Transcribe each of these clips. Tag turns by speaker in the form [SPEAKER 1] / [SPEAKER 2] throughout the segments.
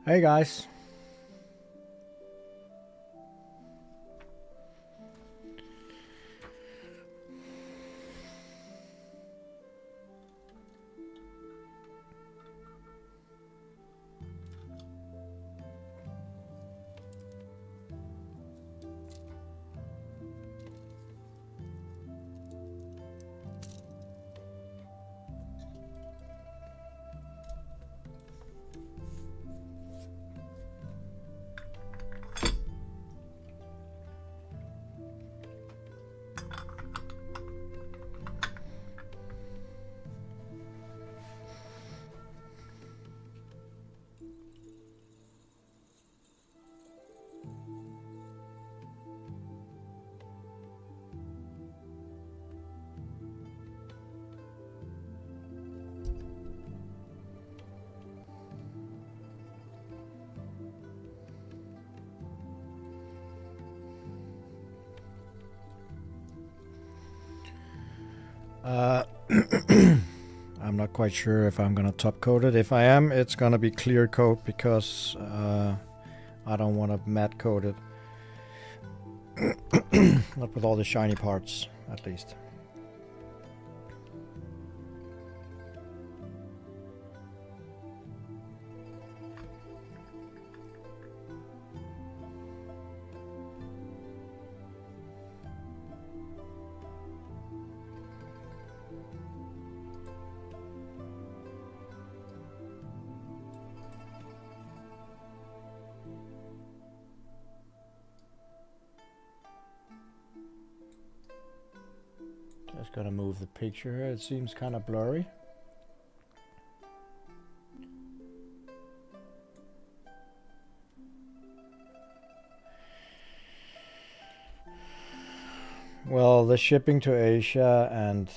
[SPEAKER 1] Hey guys. I'm not quite sure if I'm gonna top coat it. If I am, it's gonna be clear coat because I don't want to matte coat it. Not with all the shiny parts, at least. Just gonna move the picture here. It seems kind of blurry. Well, the shipping to Asia and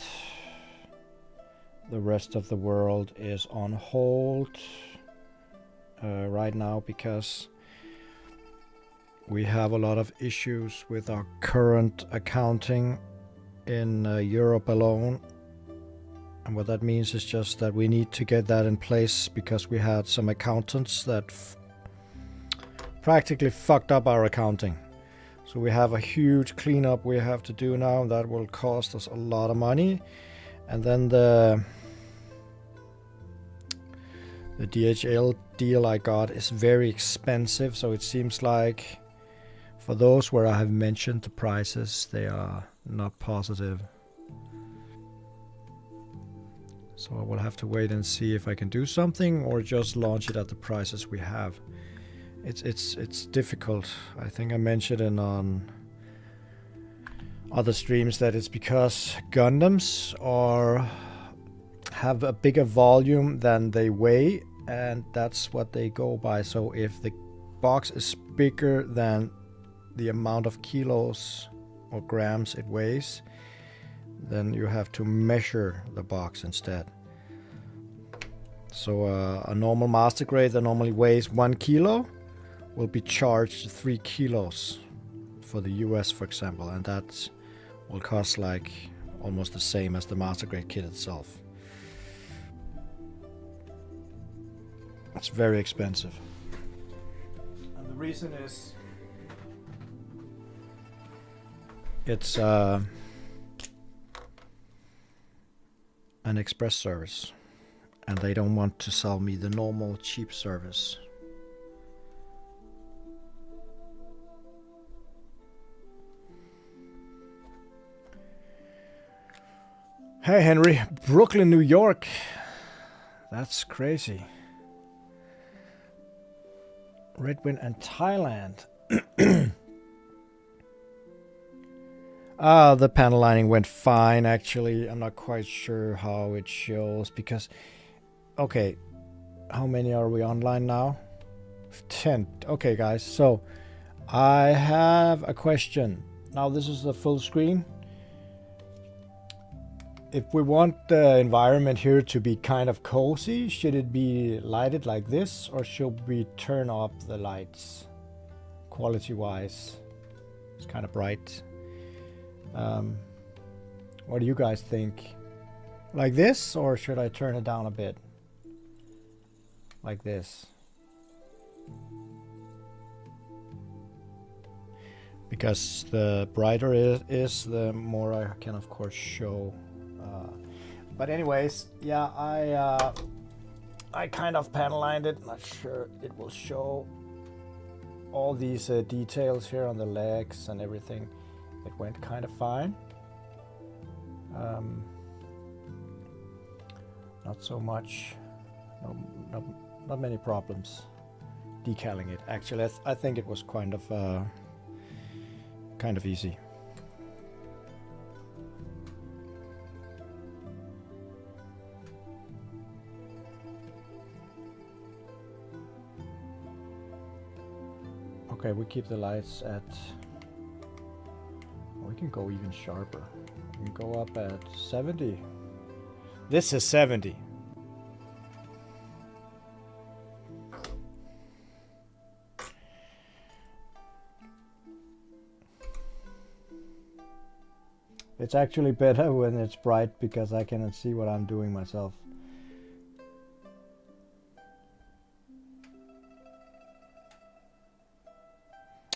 [SPEAKER 1] the rest of the world is on hold right now because we have a lot of issues with our current accounting in Europe alone. And what that means is just that we need to get that in place because we had some accountants that practically fucked up our accounting. So we have a huge cleanup we have to do now that will cost us a lot of money. And then the DHL deal I got is very expensive, so it seems like for those where I have mentioned the prices, they are not positive. So I will have to wait and see if I can do something or just launch it at the prices we have. It's difficult. I think I mentioned it on other streams that it's because Gundams have a bigger volume than they weigh, and that's what they go by. So if the box is bigger than the amount of kilos or grams it weighs, then you have to measure the box instead. So a normal master grade that normally weighs 1 kilo will be charged 3 kilos for the US, for example, and that will cost like almost the same as the master grade kit itself. It's very expensive. And the reason is it's an express service, and they don't want to sell me the normal cheap service. Hey Henry, Brooklyn, New York. That's crazy. Redwind and Thailand. The panel lining went fine, actually. I'm not quite sure how it shows because... Okay, how many are we online now? 10. Okay, guys, so I have a question. Now this is the full screen. If we want the environment here to be kind of cozy, should it be lighted like this, or should we turn off the lights quality-wise? It's kind of bright. What do you guys think? Like this, or should I turn it down a bit? Like this. because the brighter it is, the more I can of course show. But anyways, yeah, I kind of panel lined it. Not sure it will show all these details here on the legs and everything. It went kind of fine. Not so much, not many problems decaling it. Actually, I think it was kind of easy. Okay, we keep the lights at, we can go even sharper. We can go up at 70. This is 70. It's actually better when it's bright because I cannot see what I'm doing myself.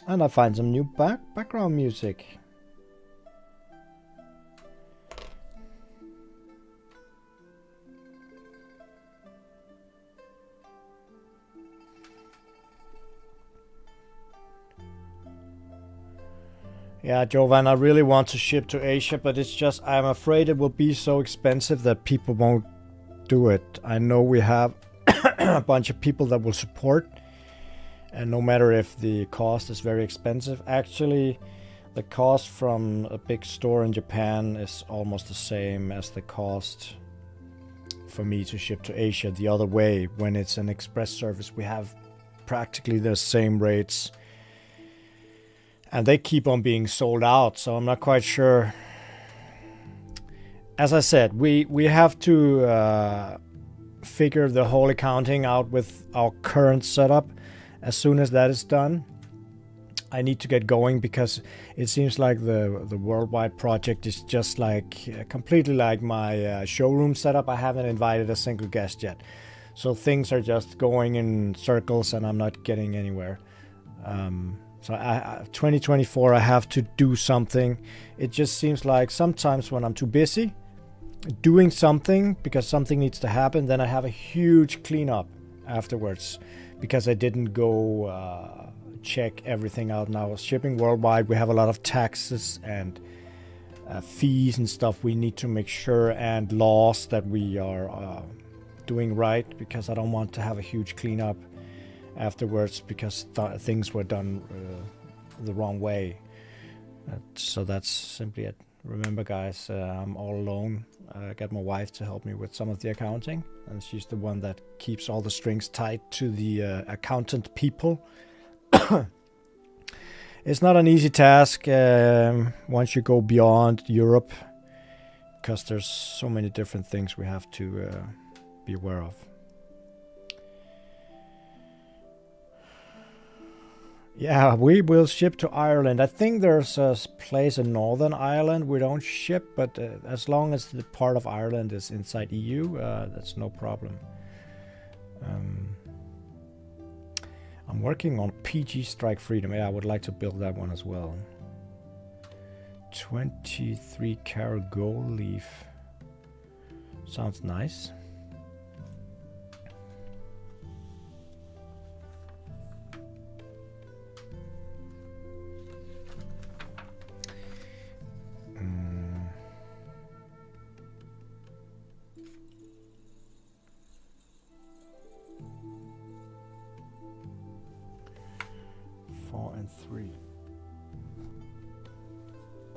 [SPEAKER 1] And I find some new background music. Yeah, Jovan, I really want to ship to Asia, but it's just, I'm afraid it will be so expensive that people won't do it. I know we have a bunch of people that will support, and no matter if the cost is very expensive, actually the cost from a big store in Japan is almost the same as the cost for me to ship to Asia the other way. When it's an express service, we have practically the same rates. And they keep on being sold out, so I'm not quite sure. As I said, we have to figure the whole accounting out with our current setup. As soon as that is done, I need to get going, because it seems like the worldwide project is just like completely like my showroom setup. I haven't invited a single guest yet, so things are just going in circles and I'm not getting anywhere. So 2024, I have to do something. It just seems like sometimes when I'm too busy doing something because something needs to happen, then I have a huge cleanup afterwards because I didn't go check everything out. Now, shipping worldwide, we have a lot of taxes and fees and stuff we need to make sure, and laws that we are doing right, because I don't want to have a huge cleanup afterwards because things were done the wrong way. So that's simply it. Remember, guys, I'm all alone. I got my wife to help me with some of the accounting, and she's the one that keeps all the strings tied to the accountant people. It's not an easy task once you go beyond Europe, because there's so many different things we have to be aware of. Yeah, we will ship to Ireland. I think there's a place in Northern Ireland we don't ship, but as long as the part of Ireland is inside EU, that's no problem. I'm working on PG Strike Freedom. Yeah, I would like to build that one as well. 23 karat gold leaf. Sounds nice.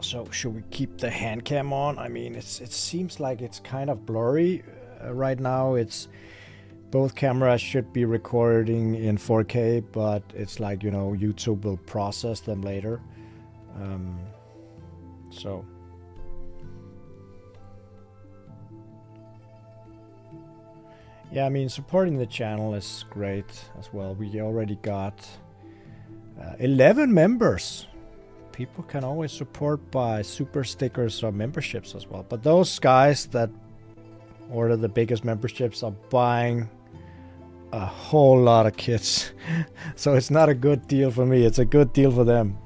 [SPEAKER 1] So should we keep the hand cam on? I mean, it seems like it's kind of blurry right now. It's both cameras should be recording in 4K, but it's like, you know, YouTube will process them later. So yeah, I mean, supporting the channel is great as well. We already got 11 members. People can always support by super stickers or memberships as well. But those guys that order the biggest memberships are buying a whole lot of kits. So it's not a good deal for me. It's a good deal for them.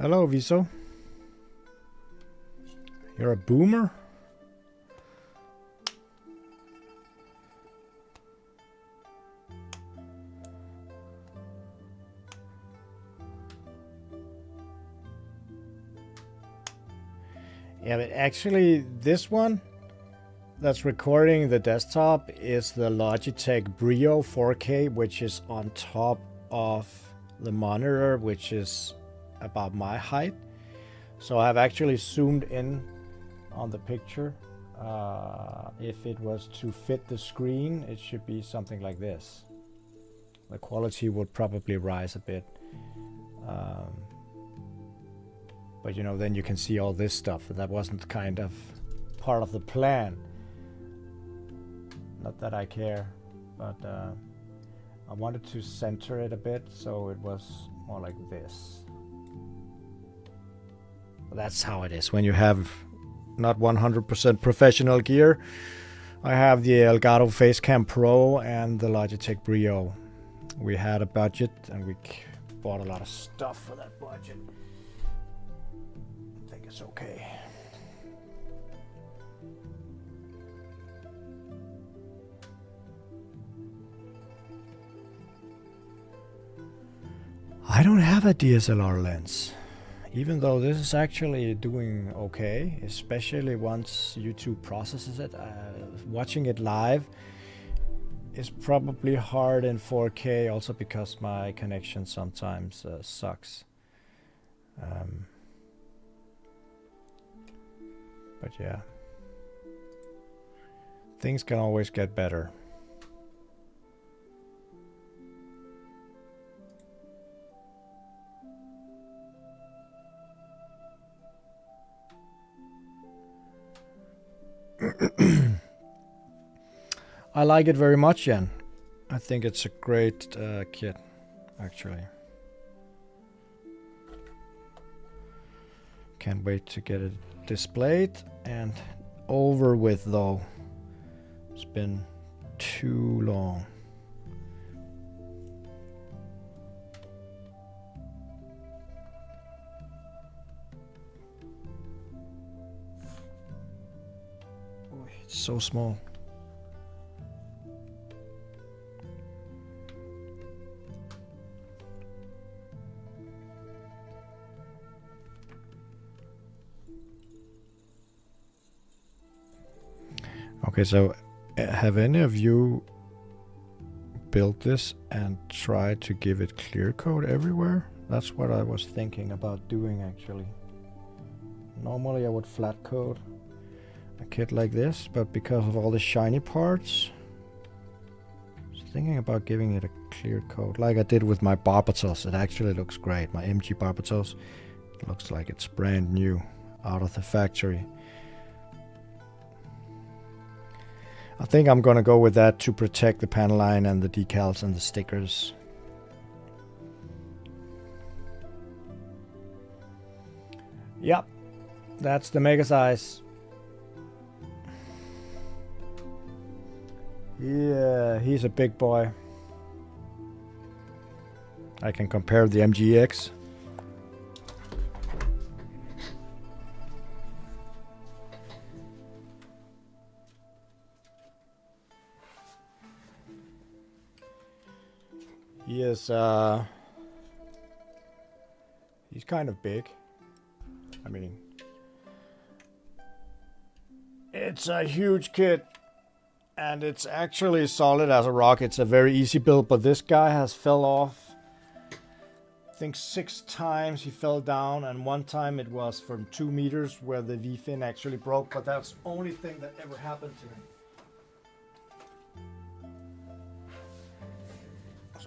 [SPEAKER 1] Hello, Viso. You're a boomer? Yeah, but actually this one that's recording the desktop is the Logitech Brio 4K, which is on top of the monitor, which is about my height. So I've actually zoomed in on the picture. If it was to fit the screen, it should be something like this. The quality would probably rise a bit. But you know, then you can see all this stuff. That wasn't kind of part of the plan. Not that I care, but I wanted to center it a bit so it was more like this. But that's how it is when you have not 100% professional gear. I have the Elgato Facecam Pro and the Logitech Brio. We had a budget and we bought a lot of stuff for that budget. I think it's okay. I don't have a DSLR lens, even though this is actually doing okay, especially once YouTube processes it. Watching it live is probably hard in 4K, also because my connection sometimes sucks. But yeah, things can always get better. I like it very much, Jen. I think it's a great kit, actually. Can't wait to get it displayed and over with, though. It's been too long. Oh, it's so small. Okay, so have any of you built this and tried to give it clear coat everywhere? That's what I was thinking about doing, actually. Normally I would flat coat a kit like this, but because of all the shiny parts, I was thinking about giving it a clear coat, like I did with my Barbatos. It actually looks great. My MG Barbatos looks like it's brand new out of the factory. I think I'm gonna go with that to protect the panel line and the decals and the stickers. Yep, that's the mega size. Yeah, he's a big boy. I can compare the MGEX. He is, he's kind of big. I mean, it's a huge kit, and it's actually solid as a rock. It's a very easy build, but this guy has fell off, I think 6 times he fell down, and one time it was from 2 meters where the V-fin actually broke, but that's the only thing that ever happened to him.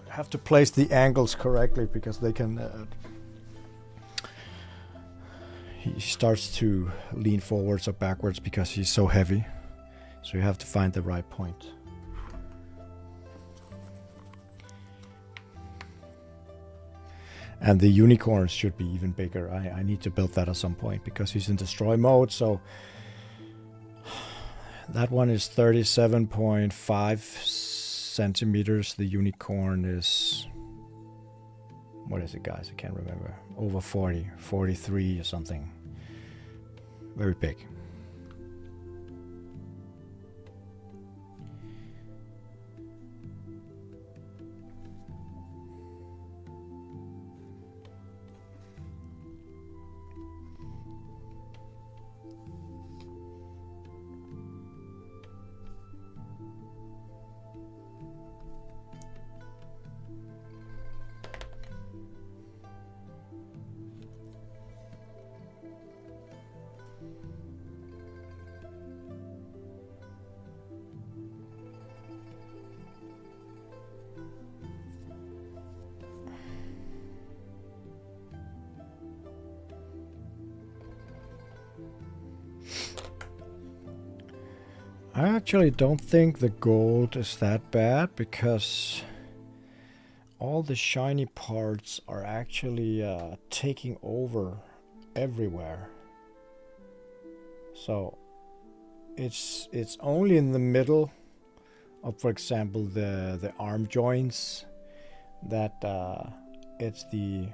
[SPEAKER 1] Have to place the angles correctly because they can he starts to lean forwards or backwards because he's so heavy, so you have to find the right point. And the unicorns should be even bigger. I need to build that at some point because he's in destroy mode, so that one is 37.5 centimeters. The unicorn is what is it, guys? I can't remember. Over 40, 43 or something. Very big. I actually don't think the gold is that bad, because all the shiny parts are actually taking over everywhere. So it's only in the middle of, for example, the arm joints that it's the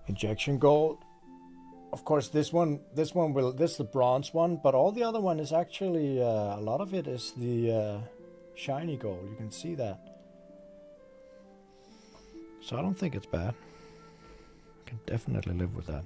[SPEAKER 1] injection gold. Of course, this is the bronze one, but all the other one is actually a lot of it is the shiny gold. You can see that. So I don't think it's bad. I can definitely live with that.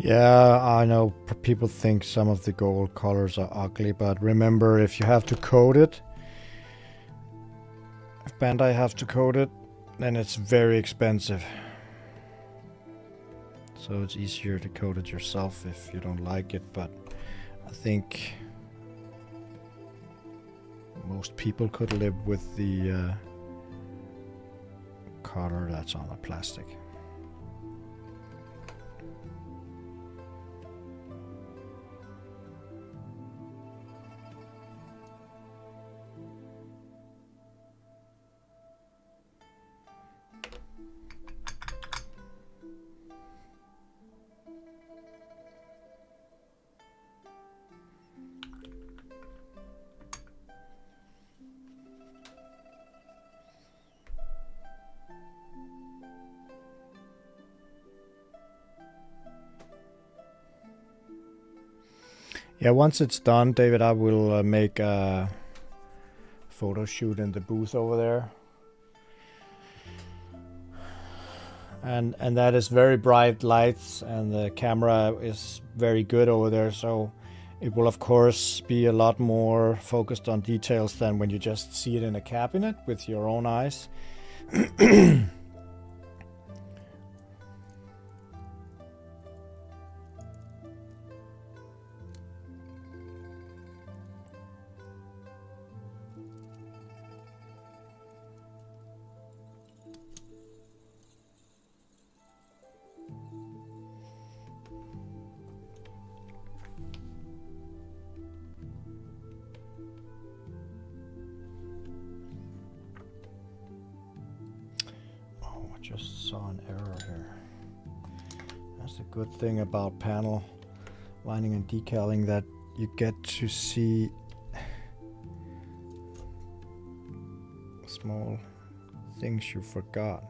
[SPEAKER 1] Yeah, I know people think some of the gold colors are ugly, but remember, if you have to coat it, if Bandai have to coat it, then it's very expensive. So it's easier to coat it yourself if you don't like it, but I think most people could live with the color that's on the plastic. Yeah, once it's done, David, I will make a photo shoot in the booth over there. And that is very bright lights, and the camera is very good over there, so it will of course be a lot more focused on details than when you just see it in a cabinet with your own eyes. Just saw an error here. That's a good thing about panel lining and decaling, that you get to see small things you forgot.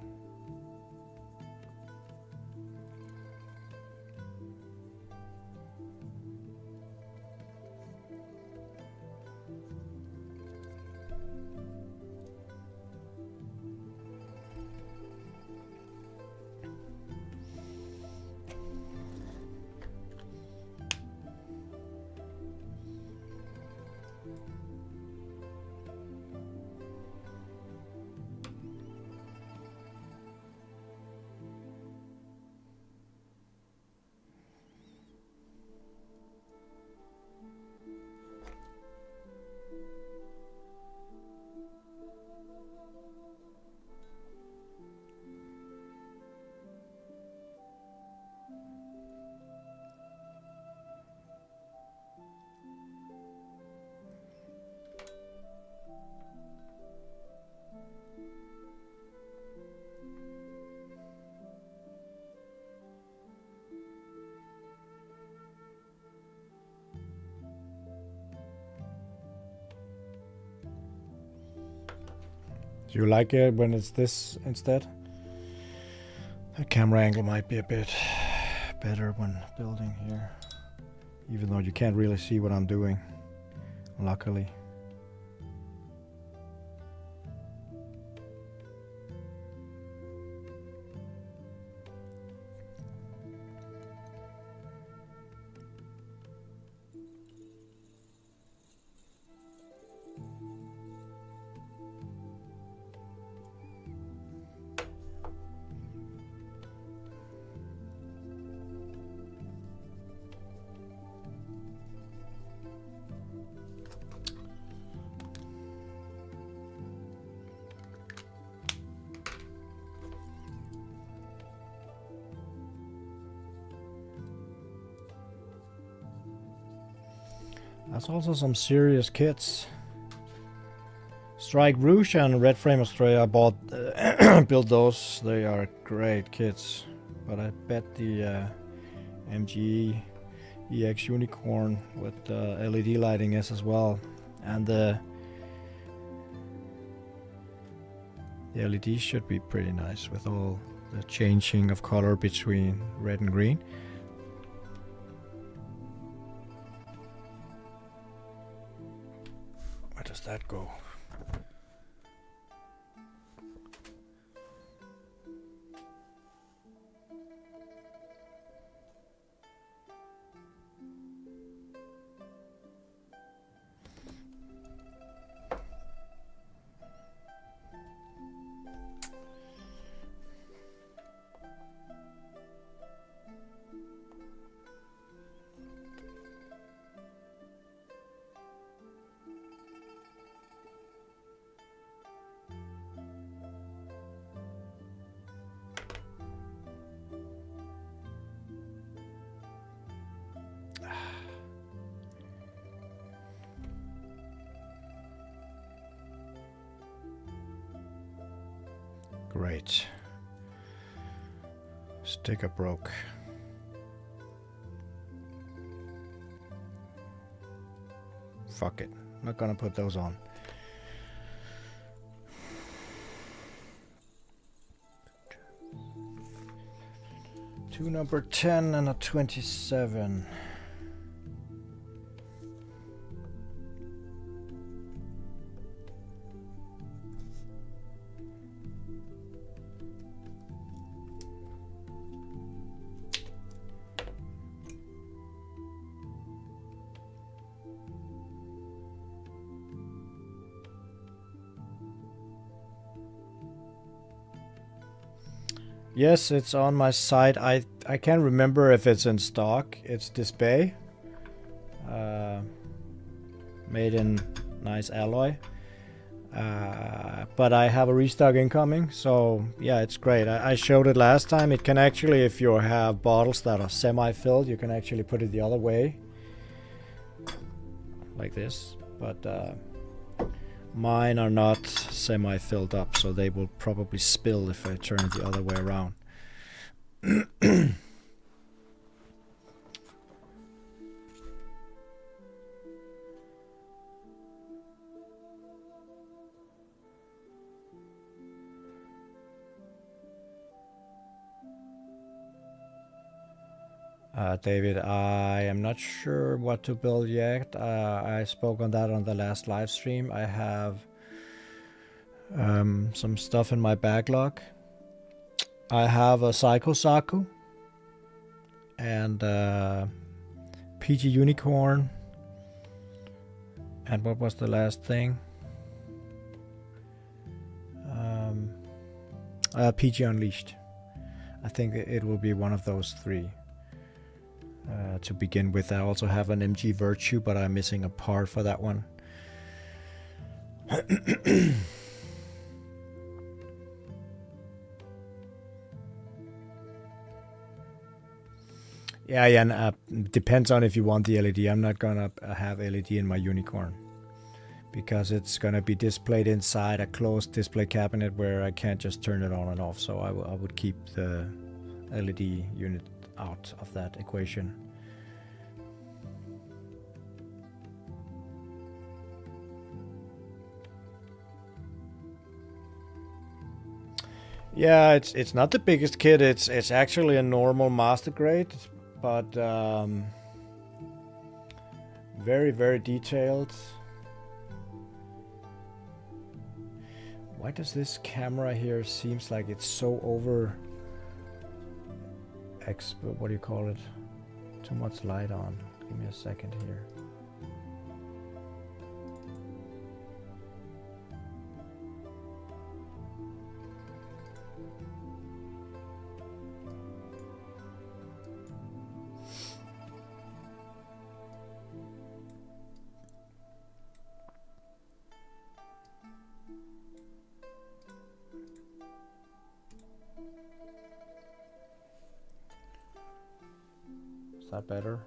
[SPEAKER 1] Do you like it when it's this instead? The camera angle might be a bit better when building here, even though you can't really see what I'm doing, luckily. That's also some serious kits. Strike Rouge and Red Frame Australia, I bought, built those. They are great kits. But I bet the MGEX Unicorn with LED lighting is as well. And the LEDs should be pretty nice with all the changing of color between red and green. Where does that go? Great. Sticker broke. Fuck it. Not gonna put those on. Two number 10 and a 27. Yes, it's on my site. I can't remember if it's in stock. It's this bay. Made in nice alloy. But I have a restock incoming, so yeah, it's great. I showed it last time. It can actually, if you have bottles that are semi-filled, you can actually put it the other way. Like this. But mine are not semi-filled up, so they will probably spill if I turn it the other way around. David, I am not sure what to build yet. I spoke on that on the last live stream. I have some stuff in my backlog. I have a Psycho Saku and PG Unicorn. And what was the last thing? PG Unleashed. I think it will be one of those three. To begin with, I also have an MG Virtue, but I'm missing a part for that one. Yeah, and depends on if you want the LED. I'm not gonna have LED in my Unicorn because it's gonna be displayed inside a closed display cabinet where I can't just turn it on and off. So I would keep the LED unit out of that equation. Yeah, it's not the biggest kit. It's actually a normal master grade, but very, very detailed. Why does this camera here seems like it's so over what do you call it? Too much light on. Give me a second here. Is that better?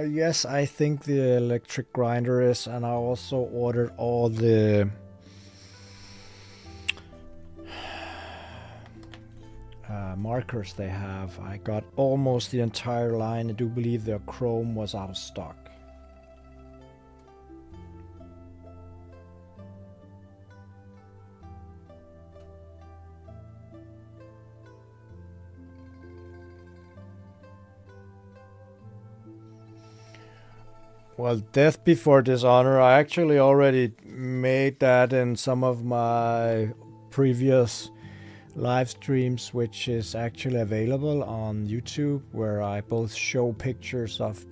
[SPEAKER 1] Yes, I think the electric grinder is, and I also ordered all the markers they have. I got almost the entire line. I do believe their chrome was out of stock. Well, Death Before Dishonor, I actually already made that in some of my previous live streams, which is actually available on YouTube, where I both show pictures of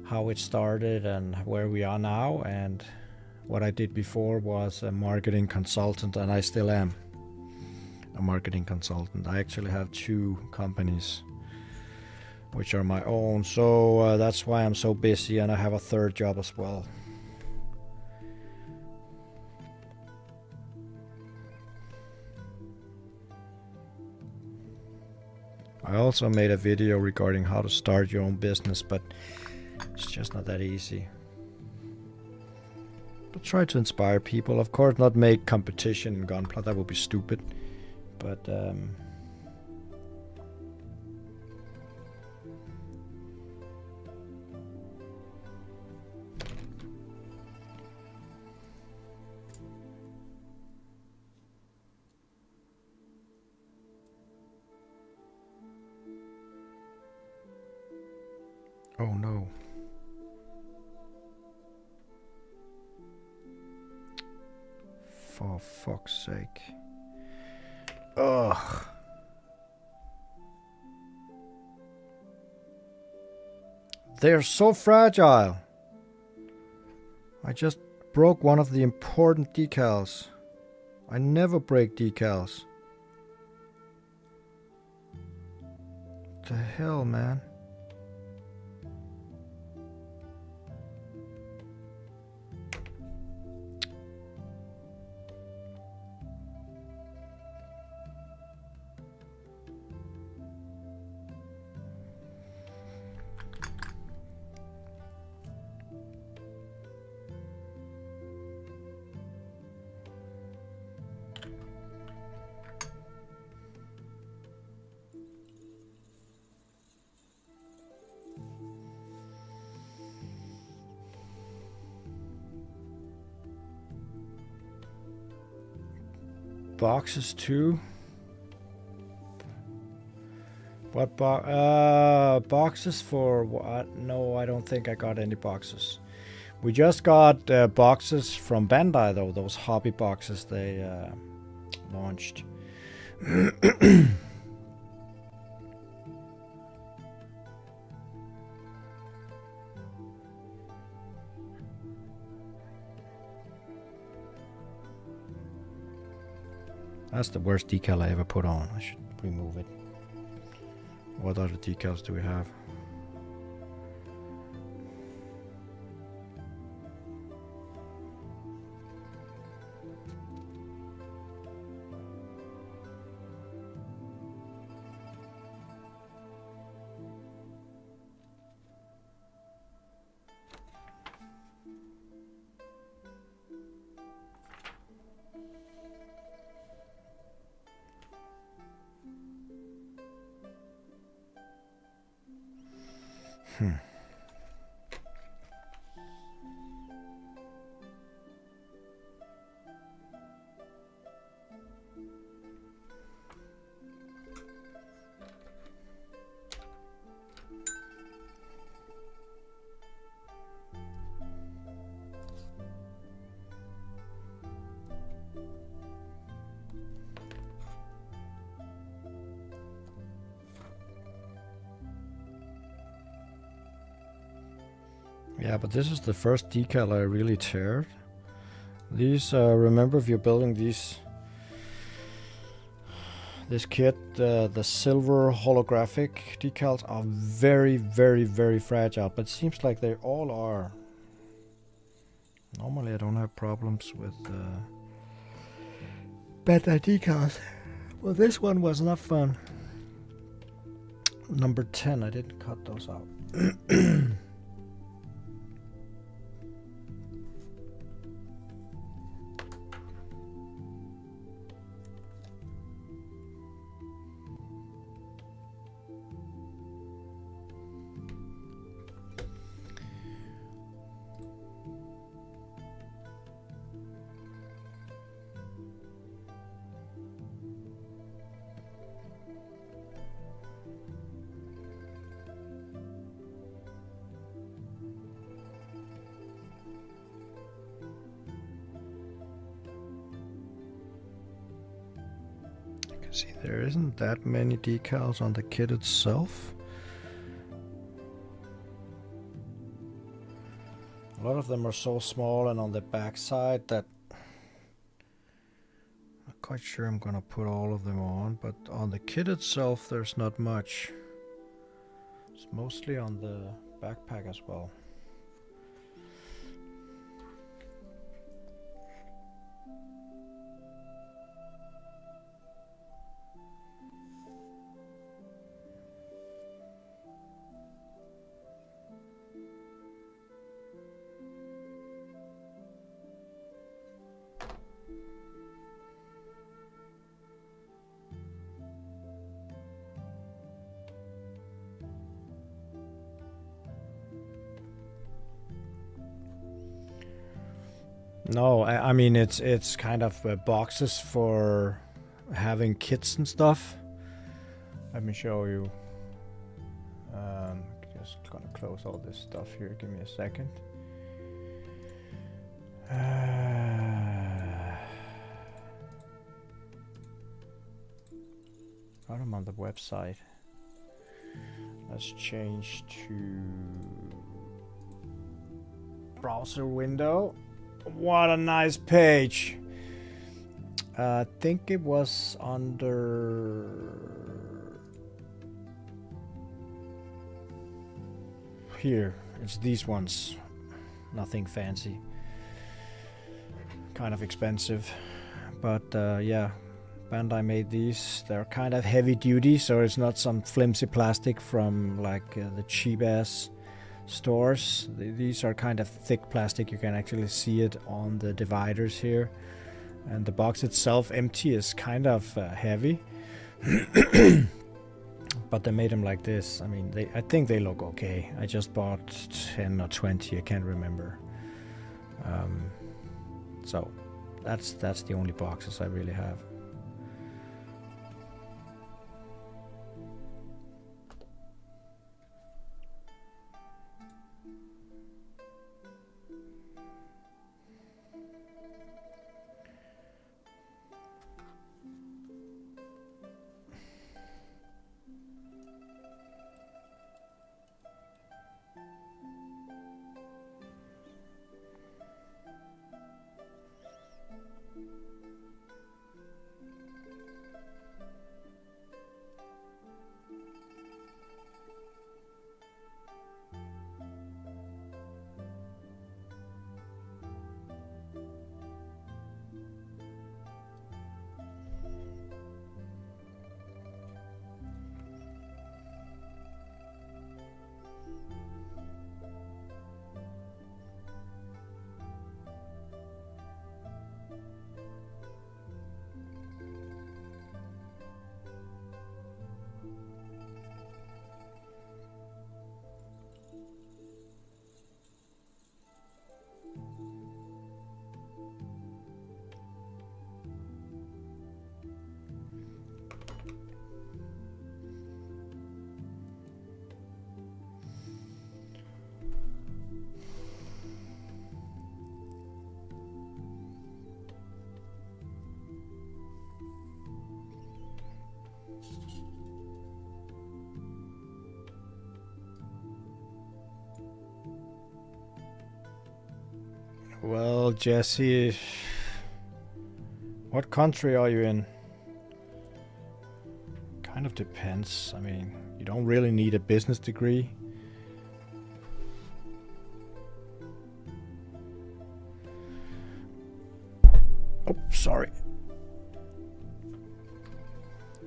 [SPEAKER 1] how it started and where we are now, and what I did before was a marketing consultant, and I still am a marketing consultant. I actually have 2 companies which are my own, so that's why I'm so busy, and I have a 3rd job as well. I also made a video regarding how to start your own business, but it's just not that easy. But try to inspire people. Of course, not make competition in Gunpla, that would be stupid. But oh no. For fuck's sake. Ugh. They're so fragile. I just broke one of the important decals. I never break decals. What the hell, man? Boxes too. What boxes for what? No, I don't think I got any boxes. We just got boxes from Bandai though, those hobby boxes they launched. That's the worst decal I ever put on. I should remove it. What other decals do we have? Yeah, but this is the first decal I really teared. These, remember if you're building this kit, the silver holographic decals are very, very, very fragile, but it seems like they all are. Normally I don't have problems with better decals. Well, this one was not fun. Number 10, I didn't cut those out. See, there isn't that many decals on the kit itself. A lot of them are so small and on the back side that I'm not quite sure I'm gonna put all of them on, but on the kit itself there's not much. It's mostly on the backpack as well. No, I mean it's kind of boxes for having kits and stuff. Let me show you. Just gonna close all this stuff here. Give me a second. Got them on the website. Let's change to browser window. What a nice page. I think it was under here. It's these ones. Nothing fancy. Kind of expensive. But yeah, Bandai made these. They're kind of heavy duty, so it's not some flimsy plastic from like the cheap ass stores. These are kind of thick plastic. You can actually see it on the dividers here, and the box itself empty is kind of heavy. But they made them like this. I mean, I think they look okay. I just bought 10 or 20, I can't remember. So that's the only boxes I really have. Well, Jesse, what country are you in? Kind of depends. I mean, you don't really need a business degree. Oh, sorry.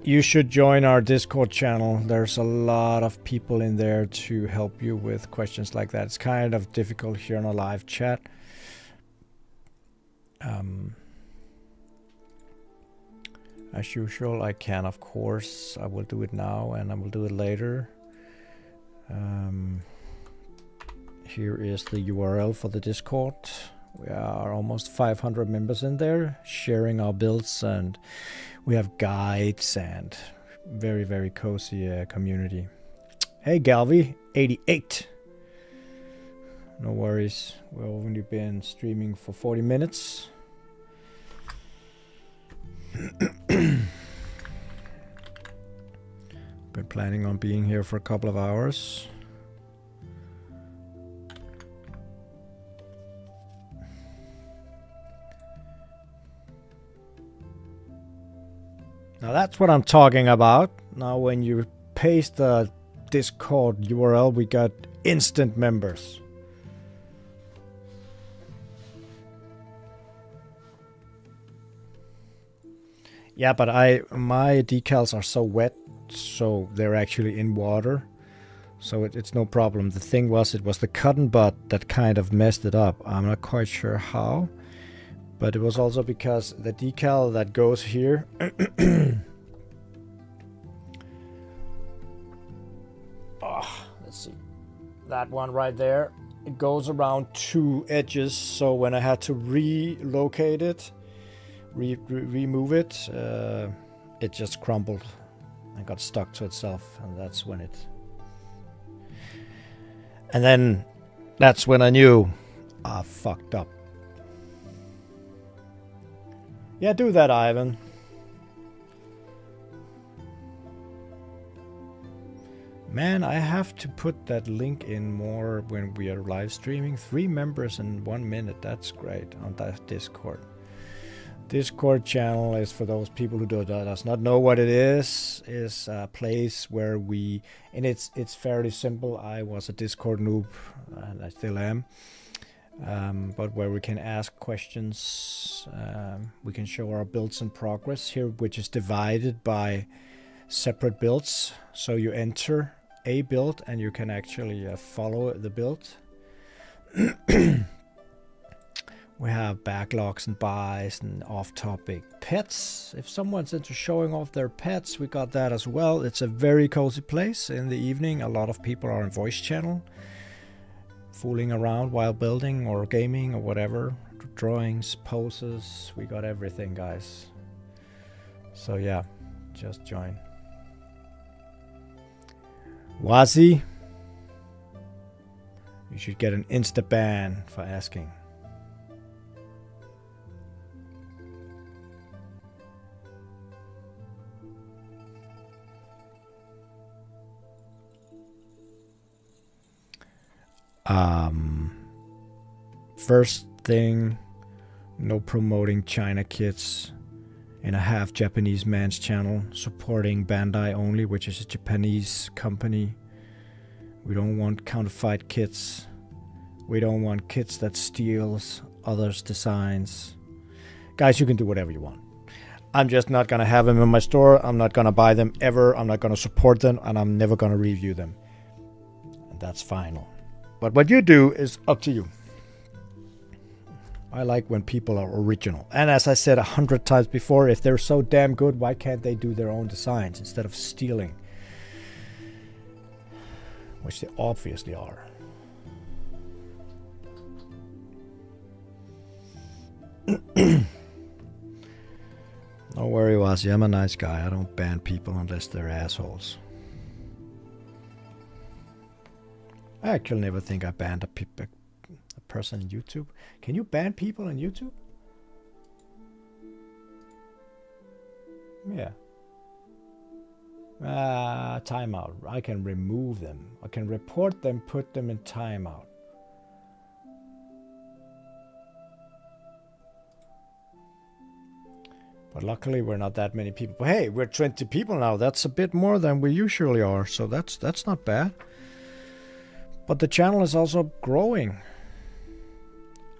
[SPEAKER 1] You should join our Discord channel. There's a lot of people in there to help you with questions like that. It's kind of difficult here in a live chat. As usual, I can, of course. I will do it now and I will do it later. Here is the URL for the Discord. We are almost 500 members in there, sharing our builds, and we have guides and very, very cozy community. Hey, Galvi, 88. No worries. We've only been streaming for 40 minutes. Been planning on being here for a couple of hours. Now that's what I'm talking about. Now when you paste the Discord URL, we got instant members. Yeah, but my decals are so wet, so they're actually in water. So it's no problem. The thing was, it was the cotton bud that kind of messed it up. I'm not quite sure how. But it was also because the decal that goes here let's see, that one right there, it goes around two edges, so when I had to relocate it, remove it, it just crumbled and got stuck to itself, and that's when it, and then that's when I knew I fucked up. Yeah, do that, Ivan. Man, I have to put that link in more when we are live streaming. 3 members in 1 minute. That's great on that Discord. Discord channel is for those people who does not know what it is a place where we, and it's fairly simple. I was a Discord noob, and I still am. But where we can ask questions, we can show our builds in progress here, which is divided by separate builds. So you enter a build and you can actually follow the build. We have backlogs and buys and off-topic pets. If someone's into showing off their pets, we got that as well. It's a very cozy place in the evening. A lot of people are on voice channel, fooling around while building or gaming or whatever. Drawings, poses, we got everything, guys. So yeah, just join. Wazi, you should get an insta ban for asking. First thing, no promoting China kits in a half Japanese man's channel, supporting Bandai only, which is a Japanese company. We don't want counterfeit kits. We don't want kits that steals others' designs. Guys, you can do whatever you want. I'm just not gonna have them in my store. I'm not gonna buy them ever. I'm not gonna support them, and I'm never gonna review them. And that's final. But what you do is up to you. I like when people are original. And as I said 100 times before, if they're so damn good, why can't they do their own designs instead of stealing? Which they obviously are. Don't worry, Wasi. I'm a nice guy. I don't ban people unless they're assholes. I actually never think I banned a person on YouTube. Can you ban people on YouTube? Yeah. Timeout. I can remove them. I can report them, put them in timeout. But luckily we're not that many people. But hey, we're 20 people now. That's a bit more than we usually are, so that's not bad. But the channel is also growing.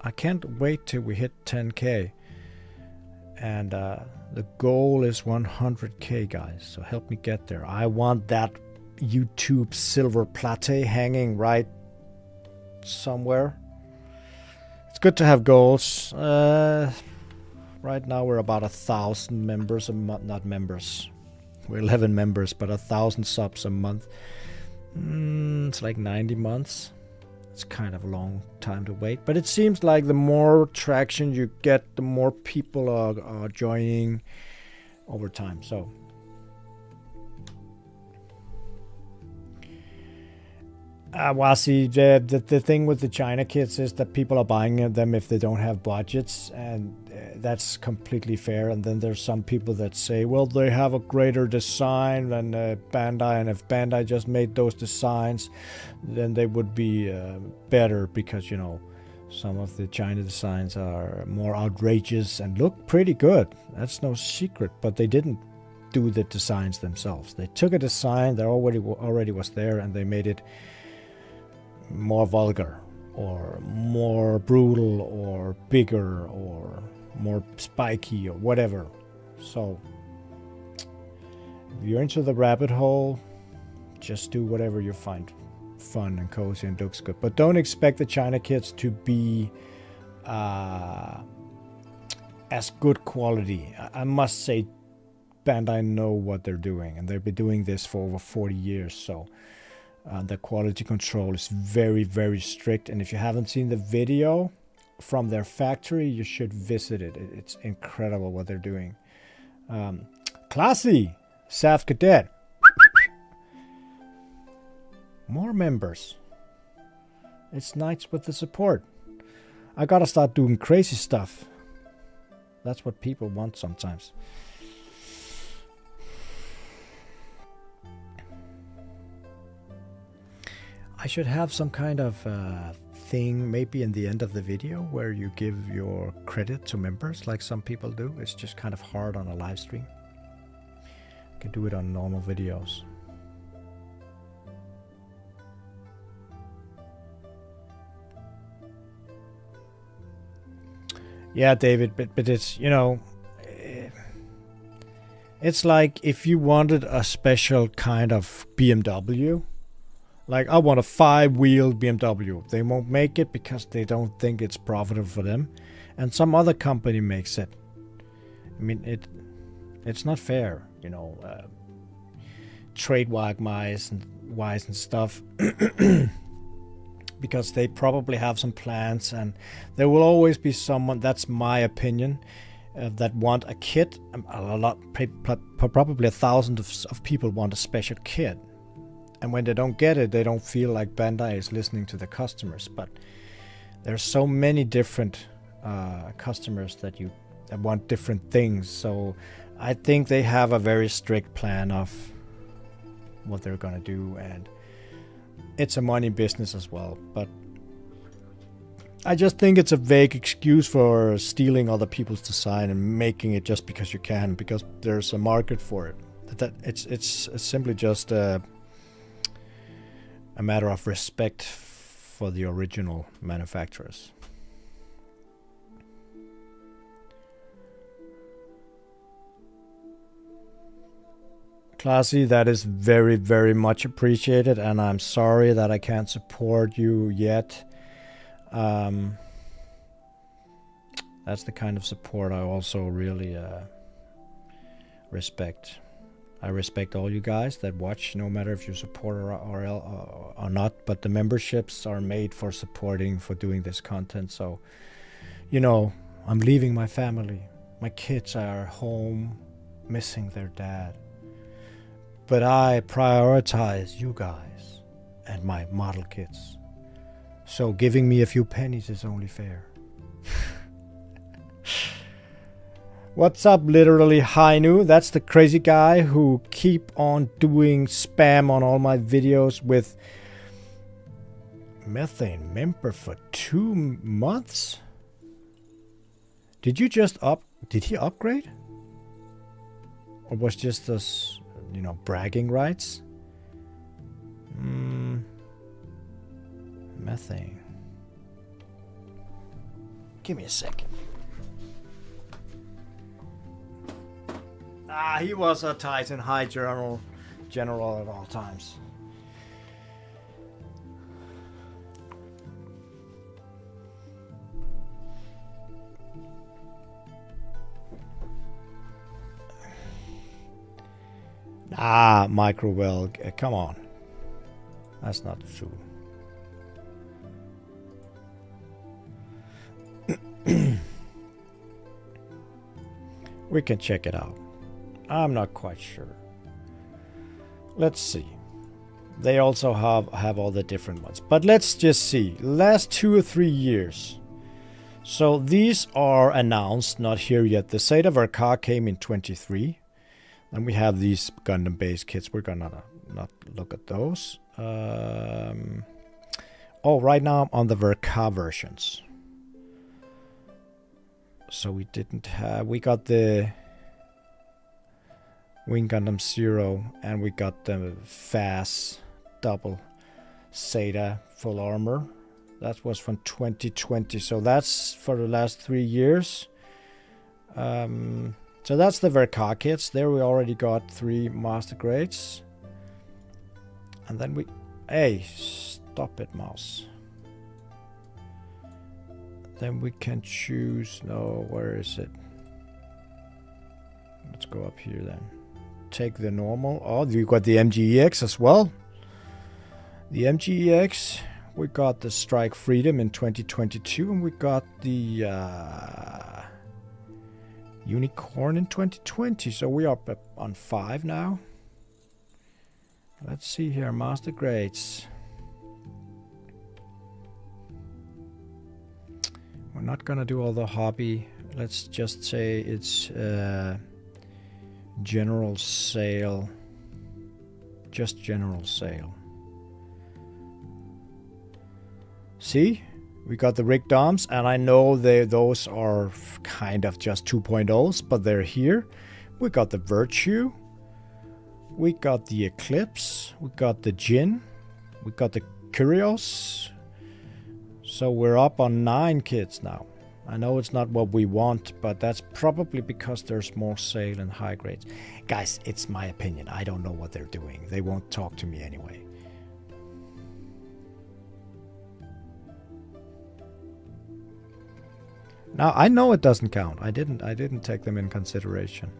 [SPEAKER 1] I can't wait till we hit 10k. And the goal is 100k, guys. So help me get there. I want that YouTube silver plate hanging right somewhere. It's good to have goals. Right now we're about 1,000 members a month. Not members. We're 11 members, but 1,000 subs a month. It's like 90 months. It's kind of a long time to wait. But it seems like the more traction you get, the more people are joining over time. So well, see, the thing with the China kits is that people are buying them if they don't have budgets, and that's completely fair. And then there's some people that say, well, they have a greater design than Bandai, and if Bandai just made those designs, then they would be better, because, you know, some of the China designs are more outrageous and look pretty good. That's no secret, but they didn't do the designs themselves. They took a design that already was there, and they made it more vulgar or more brutal or bigger or more spiky or whatever. So if you're into the rabbit hole, just do whatever you find fun and cozy and looks good. But don't expect the China kits to be as good quality. I must say, Bandai know what they're doing, and they've been doing this for over 40 years. So the quality control is very, very strict. And if you haven't seen the video from their factory, you should visit it. It's incredible what they're doing. Classy, Saf Cadet. More members. It's nice with the support. I gotta start doing crazy stuff. That's what people want sometimes. I should have some kind of thing maybe in the end of the video where you give your credit to members like some people do. It's just kind of hard on a live stream. You can do it on normal videos. Yeah, David, but it's, you know, it's like if you wanted a special kind of BMW. Like, I want a 5-wheeled BMW. They won't make it because they don't think it's profitable for them. And some other company makes it. I mean, it's not fair, you know. Trade-wise and stuff. Because they probably have some plans, and there will always be someone, that's my opinion, that want a kit. A lot, probably 1,000 of people want a special kit. And when they don't get it, they don't feel like Bandai is listening to the customers. But there's so many different customers that want different things. So I think they have a very strict plan of what they're gonna do, and it's a money business as well. But I just think it's a vague excuse for stealing other people's design and making it just because you can, because there's a market for it. That it's simply just a matter of respect for the original manufacturers. Classy, that is very, very much appreciated, and I'm sorry that I can't support you yet. That's the kind of support I also really respect. I respect all you guys that watch, no matter if you support or not, but the memberships are made for supporting, for doing this content. So, you know, I'm leaving my family. My kids are home, missing their dad. But I prioritize you guys and my model kits. So giving me a few pennies is only fair. What's up, literally Hainu? That's the crazy guy who keep on doing spam on all my videos with methane member for 2 months. Did he upgrade? Or was just this, you know, bragging rights? Methane. Give me a second. He was a Titan High General at all times. Microwell, come on. That's not true. We can check it out. I'm not quite sure. Let's see. They also have all the different ones. But let's just see. Last 2 or 3 years. So these are announced, not here yet. The Zeta Verka came in 23. Then we have these Gundam-based kits. We're gonna not look at those. Right now I'm on the Verka versions. So we got the Wing Gundam 0 and we got the FAS double Zeta full armor. That was from 2020. So that's for the last 3 years. So that's the Verka kits. There we already got 3 master grades. And then hey, stop it, mouse. Then we can choose, no, where is it? Let's go up here then. Take the normal. Oh, we got the MGEX as well. The MGEX, we got the Strike Freedom in 2022, and we got the Unicorn in 2020. So we are up on 5 now. Let's see here, master grades. We're not gonna do all the hobby. Let's just say it's general sale. Just general sale. See? We got the Rig DOMs, and I know those are kind of just 2.0s, but they're here. We got the Virtue. We got the Eclipse. We got the Jin. We got the Curios. So we're up on 9 kits now. I know it's not what we want, but that's probably because there's more sale and high grades. Guys, it's my opinion. I don't know what they're doing. They won't talk to me anyway. Now, I know it doesn't count. I didn't take them in consideration.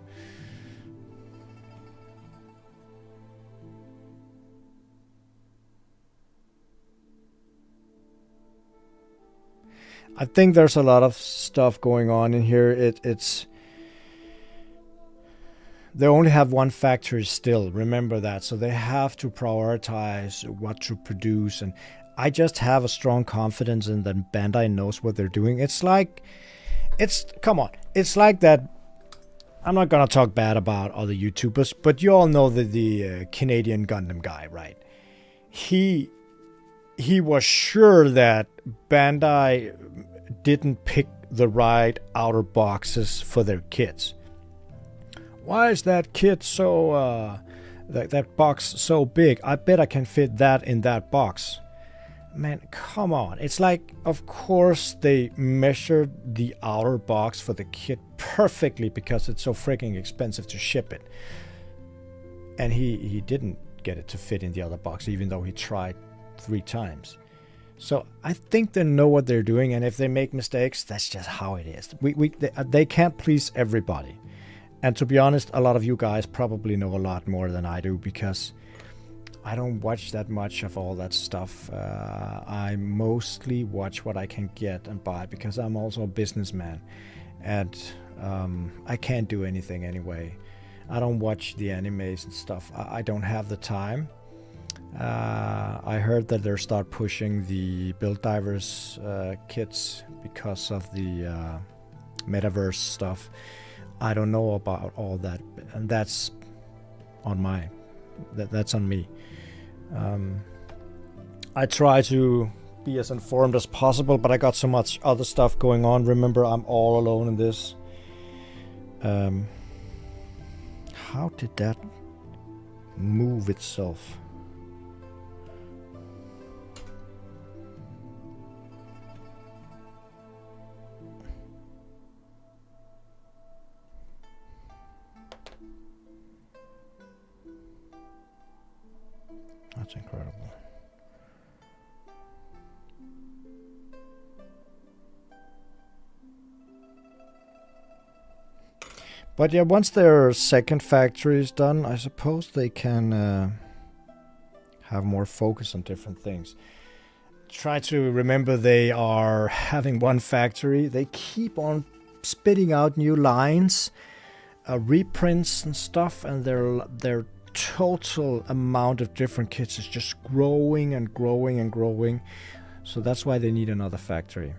[SPEAKER 1] I think there's a lot of stuff going on in here. It's they only have one factory still. Remember that. So they have to prioritize what to produce, and I just have a strong confidence in that Bandai knows what they're doing. It's like that. I'm not gonna talk bad about other YouTubers, but you all know the Canadian Gundam guy, right? He was sure that Bandai didn't pick the right outer boxes for their kits. Why is that kit so that box so big? I bet I can fit that in that box. Man, come on. It's like, of course they measured the outer box for the kit perfectly because it's so freaking expensive to ship it. And he didn't get it to fit in the other box, even though he tried 3 times. So I think they know what they're doing, and if they make mistakes, that's just how it is. They can't please everybody. And to be honest, a lot of you guys probably know a lot more than I do, because I don't watch that much of all that stuff. I mostly watch what I can get and buy, because I'm also a businessman, and I can't do anything anyway. I don't watch the animes and stuff. I don't have the time. I heard that they'll start pushing the Build Divers kits because of the metaverse stuff. I don't know about all that, and that's on that's on me. I try to be as informed as possible, but I got so much other stuff going on. Remember, I'm all alone in this. How did that move itself? That's incredible. But yeah, once their second factory is done, I suppose they can have more focus on different things. Try to remember they are having one factory. They keep on spitting out new lines, reprints and stuff, and their total amount of different kits is just growing and growing and growing. So that's why they need another factory.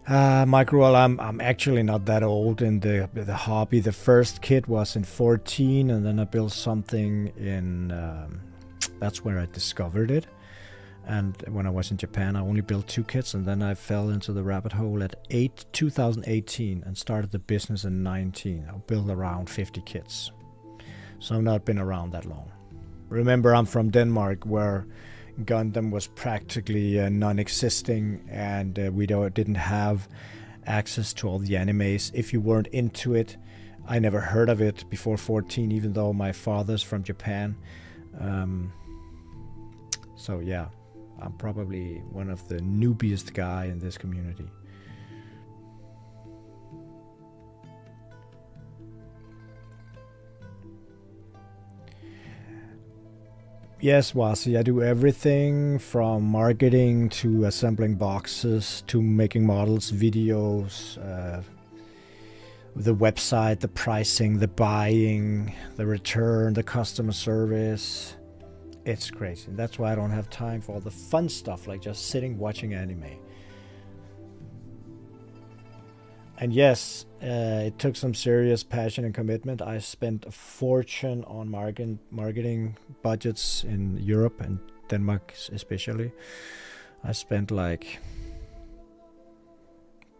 [SPEAKER 1] Micro, I'm actually not that old in the hobby. The first kit was in 14, and then I built something in. That's where I discovered it. And when I was in Japan, I only built 2 kits, and then I fell into the rabbit hole at 2018 and started the business in 19. I built around 50 kits, so I've not been around that long. Remember, I'm from Denmark, where Gundam was practically non-existing, and we didn't have access to all the animes. If you weren't into it, I never heard of it before 14, even though my father's from Japan. So yeah, I'm probably one of the newbiest guy in this community. Yes, Wasi, I do everything from marketing to assembling boxes to making models, videos, the website, the pricing, the buying, the return, the customer service. It's crazy. That's why I don't have time for all the fun stuff like just sitting watching anime. And yes, it took some serious passion and commitment. I spent a fortune on marketing budgets in Europe and Denmark especially. I spent like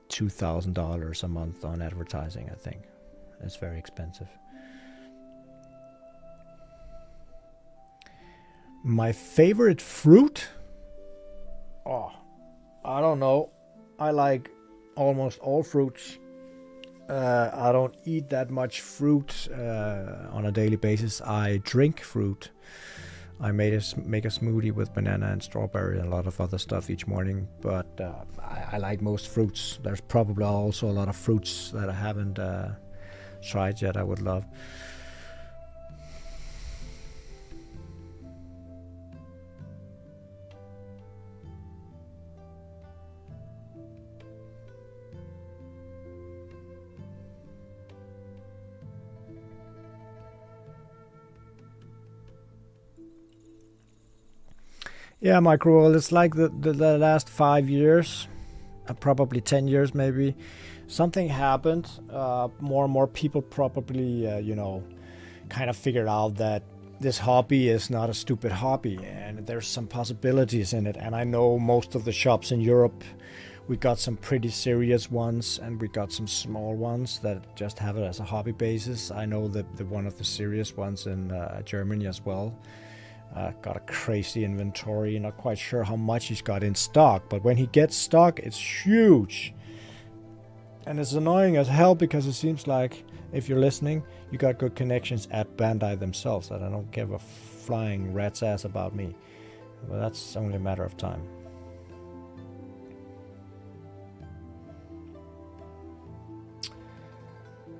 [SPEAKER 1] $2,000 a month on advertising, I think. It's very expensive. My favorite fruit? Oh, I don't know. I like almost all fruits. I don't eat that much fruit on a daily basis. I drink fruit. I make a smoothie with banana and strawberry and a lot of other stuff each morning. But I like most fruits. There's probably also a lot of fruits that I haven't tried yet. I would love. Yeah, Micro, it's like the last 5 years, probably 10 years maybe. Something happened. More and more people probably, kind of figured out that this hobby is not a stupid hobby and there's some possibilities in it. And I know most of the shops in Europe, we got some pretty serious ones and we got some small ones that just have it as a hobby basis. I know that the one of the serious ones in Germany as well. Got a crazy inventory. Not quite sure how much he's got in stock, but when he gets stock, it's huge. And it's annoying as hell because it seems like, if you're listening, you got good connections at Bandai themselves that I don't give a flying rat's ass about me. But that's only a matter of time.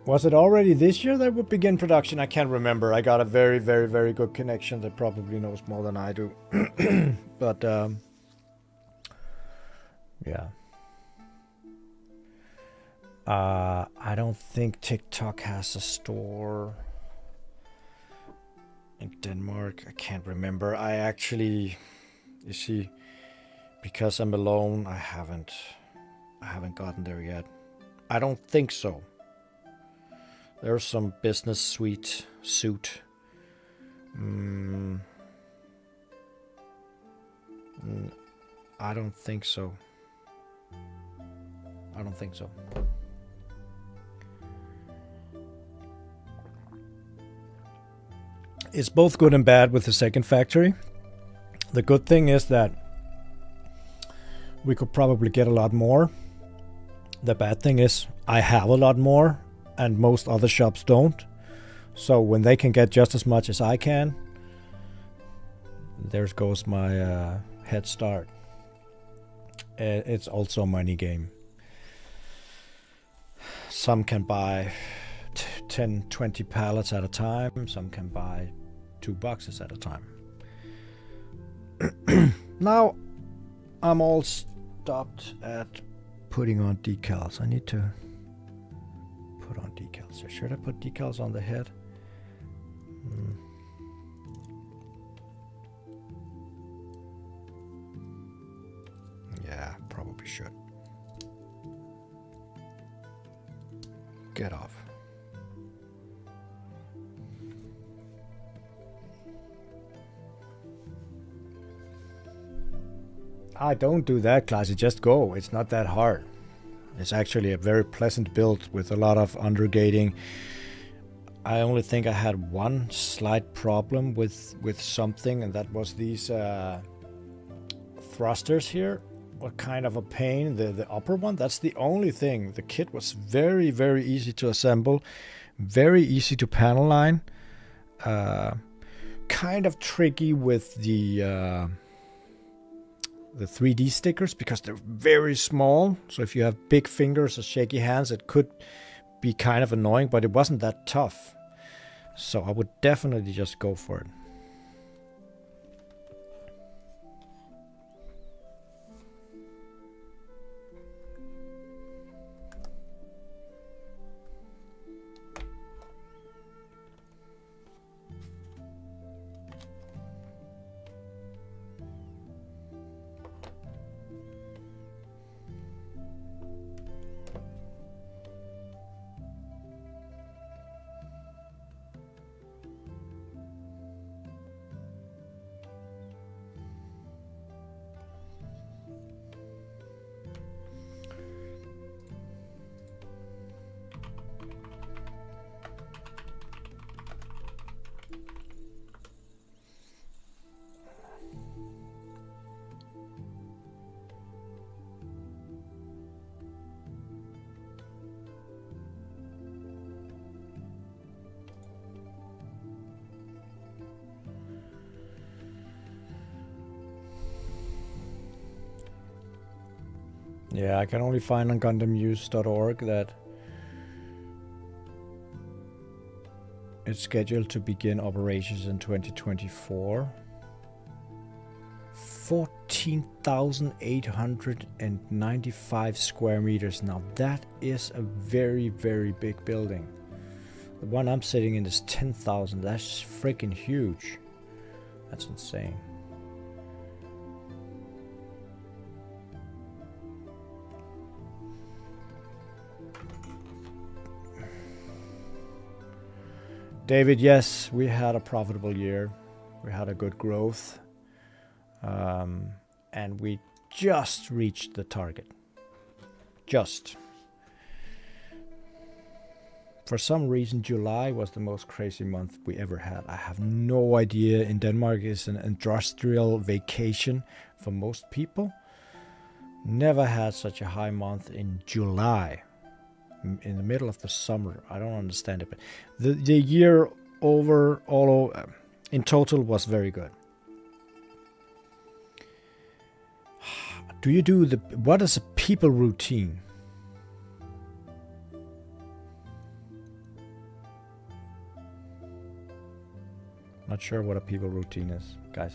[SPEAKER 1] Was it already this year that would begin production? I can't remember. I got a very, very, very good connection that probably knows more than I do. But, yeah. I don't think TikTok has a store in Denmark. I can't remember. I actually, you see, because I'm alone, I haven't gotten there yet. I don't think so. There's some business suit. I don't think so. It's both good and bad with the second factory. The good thing is that we could probably get a lot more. The bad thing is I have a lot more and most other shops don't. So when they can get just as much as I can, there goes my head start. It's also a money game. Some can buy 10, 20 pallets at a time. Some can buy 2 boxes at a time. Now I'm all stopped at putting on decals. I need to put on decals. Should I put decals on the head? Yeah, probably should. Get off. I don't do that, Classy. Just go. It's not that hard. It's actually a very pleasant build with a lot of undergating. I only think I had one slight problem with something, and that was these thrusters here were kind of a pain. The upper one, that's the only thing. The kit was very, very easy to assemble, very easy to panel line. Kind of tricky with the 3D stickers because they're very small. So if you have big fingers or shaky hands, it could be kind of annoying, but it wasn't that tough. So I would definitely just go for it. Yeah, I can only find on gundam-use.org that it's scheduled to begin operations in 2024. 14,895 square meters. Now that is a very, very big building. The one I'm sitting in is 10,000. That's freaking huge. That's insane. David, yes, we had a profitable year. We had a good growth. And we just reached the target. Just. For some reason, July was the most crazy month we ever had. I have no idea. In Denmark, it's an industrial vacation for most people. Never had such a high month in July. In the middle of the summer. I don't understand it, but the year overall in total was very good. Do you do what is a people routine? Not sure what a people routine is, guys.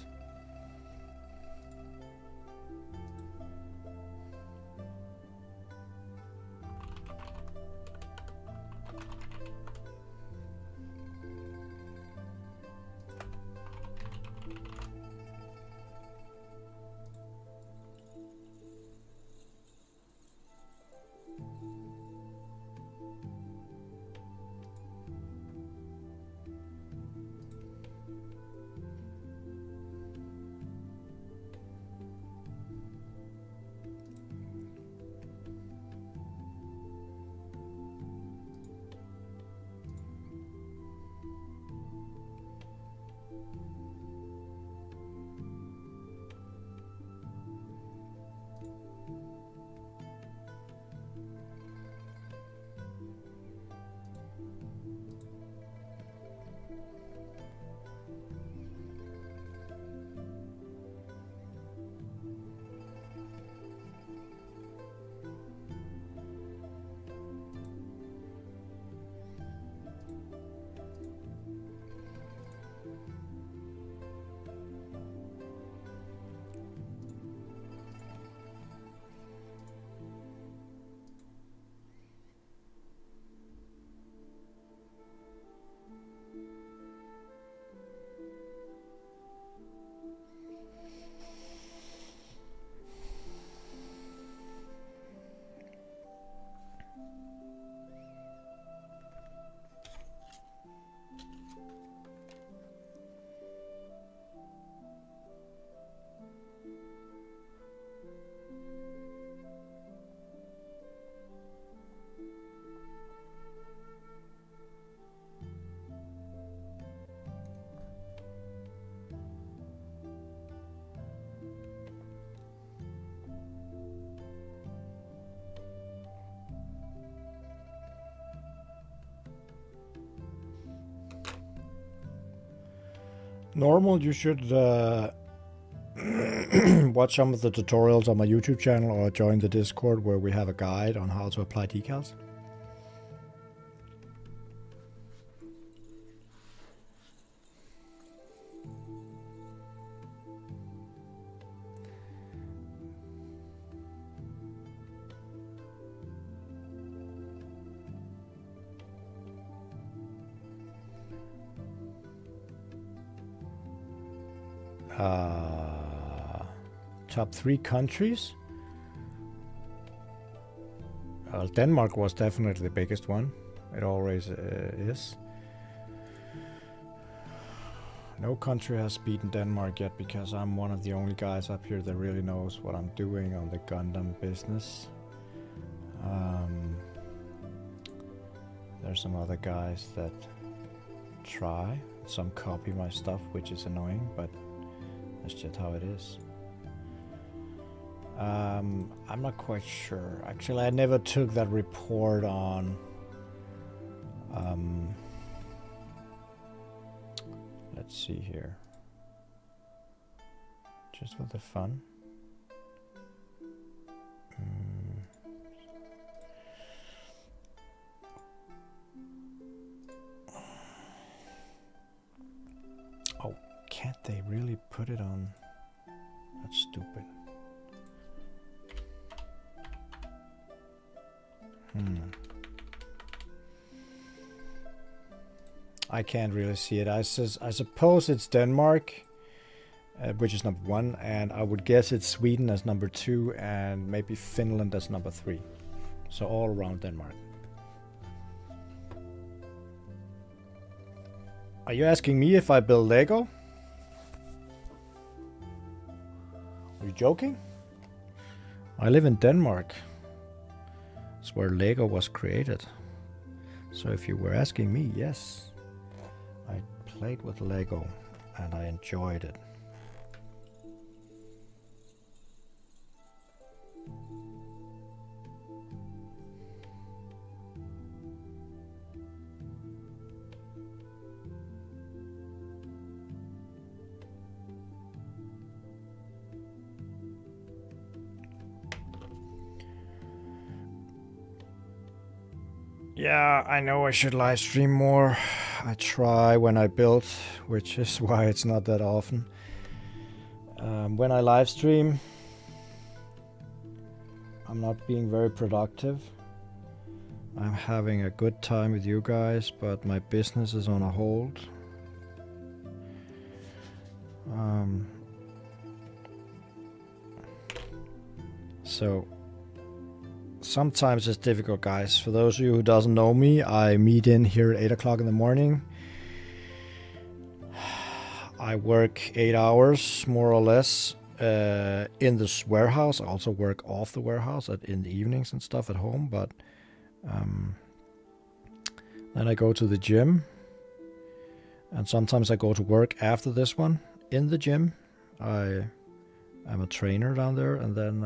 [SPEAKER 1] normal, you should watch some of the tutorials on my YouTube channel or join the Discord where we have a guide on how to apply decals. Top 3 countries. Denmark was definitely the biggest one. It always is. No country has beaten Denmark yet because I'm one of the only guys up here that really knows what I'm doing on the Gundam business. There's some other guys that try. Some copy my stuff, which is annoying, but that's just how it is. I'm not quite sure. Actually, I never took that report on. Let's see here. Just for the fun. Oh, can't they really put it on? That's stupid. I can't really see it. I suppose it's Denmark, which is number 1, and I would guess it's Sweden as number 2, and maybe Finland as number 3. So all around Denmark. Are you asking me if I build Lego? Are you joking? I live in Denmark. It's where Lego was created. So if you were asking me, yes. I played with Lego and I enjoyed it. Yeah, I know I should live stream more. I try when I build, which is why it's not that often. When I live stream, I'm not being very productive. I'm having a good time with you guys, but my business is on a hold. So sometimes it's difficult, guys. For those of you who doesn't know me, I meet in here at 8 o'clock in the morning. I work 8 hours, more or less, in this warehouse. I also work off the warehouse in the evenings and stuff at home. But then I go to the gym. And sometimes I go to work after this one in the gym. I'm a trainer down there. And then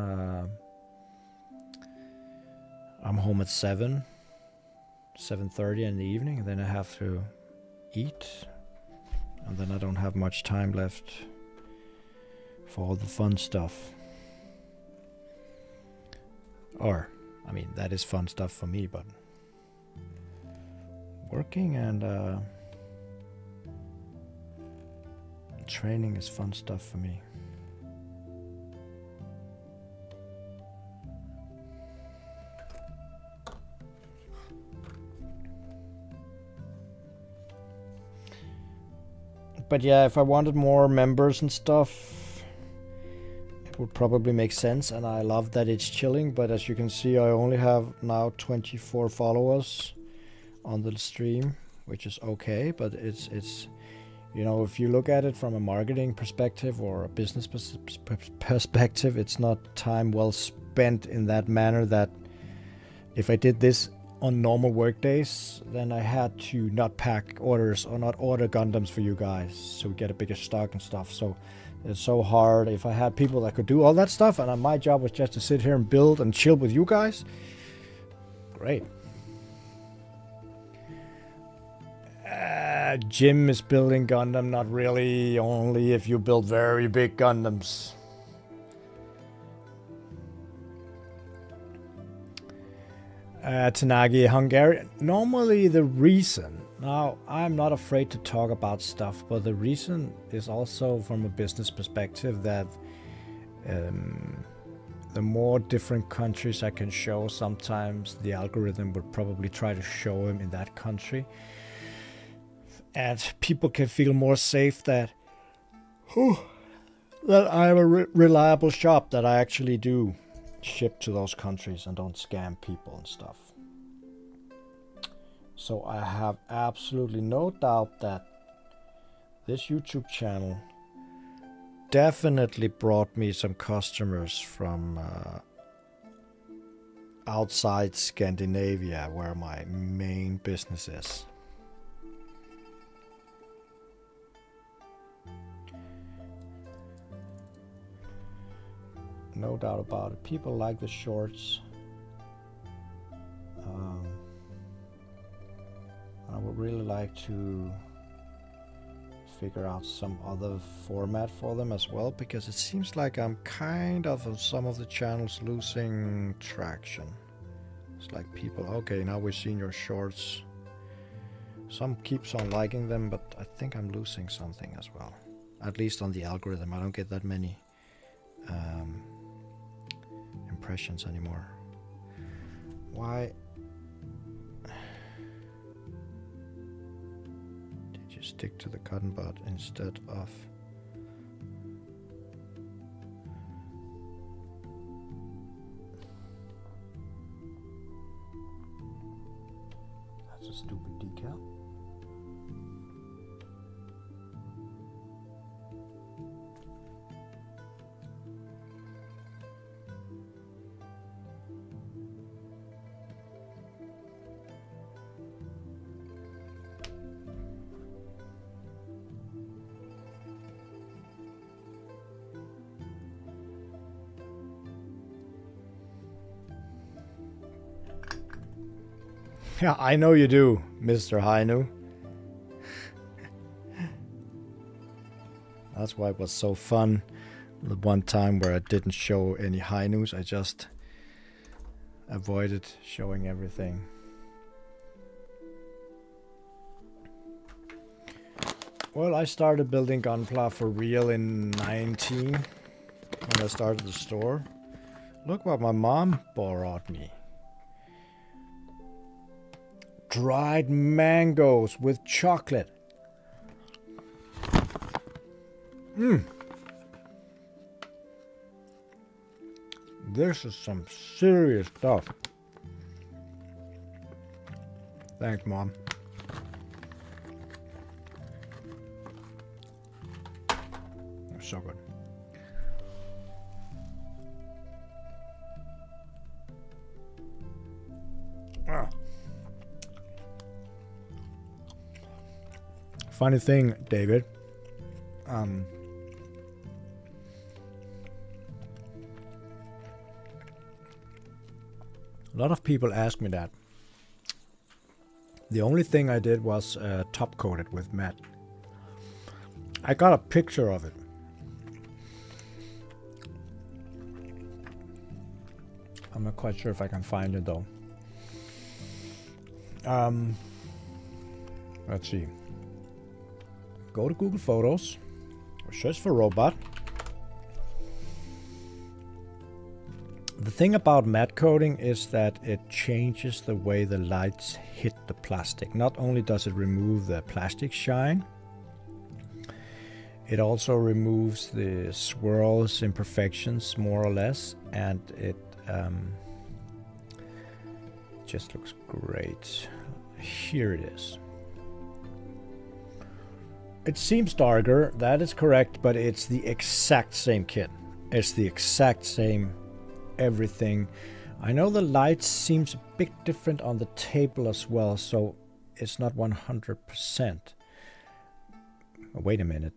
[SPEAKER 1] I'm home at 7:30 in the evening, and then I have to eat, and then I don't have much time left for all the fun stuff. Or, I mean, that is fun stuff for me, but working and training is fun stuff for me. But yeah, if I wanted more members and stuff, it would probably make sense. And I love that it's chilling. But as you can see, I only have now 24 followers on the stream, which is okay. But it's you know, if you look at it from a marketing perspective or a business perspective, it's not time well spent in that manner. That if I did this on normal work days, then I had to not pack orders or not order Gundams for you guys, so we get a bigger stock and stuff. So it's so hard. If I had people that could do all that stuff, and my job was just to sit here and build and chill with you guys, great. Jim is building Gundam, not really, only if you build very big Gundams. Tanagi, Hungary. Normally the reason, now I'm not afraid to talk about stuff, but the reason is also from a business perspective that the more different countries I can show, sometimes the algorithm would probably try to show them in that country. And people can feel more safe that I have a reliable shop, that I actually do ship to those countries and don't scam people and stuff. So I have absolutely no doubt that this YouTube channel definitely brought me some customers from outside Scandinavia, where my main business is. No doubt about it. People like the shorts. I would really like to figure out some other format for them as well, because it seems like I'm kind of on some of the channels losing traction. It's like people, okay, now we've seen your shorts. Some keeps on liking them, but I think I'm losing something as well. At least on the algorithm, I don't get that many impressions anymore. Why did you stick to the cotton bud instead of that's a stupid decal. Yeah, I know you do, Mr. Hainu. That's why it was so fun. The one time where I didn't show any Hainus, I just avoided showing everything. Well, I started building Gunpla for real in 19 when I started the store. Look what my mom brought me. Dried mangoes with chocolate. This is some serious stuff. Thanks, Mom. They're so good. Funny thing, David. A lot of people ask me that. The only thing I did was top coat it with matte. I got a picture of it. I'm not quite sure if I can find it though. Let's see. Go to Google Photos, or search for robot. The thing about matte coating is that it changes the way the lights hit the plastic. Not only does it remove the plastic shine, it also removes the swirls, imperfections, more or less, and it just looks great. Here it is. It seems darker, that is correct, but it's the exact same kit. It's the exact same everything. I know the light seems a bit different on the table as well, so it's not 100%. Wait a minute,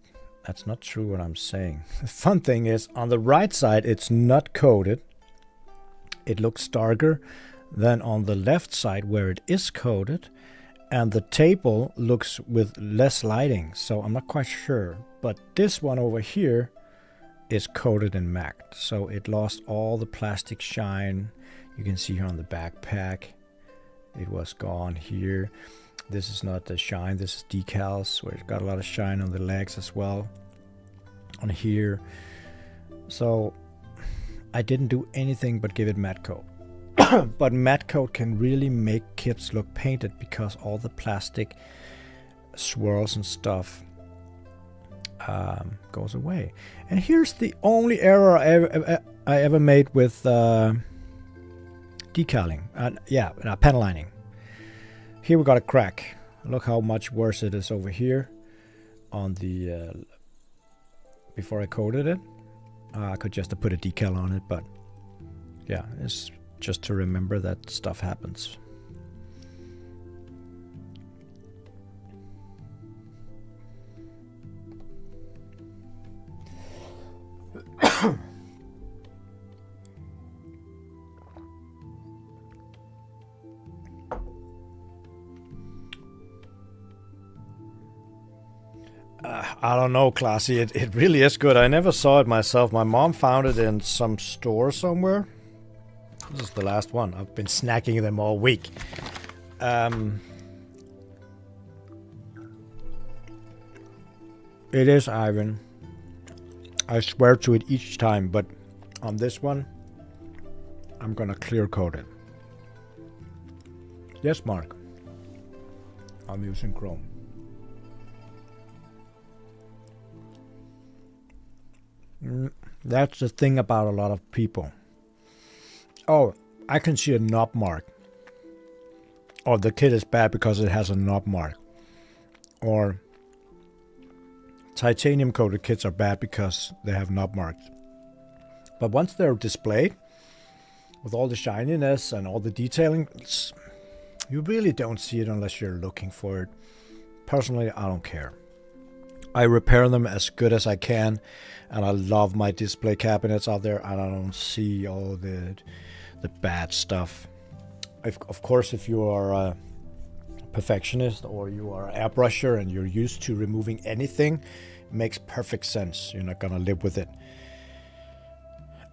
[SPEAKER 1] that's not true what I'm saying. The fun thing is, on the right side it's not coated. It looks darker than on the left side where it is coated. And the table looks with less lighting, so I'm not quite sure. But this one over here is coated in matte, so it lost all the plastic shine. You can see here on the backpack, it was gone here. This is not the shine, this is decals, where it got a lot of shine on the legs as well, on here. So I didn't do anything but give it matte coat. But matte coat can really make kits look painted because all the plastic swirls and stuff goes away. And here's the only error I ever made with decaling. Panel lining. Here we got a crack. Look how much worse it is over here on the before I coated it. I could just have put a decal on it, but yeah, it's just to remember that stuff happens. I don't know, Classy. It really is good. I never saw it myself. My mom found it in some store somewhere. This is the last one. I've been snacking them all week. It is Ivan. I swear to it each time, but on this one, I'm gonna clear coat it. Yes, Mark. I'm using Chrome. That's the thing about a lot of people. Oh, I can see a knob mark. Or the kit is bad because it has a knob mark. Or titanium coated kits are bad because they have knob marks. But once they're displayed with all the shininess and all the detailing, you really don't see it unless you're looking for it. Personally, I don't care. I repair them as good as I can, and I love my display cabinets out there, and I don't see all the bad stuff. Of course, if you are a perfectionist or you are an airbrusher and you're used to removing anything, it makes perfect sense. You're not gonna live with it.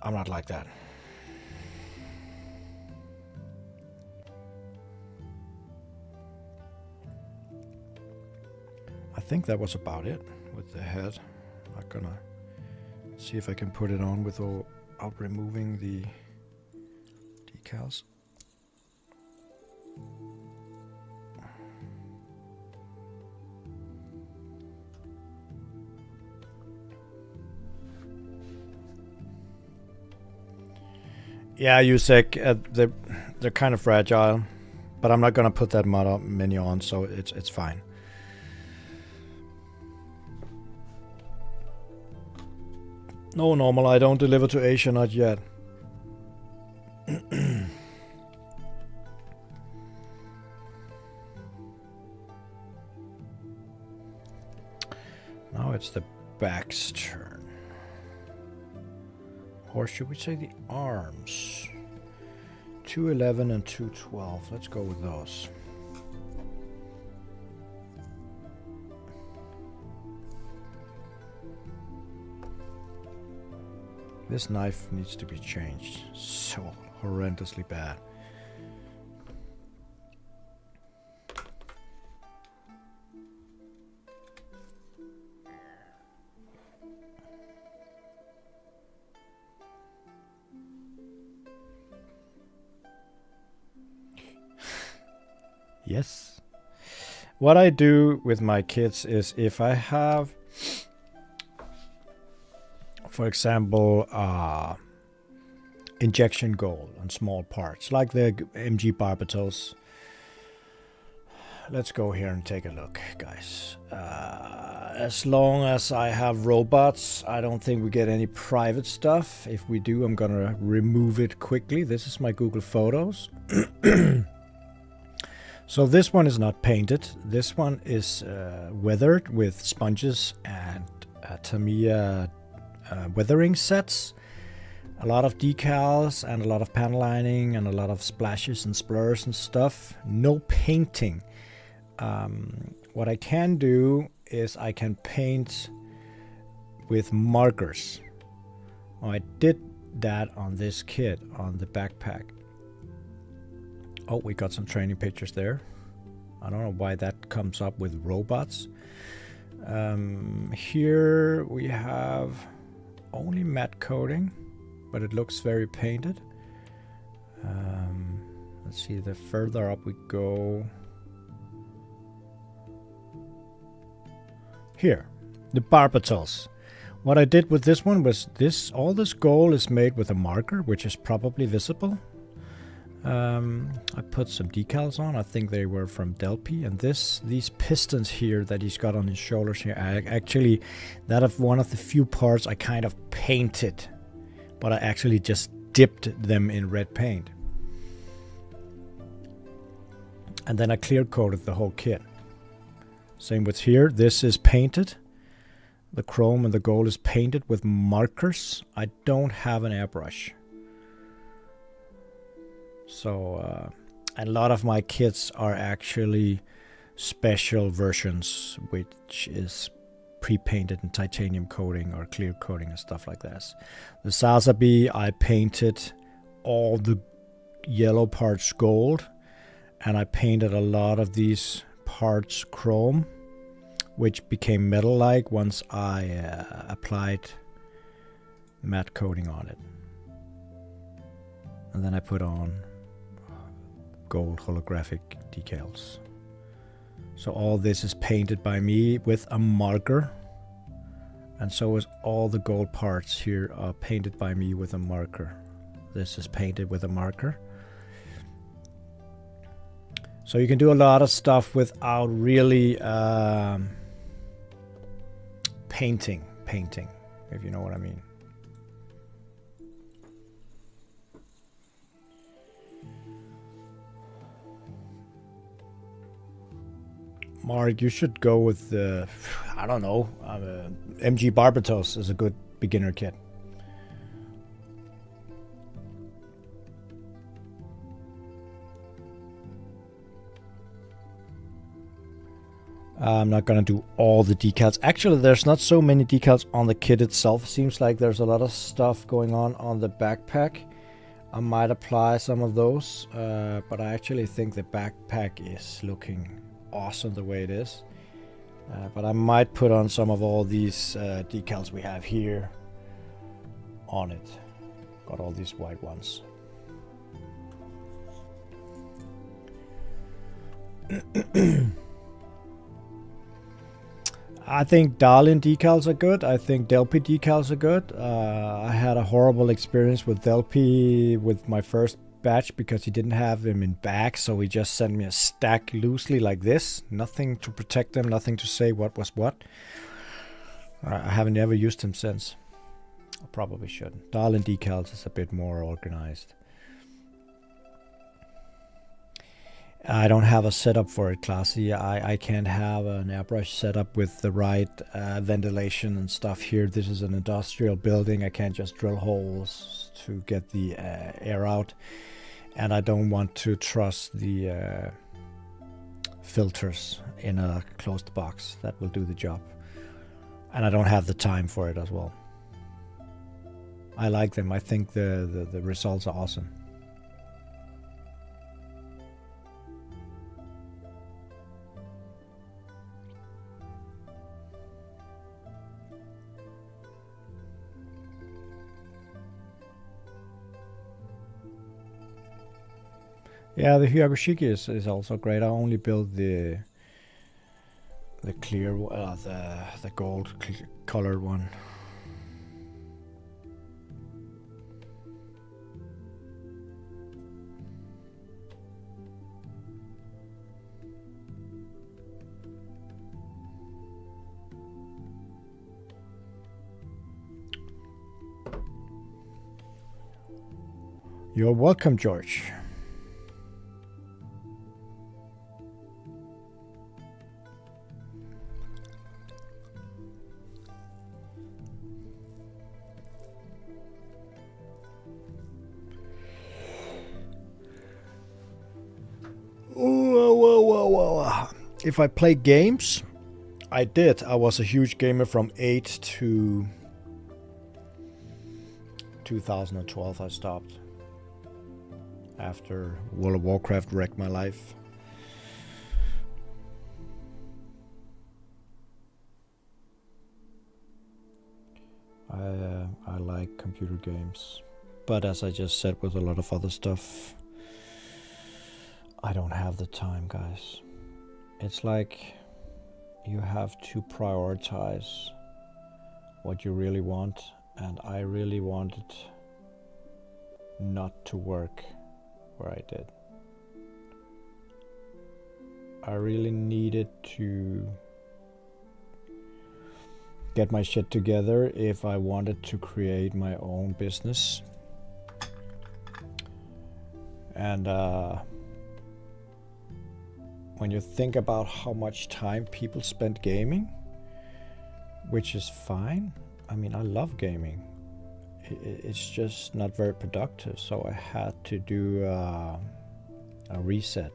[SPEAKER 1] I'm not like that. I think that was about it with the head. I'm gonna see if I can put it on without removing the decals. Yeah, Yusek, they're kind of fragile, but I'm not gonna put that many on, so it's fine. No, normal, I don't deliver to Asia, not yet. Now it's the back's turn. Or should we say the arms? 211 and 212. Let's go with those. This knife needs to be changed. So horrendously bad. Yes. What I do with my kits is if I have, for example, injection gold on small parts, like the MG Barbitals. Let's go here and take a look, guys. As long as I have robots, I don't think we get any private stuff. If we do, I'm gonna remove it quickly. This is my Google Photos. So this one is not painted. This one is weathered with sponges and Tamiya weathering sets. A lot of decals and a lot of panel lining and a lot of splashes and splurs and stuff. No painting. What I can do is I can paint with markers. I did that on this kit, on the backpack. Oh, we got some training pictures there. I don't know why that comes up with robots. Here we have only matte coating, but it looks very painted. Let's see, the further up we go. Here, the barbitals. What I did with this one was all this gold is made with a marker, which is probably visible. I put some decals on. I think they were from Delphi, and these pistons here that he's got on his shoulders here, actually, that of one of the few parts I kind of painted, but I actually just dipped them in red paint, and then I clear coated the whole kit. Same with here. This is painted. The chrome and the gold is painted with markers. I don't have an airbrush. So a lot of my kits are actually special versions, which is pre-painted in titanium coating or clear coating and stuff like this. The Sazabi, I painted all the yellow parts gold, and I painted a lot of these parts chrome, which became metal-like once I applied matte coating on it. And then I put on gold holographic decals. So all this is painted by me with a marker, and so is all the gold parts here are painted by me with a marker. This is painted with a marker. So you can do a lot of stuff without really painting, if you know what I mean. Mark, you should go with the, I don't know, MG Barbatos is a good beginner kit. I'm not gonna do all the decals. Actually, there's not so many decals on the kit itself. Seems like there's a lot of stuff going on the backpack. I might apply some of those, but I actually think the backpack is looking awesome the way it is. But I might put on some of all these decals we have here on it. Got all these white ones. I think Darlin decals are good. I think Delphi decals are good. I had a horrible experience with Delphi with my first batch because he didn't have them in bags, so he just sent me a stack loosely like this. Nothing to protect them, nothing to say what was what. I haven't ever used him since. I probably should. Darlin decals is a bit more organized. I don't have a setup for it, Classy. I can't have an airbrush setup with the right ventilation and stuff here. This is an industrial building. I can't just drill holes to get the air out. And I don't want to trust the filters in a closed box. That will do the job. And I don't have the time for it as well. I like them. I think the results are awesome. Yeah, the Hyakushiki is also great. I only built the clear, the gold colored one. You're welcome, George. If I play games, I did. I was a huge gamer from 8 to 2012. I stopped after World of Warcraft wrecked my life. I like computer games, but as I just said with a lot of other stuff, I don't have the time, guys. It's like you have to prioritize what you really want, and I really wanted not to work where I did. I really needed to get my shit together if I wanted to create my own business. And when you think about how much time people spend gaming, which is fine. I mean, I love gaming. It's just not very productive. So I had to do a reset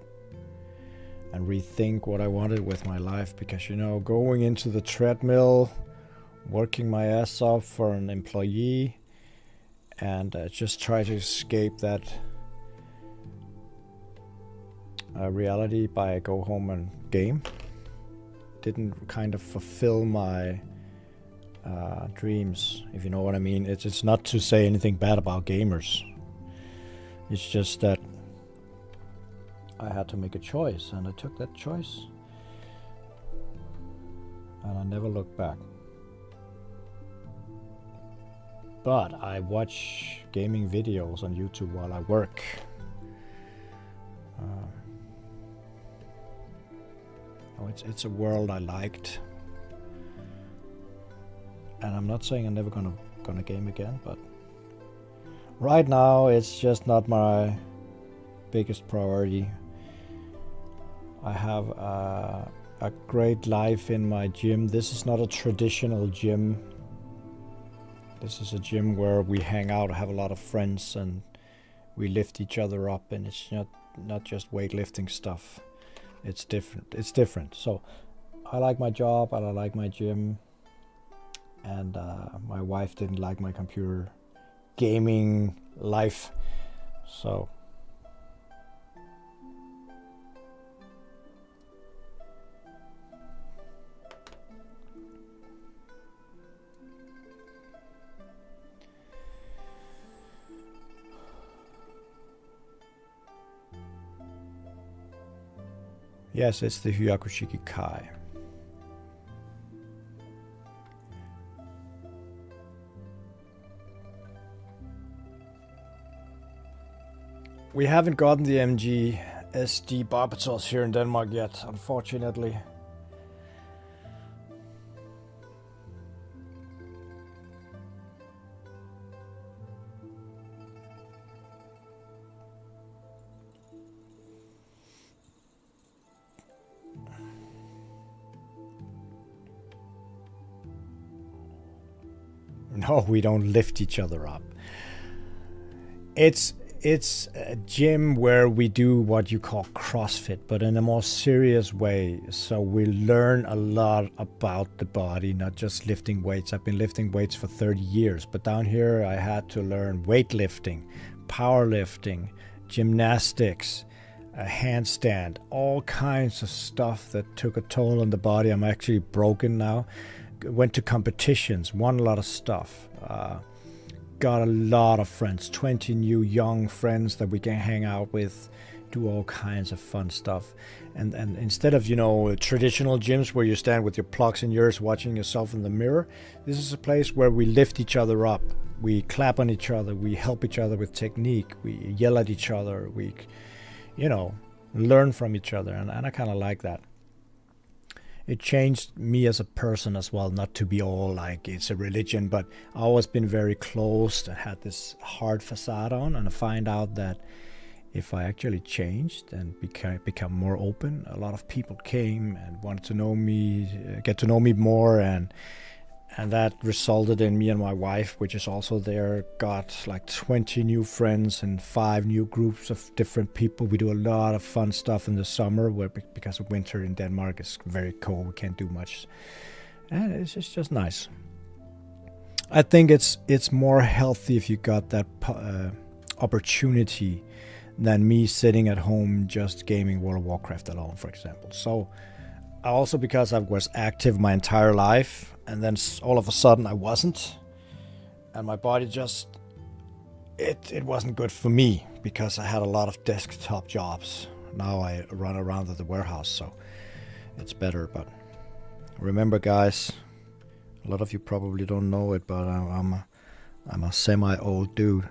[SPEAKER 1] and rethink what I wanted with my life, because, you know, going into the treadmill, working my ass off for an employee, and just try to escape that reality by go home and game didn't kind of fulfill my dreams, if you know what I mean. It's not to say anything bad about gamers. It's just that I had to make a choice, and I took that choice, and I never looked back. But I watch gaming videos on YouTube while I work. It's a world I liked, and I'm not saying I'm never gonna game again, but right now it's just not my biggest priority. I have a great life in my gym. This is not a traditional gym. This is a gym where we hang out, have a lot of friends, and we lift each other up, and it's not just weightlifting stuff. It's different. So I like my job, and I like my gym, and my wife didn't like my computer gaming life. So yes, it's the Hyakushiki Kai. We haven't gotten the MGEX Barbitals here in Denmark yet, unfortunately. No, we don't lift each other up. It's a gym where we do what you call CrossFit, but in a more serious way. So we learn a lot about the body, not just lifting weights. I've been lifting weights for 30 years, but down here I had to learn weightlifting, powerlifting, gymnastics, a handstand, all kinds of stuff that took a toll on the body. I'm actually broken now. Went to competitions, won a lot of stuff. Got a lot of friends, 20 new young friends that we can hang out with, do all kinds of fun stuff. And instead of, you know, traditional gyms where you stand with your plugs in yours watching yourself in the mirror, this is a place where we lift each other up. We clap on each other, we help each other with technique, we yell at each other, we, you know, learn from each other, and I kind of like that. It changed me as a person as well, not to be all like it's a religion, but I've always been very closed and had this hard facade on, and I find out that if I actually changed and become more open, a lot of people came and wanted to know me, get to know me more, and And that resulted in me and my wife, which is also there, got like 20 new friends and 5 new groups of different people. We do a lot of fun stuff in the summer where, because of winter in Denmark, it's very cold. We can't do much. And it's just nice. I think it's more healthy if you got that opportunity than me sitting at home just gaming World of Warcraft alone, for example. So also because I was active my entire life, and then all of a sudden I wasn't, and my body just it wasn't good for me because I had a lot of desktop jobs. Now I run around at the warehouse, so it's better. But remember, guys, a lot of you probably don't know it, but I'm a semi-old dude.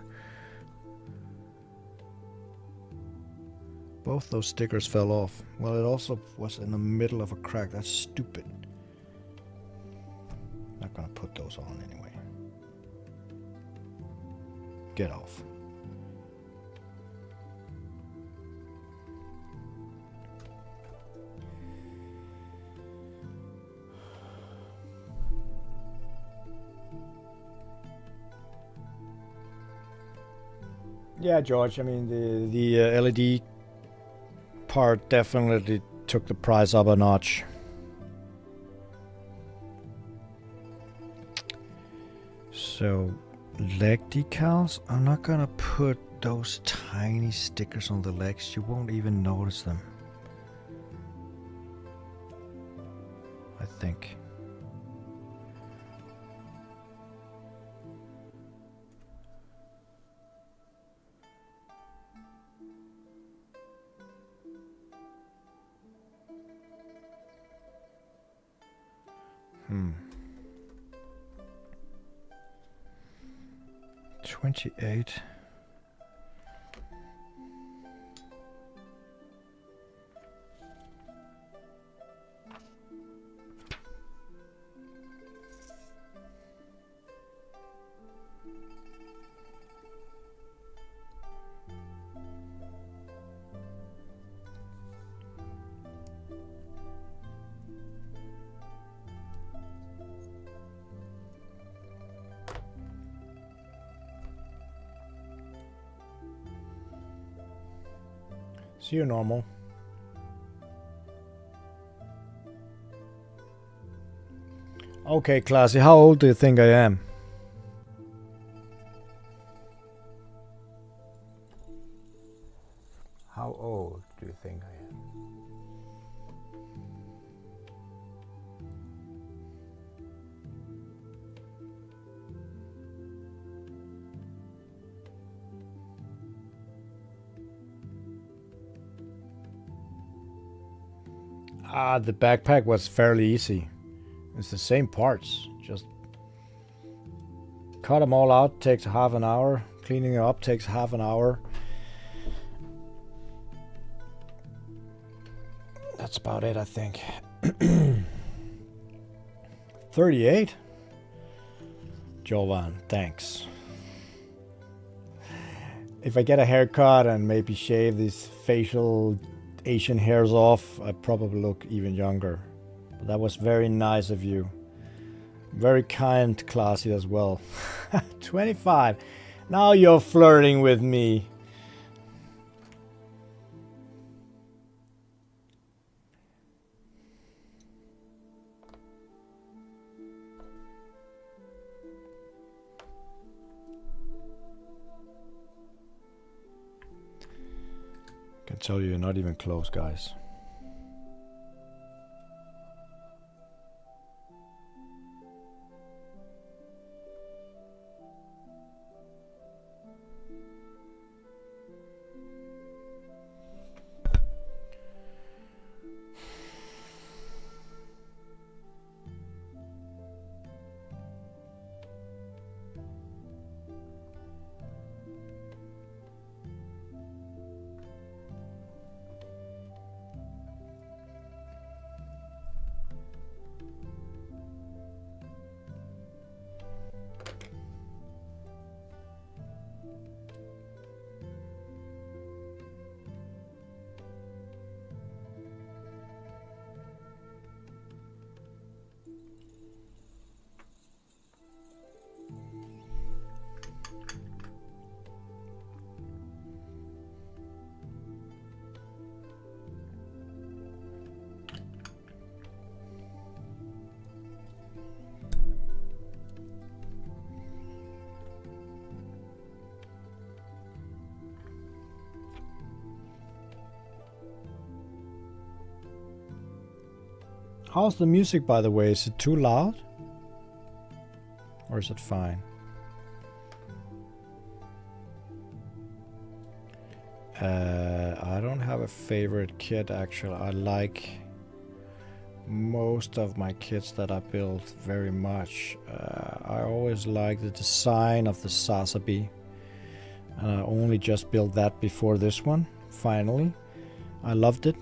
[SPEAKER 1] Both those stickers fell off. Well, it also was in the middle of a crack. That's stupid. Not gonna put those on anyway. Get off. Yeah, George, I mean, the LED part definitely took the price up a notch. So, leg decals, I'm not gonna put those tiny stickers on the legs. You won't even notice them, I think. Hmm. 28. See you, normal. Okay, Classy, how old do you think I am? How old do you think I am? The backpack was fairly easy. It's the same parts, just cut them all out, takes half an hour. Cleaning it up takes half an hour. That's about it, I think. 38? Jovan, thanks. If I get a haircut and maybe shave these facial Asian hairs off, I probably look even younger. But that was very nice of you. Very kind, Classy, as well. 25. Now you're flirting with me. I can tell you're not even close, guys. How's the music, by the way? Is it too loud? Or is it fine? I don't have a favorite kit, actually. I like most of my kits that I built very much. I always like the design of the Sasabi. And I only just built that before this one, finally. I loved it.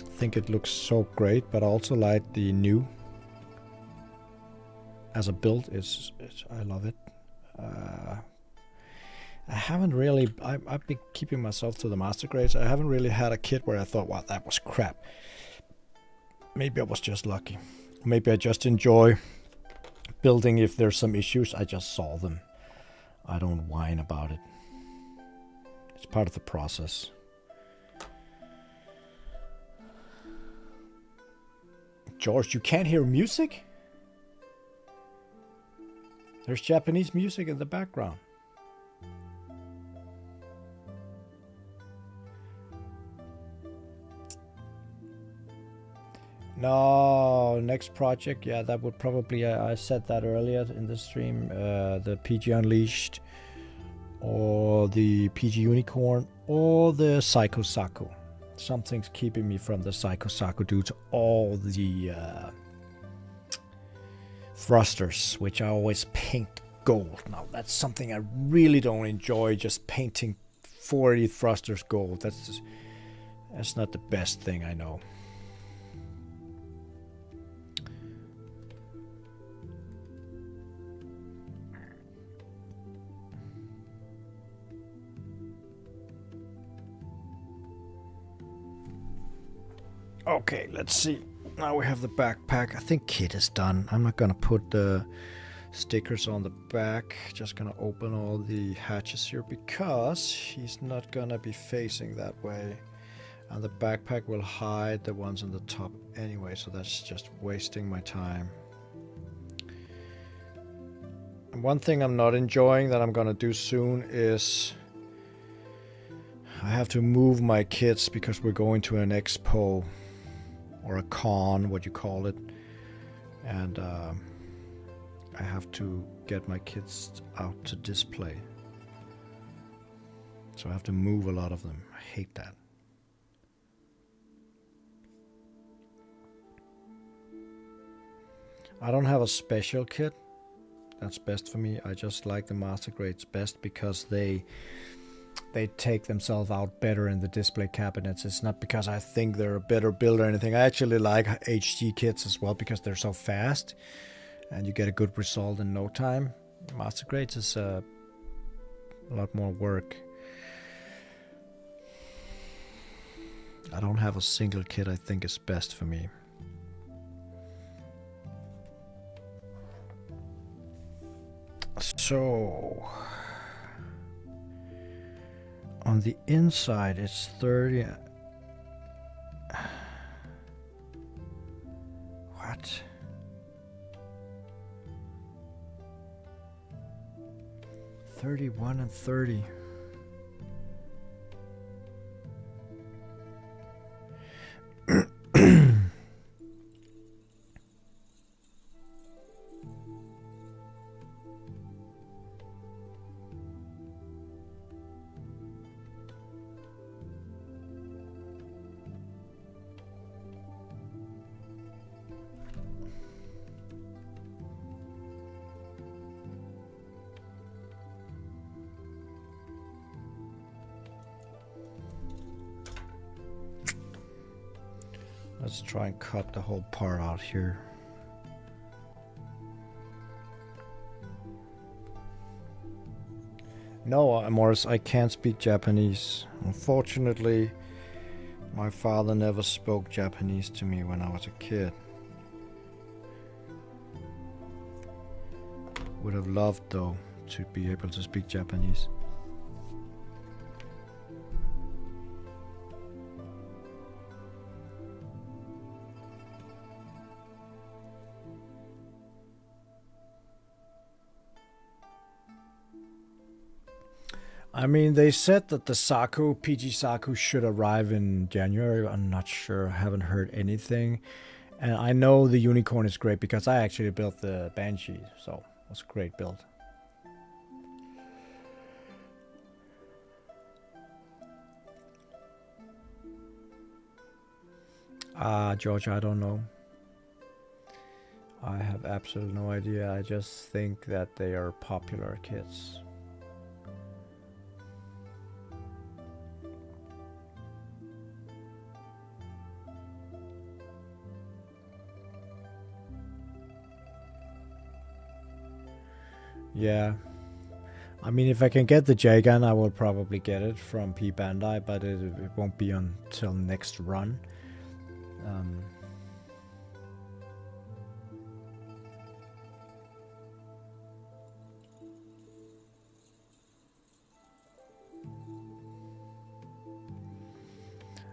[SPEAKER 1] I think it looks so great, but I also like the new. As a build, I love it. I haven't really, I've been keeping myself to the master grades. I haven't really had a kit where I thought, wow, that was crap. Maybe I was just lucky. Maybe I just enjoy building. If there's some issues, I just solve them. I don't whine about it. It's part of the process. George, you can't hear music? There's Japanese music in the background. No, next project, yeah, that would probably, I said that earlier in the stream, the PG Unleashed, or the PG Unicorn, or the Psycho Saku. Something's keeping me from the Psycho Saku due to all the thrusters, which I always paint gold. Now, that's something I really don't enjoy, just painting 40 thrusters gold. That's not the best thing, I know. Okay, let's see. Now we have the backpack. I think kit is done. I'm not gonna put the stickers on the back. Just gonna open all the hatches here because he's not gonna be facing that way. And the backpack will hide the ones on the top anyway, so that's just wasting my time. And one thing I'm not enjoying that I'm gonna do soon is I have to move my kits because we're going to an expo. Or a con, what you call it, and I have to get my kits out to display, so I have to move a lot of them. I hate that. I don't have a special kit that's best for me. I just like the master grades best because they take themselves out better in the display cabinets. It's not because I think they're a better build or anything. I actually like HG kits as well because they're so fast and you get a good result in no time. Master grades is a lot more work. I don't have a single kit I think is best for me. So on the inside, it's 30. What? $31 and $30. Let's try and cut the whole part out here. No, Morris, I can't speak Japanese. Unfortunately, my father never spoke Japanese to me when I was a kid. Would have loved, though, to be able to speak Japanese. I mean, they said that the Saku, PG Saku, should arrive in January. I'm not sure. I haven't heard anything. And I know the Unicorn is great because I actually built the Banshee, so it was a great build. Georgia, I don't know. I have absolutely no idea. I just think that they are popular kits. Yeah. I mean, if I can get the J-Gun, I will probably get it from P Bandai, but it won't be until next run.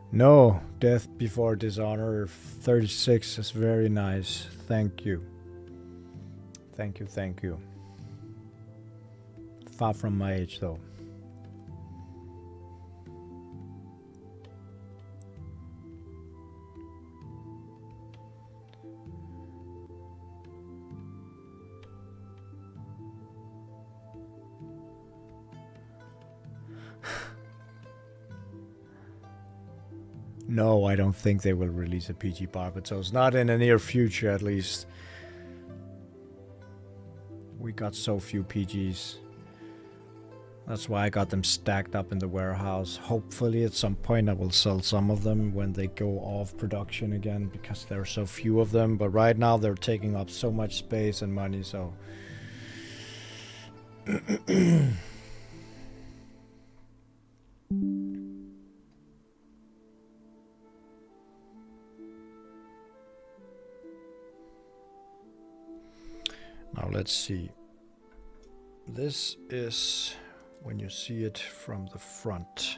[SPEAKER 1] No, Death Before Dishonor 36 is very nice. Thank you. Thank you, thank you. Far from my age, though. No, I don't think they will release a PG Barbatos. Not in the near future, at least. We got so few PGs. That's why I got them stacked up in the warehouse. Hopefully at some point I will sell some of them when they go off production again, because there are so few of them. But right now they're taking up so much space and money, so... Now let's see. This is when you see it from the front.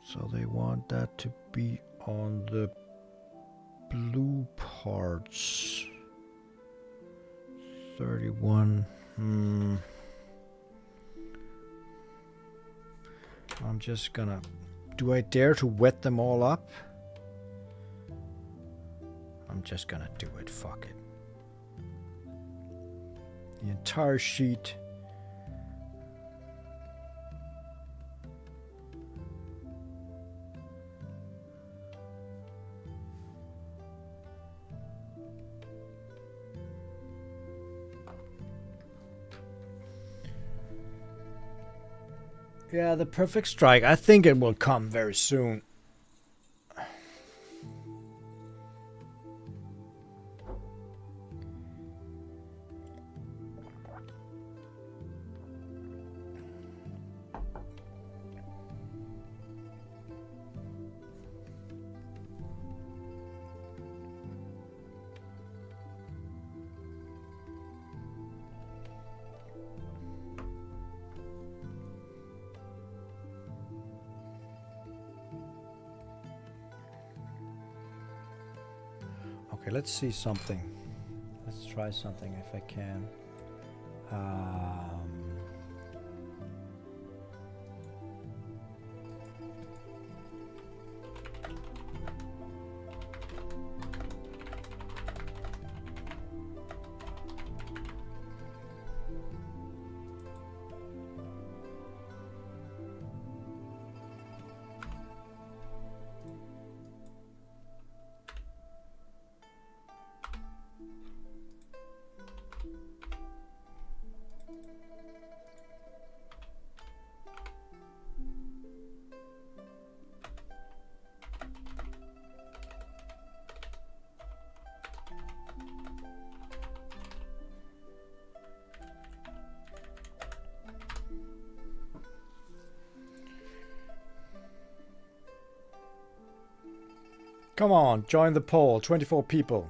[SPEAKER 1] So they want that to be on the blue parts. 31. I'm just gonna... Do I dare to wet them all up? I'm just gonna do it, fuck it. The entire sheet. Yeah, the perfect strike. I think it will come very soon. Okay, let's see something. Let's try something if I can. Come on, join the poll. 24 people.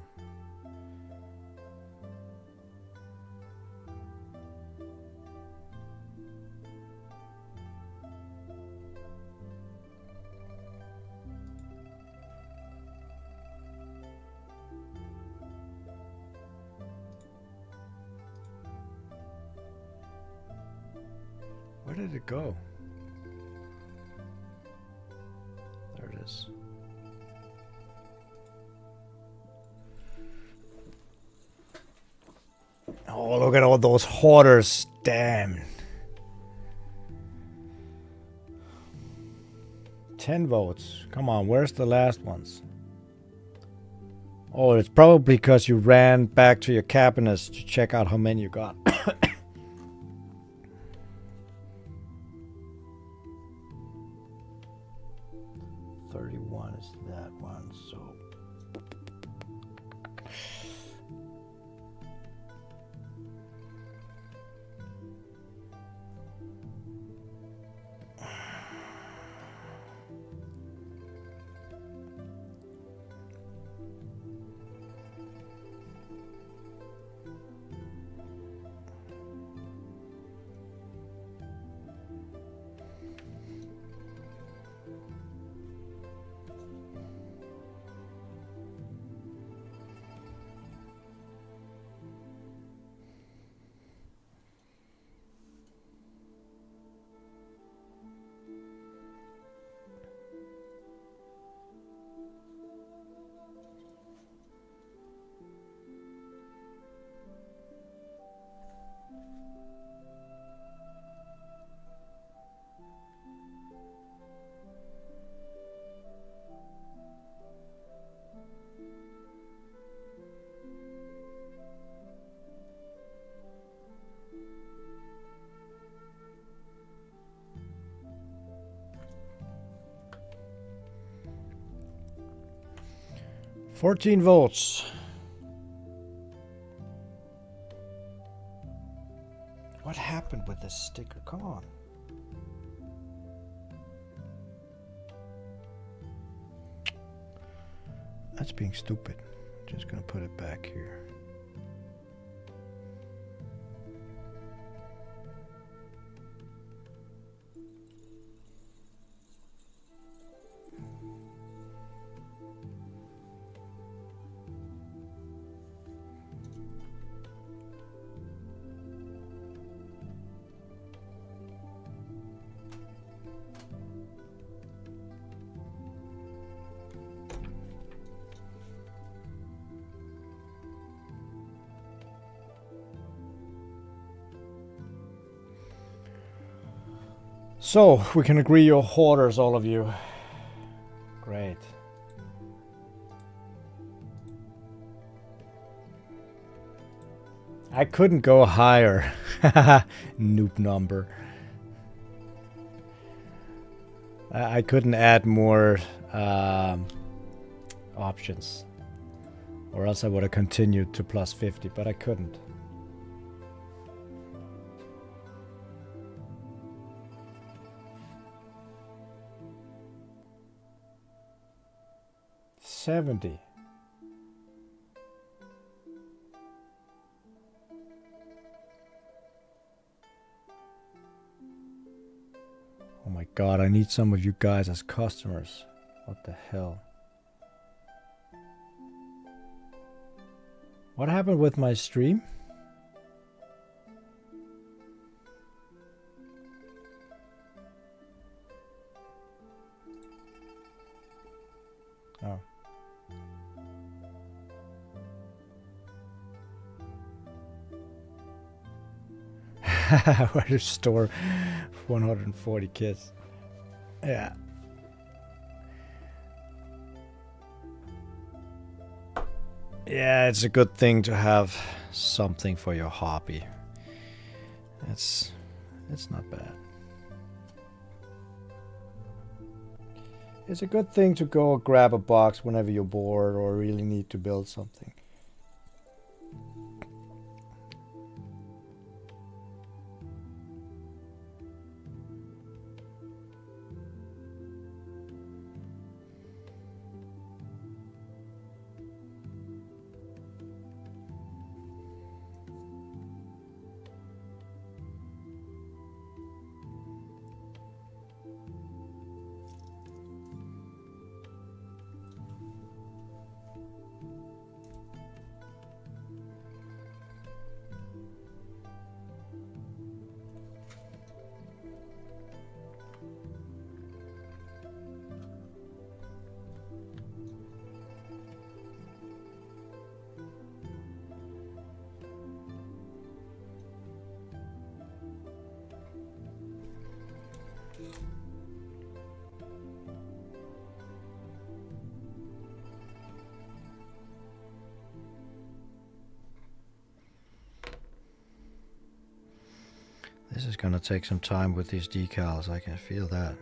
[SPEAKER 1] Where did it go? There it is. Oh, look at all those hoarders. Damn. 10 votes. Come on, where's the last ones? Oh, it's probably because you ran back to your cabinets to check out how many you got. 31 is that one, so... $14 votes. What happened with this sticker? Come on. That's being stupid. Just gonna put it back here. So, we can agree you're hoarders, all of you. Great. I couldn't go higher. Noob number. I couldn't add more options. Or else I would have continued to plus 50, but I couldn't. $70. Oh my god, I need some of you guys as customers. What the hell? What happened with my stream? Oh. Where to store 140 kids? Yeah. Yeah, it's a good thing to have something for your hobby. It's not bad. It's a good thing to go grab a box whenever you're bored or really need to build something. is gonna take some time with these decals. I can feel that.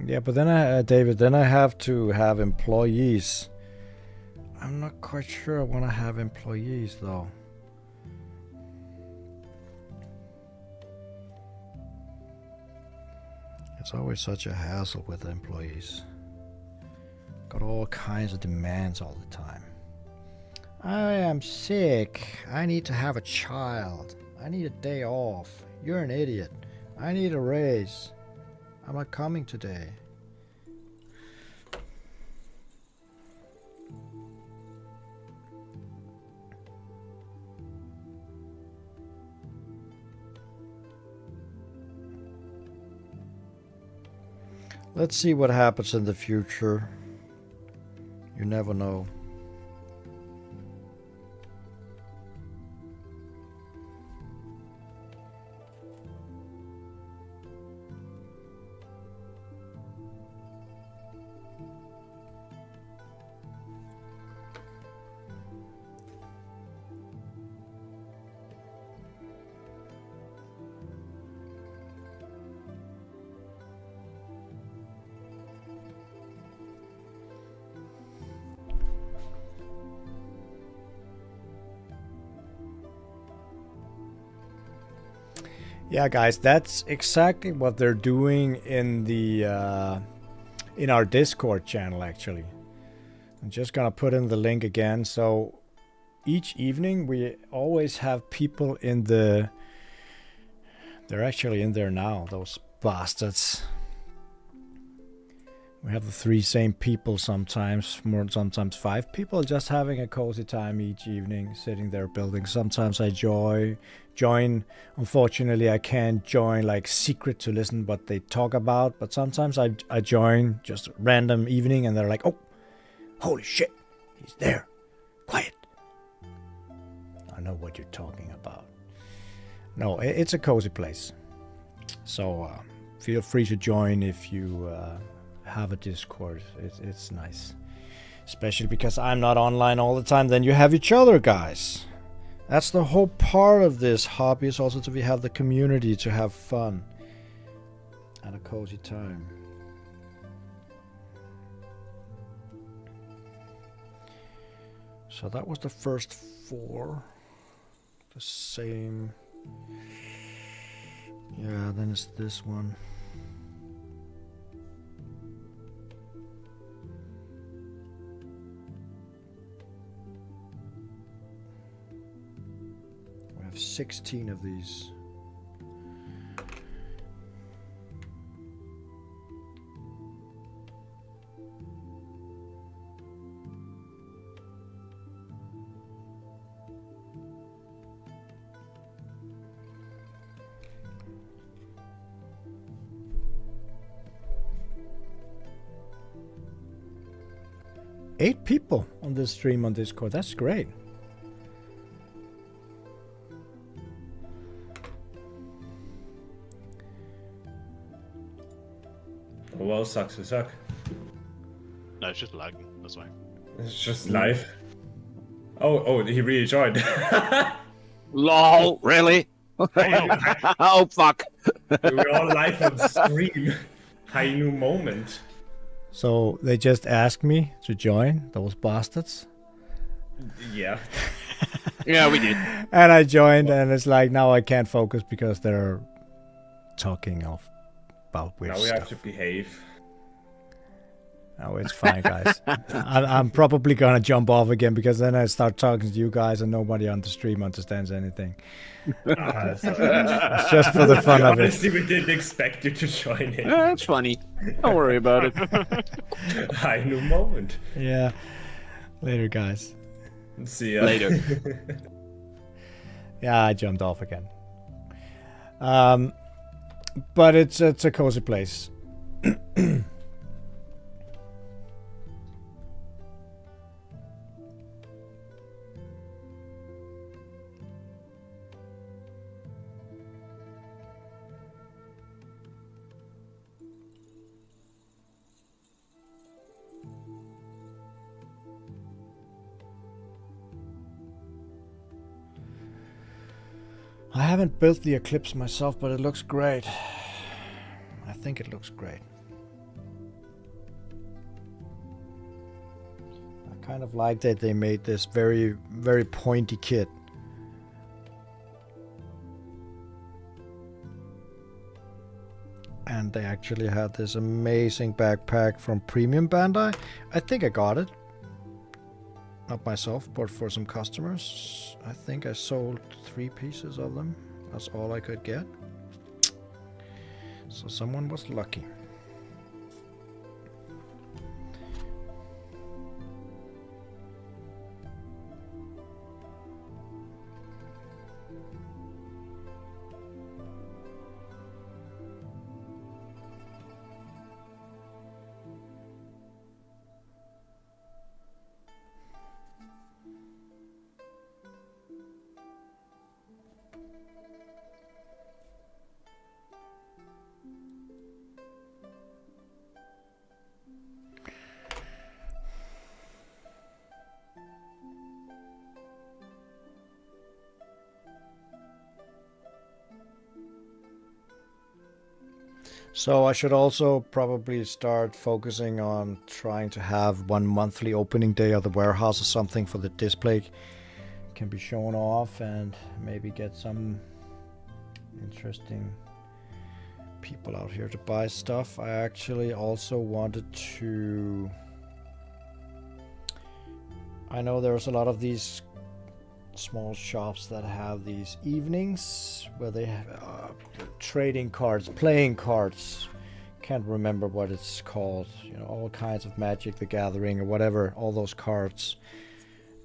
[SPEAKER 1] Yeah, but then David, then I have to have employees. I'm not quite sure I want to have employees though. It's always such a hassle with employees. Got all kinds of demands all the time. I am sick. I need to have a child. I need a day off. You're an idiot. I need a raise. I'm not coming today. Let's see what happens in the future. You never know. Yeah, guys, that's exactly what they're doing in the in our Discord channel. Actually, I'm just gonna put in the link again. So each evening we always have people in the. They're actually in there now. Those bastards. We have the 3 same people sometimes, sometimes 5 people, just having a cozy time each evening, sitting there building. Sometimes I join. Unfortunately, I can't join like secret to listen what they talk about, but sometimes I join just random evening and they're like, oh, holy shit, he's there. Quiet. I know what you're talking about. No, it's a cozy place. So feel free to join if you have a Discord. It's nice, especially because I'm not online all the time. Then you have each other, guys. That's the whole part of this hobby, is also to have the community, to have fun and a cozy time. So that was the first 4. The same. Yeah, then it's this one. We have 16 of these. Eight people on this stream on Discord. That's great.
[SPEAKER 2] Oh, well, sucks to suck.
[SPEAKER 3] No, it's just lagging. That's why.
[SPEAKER 2] It's just live. Oh, he really joined.
[SPEAKER 4] LOL, really? Oh, fuck.
[SPEAKER 2] We're all live on stream. High new moment.
[SPEAKER 1] So they just asked me to join, those bastards.
[SPEAKER 2] Yeah.
[SPEAKER 4] Yeah, we did.
[SPEAKER 1] And I joined, and it's like now I can't focus because they're talking about weird
[SPEAKER 2] Now we
[SPEAKER 1] stuff.
[SPEAKER 2] have to behave.
[SPEAKER 1] Oh, it's fine, guys. I'm probably gonna jump off again because then I start talking to you guys and nobody on the stream understands anything. It's just for the fun of it.
[SPEAKER 2] Honestly, we didn't expect you to join in.
[SPEAKER 4] Yeah, it's funny. Don't worry about it.
[SPEAKER 2] High new moment.
[SPEAKER 1] Yeah. Later, guys.
[SPEAKER 2] See ya.
[SPEAKER 4] Later.
[SPEAKER 1] Yeah, I jumped off again. But it's a cozy place. I haven't built the Eclipse myself, but it looks great. I think it looks great. I kind of like that they made this very, very pointy kit. And they actually had this amazing backpack from Premium Bandai. I think I got it. Not myself, but for some customers. I think I sold 3 pieces of them. That's all I could get. So someone was lucky. So I should also probably start focusing on trying to have one monthly opening day of the warehouse or something for the display can be shown off, and maybe get some interesting people out here to buy stuff. I actually also wanted to... I know there's a lot of these small shops that have these evenings where they have trading cards, playing cards. Can't remember what it's called. You know, all kinds of Magic the Gathering or whatever, all those cards.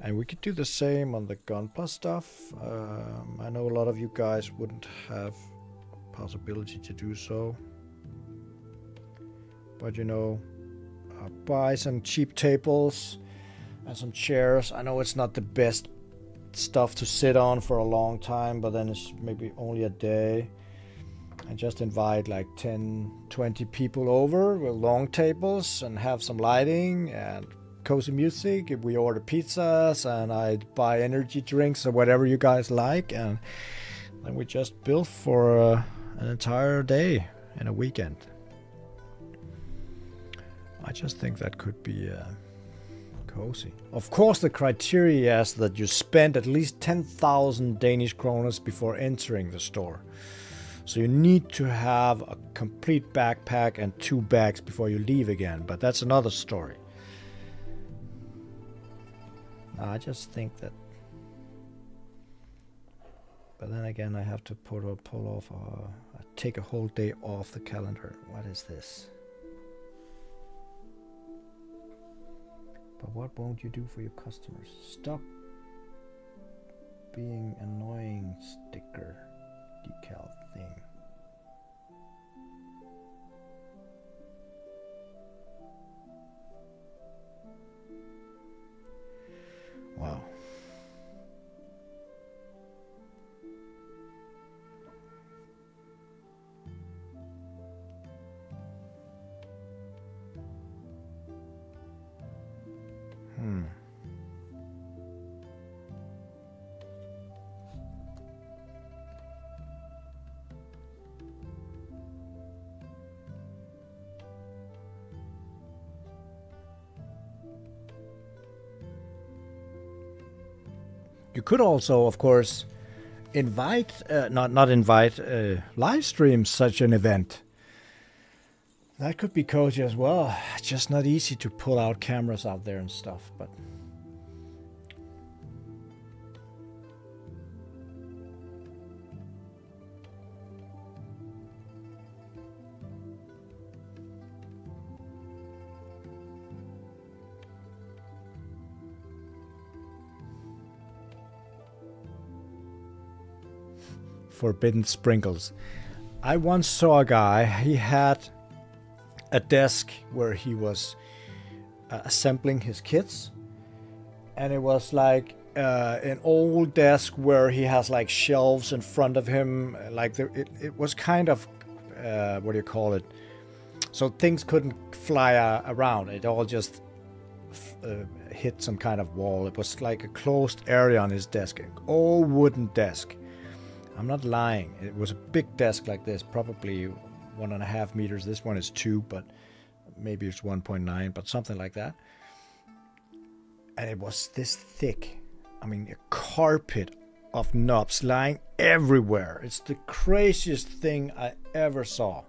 [SPEAKER 1] And we could do the same on the Gunpla stuff. I know a lot of you guys wouldn't have possibility to do so. But you know, buy some cheap tables and some chairs. I know it's not the best stuff to sit on for a long time, but then it's maybe only a day, and just invite like 10-20 people over with long tables and have some lighting and cozy music. If we order pizzas and I buy energy drinks or whatever you guys like, and then we just build for an entire day in a weekend. I just think that could be cozy. Of course, the criteria is that you spend at least 10,000 Danish kroner before entering the store. So you need to have a complete backpack and 2 bags before you leave again, but that's another story. I just think that... But then again, I have to pull off, take a whole day off the calendar. What is this? But what won't you do for your customers? Stop being annoying sticker decal thing. Wow. You could also, of course, invite, live stream such an event. That could be cozy as well. It's just not easy to pull out cameras out there and stuff, but... Forbidden sprinkles. I once saw a guy, he had a desk where he was assembling his kits, and it was like an old desk where he has like shelves in front of him, like it was kind of what do you call it, so things couldn't fly around, it all just hit some kind of wall. It was like a closed area on his desk, an old wooden desk. I'm not lying. It was a big desk like this, probably 1.5 meters. This one is 2, but maybe it's 1.9, but something like that. And it was this thick. I mean, a carpet of knobs lying everywhere. It's the craziest thing I ever saw.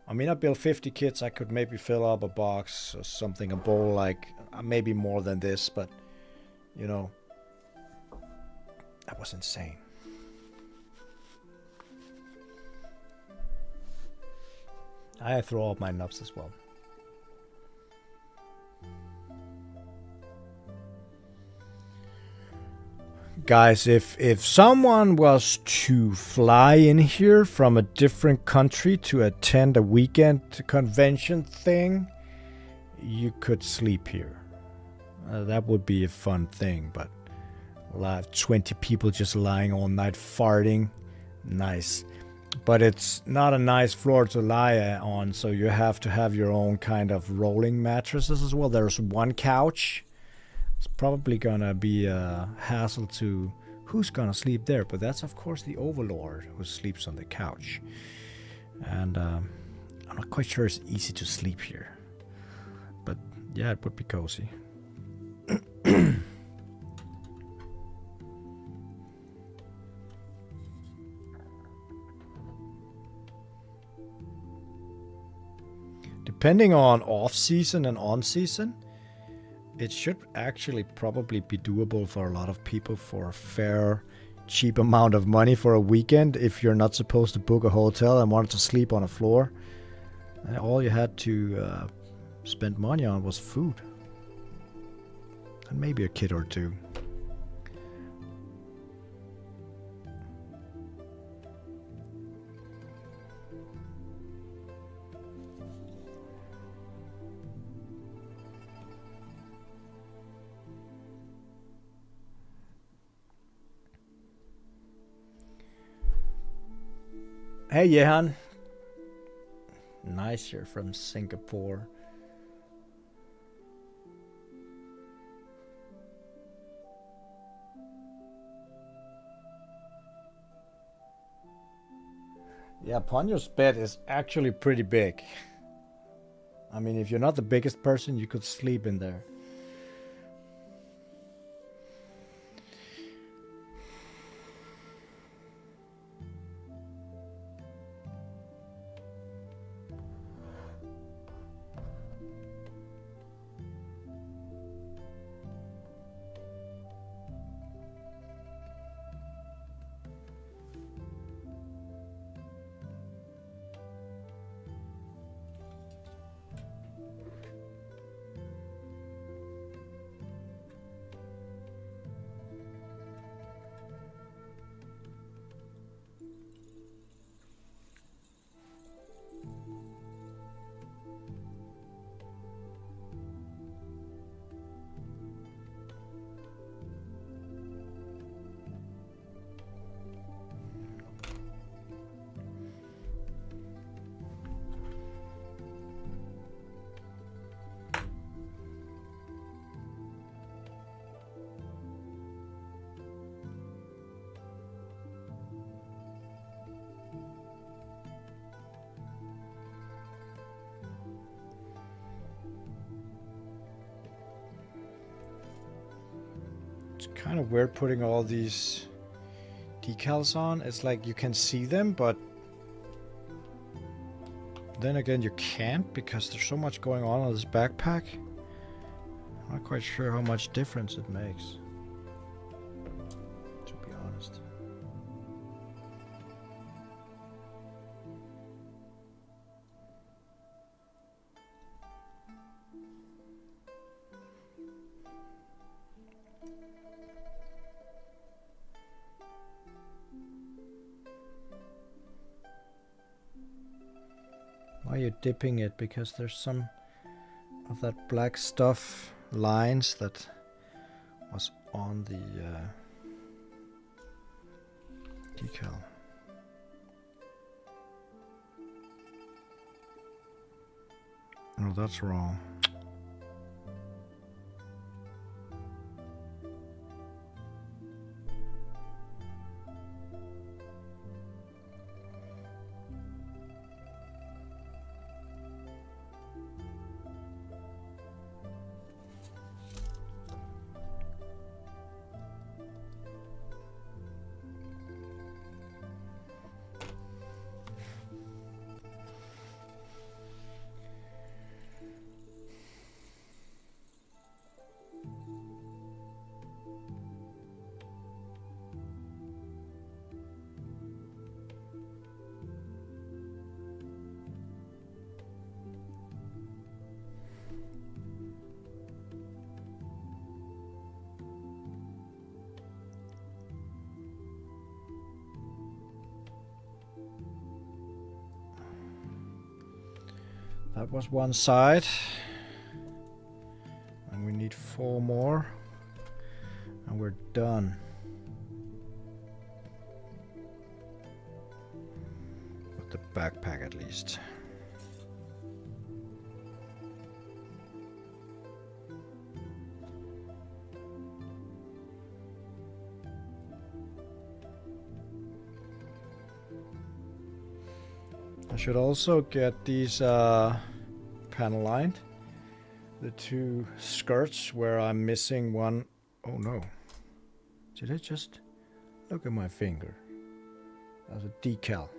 [SPEAKER 1] I mean, I built 50 kits. I could maybe fill up a box or something, a bowl, like maybe more than this, but you know, that was insane. I throw up my knobs as well. Guys, if someone was to fly in here from a different country to attend a weekend convention thing, you could sleep here. That would be a fun thing, but we'll have 20 people just lying all night farting. Nice. But it's not a nice floor to lie on, so you have to have your own kind of rolling mattresses as well. There's one couch. It's probably gonna be a hassle to who's gonna sleep there, but that's of course the overlord who sleeps on the couch. And I'm not quite sure it's easy to sleep here, but yeah, it would be cozy. Depending on off-season and on-season, it should actually probably be doable for a lot of people for a fair, cheap amount of money for a weekend if you're not supposed to book a hotel and wanted to sleep on a floor. And all you had to spend money on was food. And maybe a kid or two. Hey, Jehan. Nice, you're from Singapore. Yeah, Ponyo's bed is actually pretty big. I mean, if you're not the biggest person, you could sleep in there. Kind of weird putting all these decals on. It's like you can see them, but then again you can't because there's so much going on this backpack. I'm not quite sure how much difference it makes, to be honest. Why are you dipping it? Because there's some of that black stuff lines that was on the decal. Oh, that's wrong. That was one side. And we need 4 more. And we're done. With the backpack at least. I should also get these panel lined. The 2 skirts where I'm missing one. Oh no. Did I just look at my finger? That's a decal.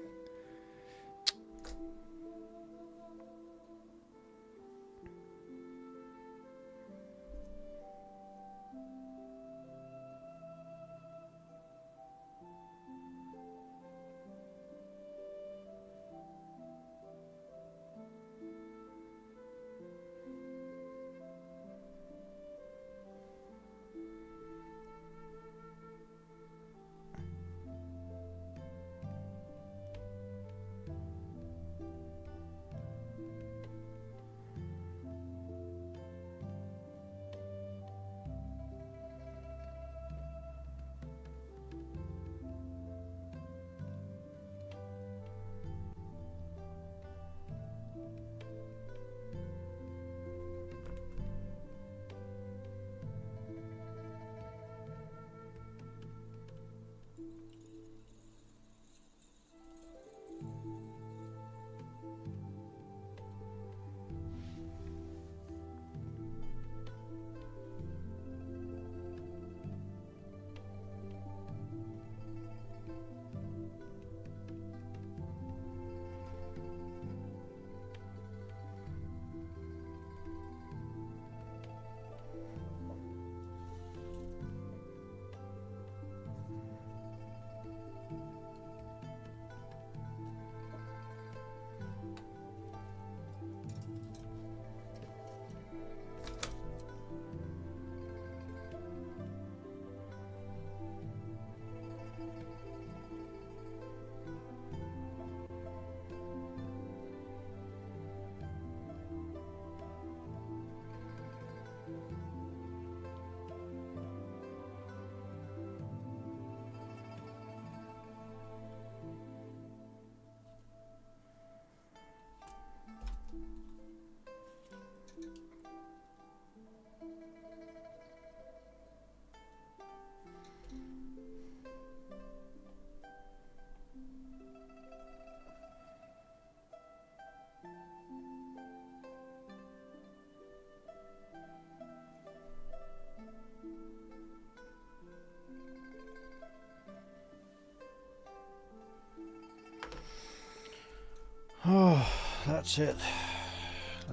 [SPEAKER 1] Oh, that's it.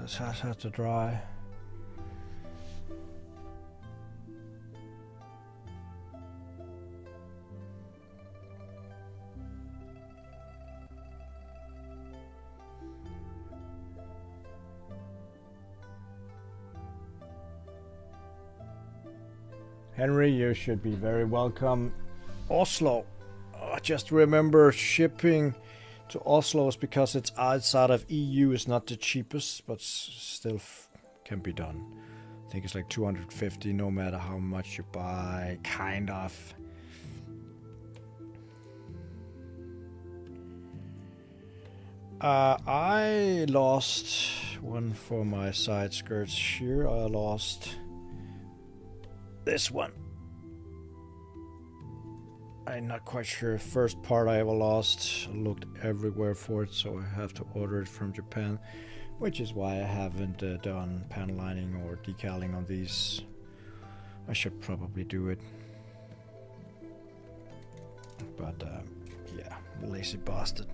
[SPEAKER 1] This has had to dry. Henry, you should be very welcome. Oslo. Just remember shipping to Oslo is because it's outside of EU is not the cheapest, but still can be done. I think it's like 250 no matter how much you buy, kind of. I lost one for my side skirts here. I lost this one. I'm not quite sure. First part I ever lost. I looked everywhere for it, so I have to order it from Japan, which is why I haven't done panel lining or decaling on these. I should probably do it, but yeah, lazy bastard.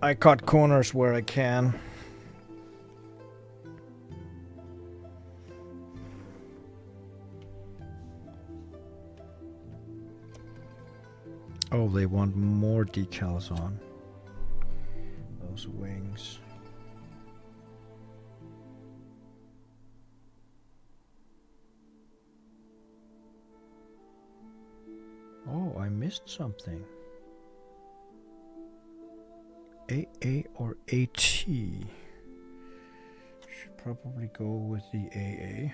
[SPEAKER 1] I cut corners where I can. Oh, they want more decals on those wings. Oh, I missed something. AA or AT? probably go with the AA.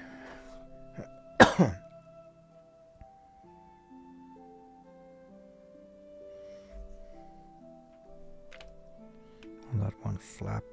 [SPEAKER 1] That one flap.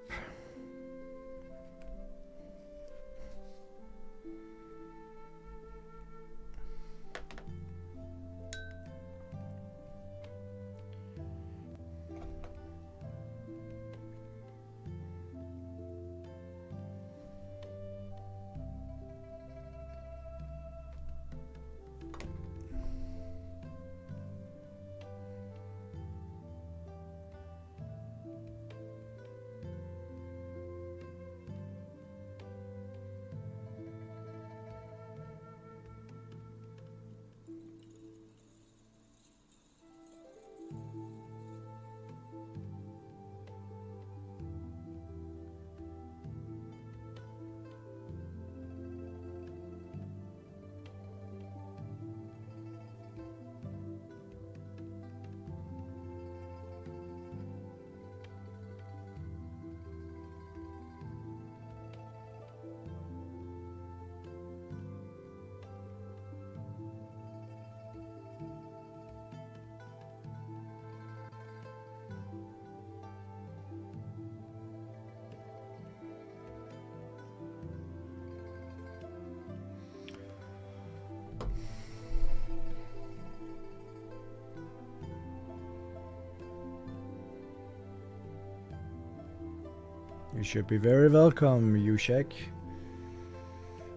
[SPEAKER 1] You should be very welcome, Yushek.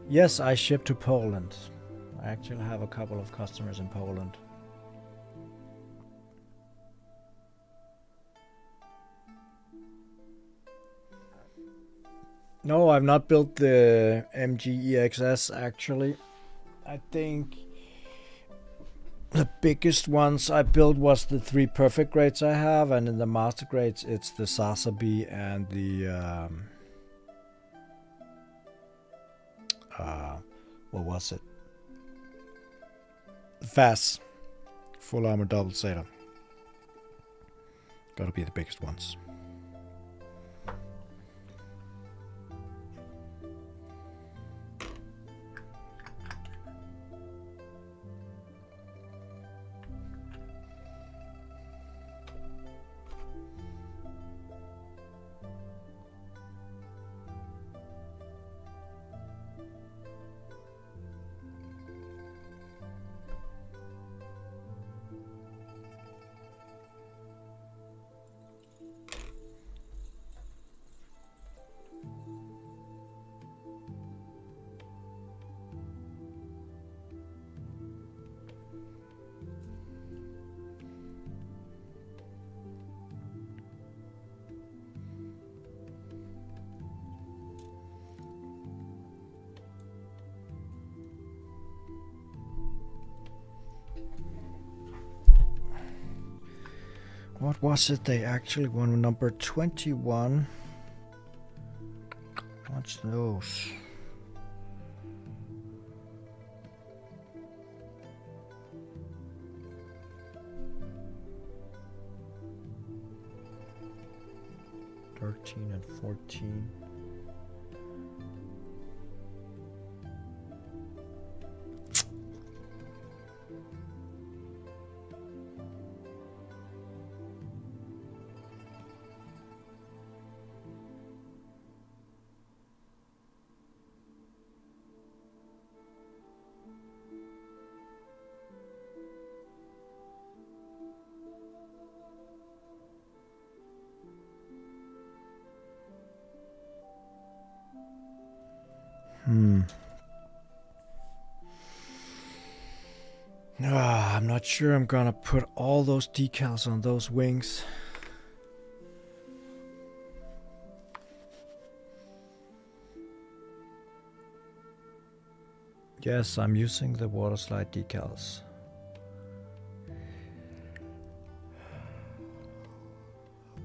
[SPEAKER 1] Yes, I ship to Poland. I actually have a couple of customers in Poland. No, I've not built the MGEXS actually. I think the biggest ones I built was the 3 perfect grades I have, and in the master grades it's the Sasabi and the what was it? The FAS, full armor double sailor. Gotta be the biggest ones. What was it they actually won? Number 21. What's those? And 14. I'm not sure I'm gonna put all those decals on those wings. Yes, I'm using the water slide decals.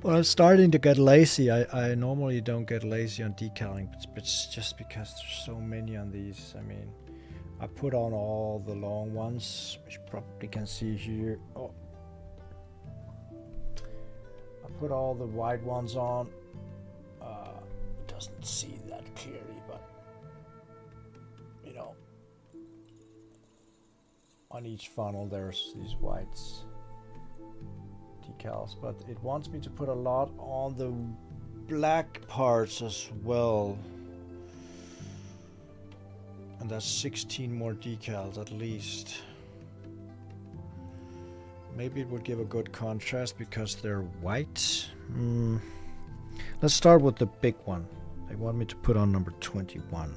[SPEAKER 1] But I'm starting to get lazy. I normally don't get lazy on decaling, but it's just because there's so many on these. I mean, I put on all the long ones, which you probably can see here. Oh, I put all the wide ones on. Doesn't see that clearly, but on each funnel there's these whites decals, but it wants me to put a lot on the black parts as well. And that's 16 more decals at least. Maybe it would give a good contrast because they're white. Let's start with the big one. They want me to put on number 21.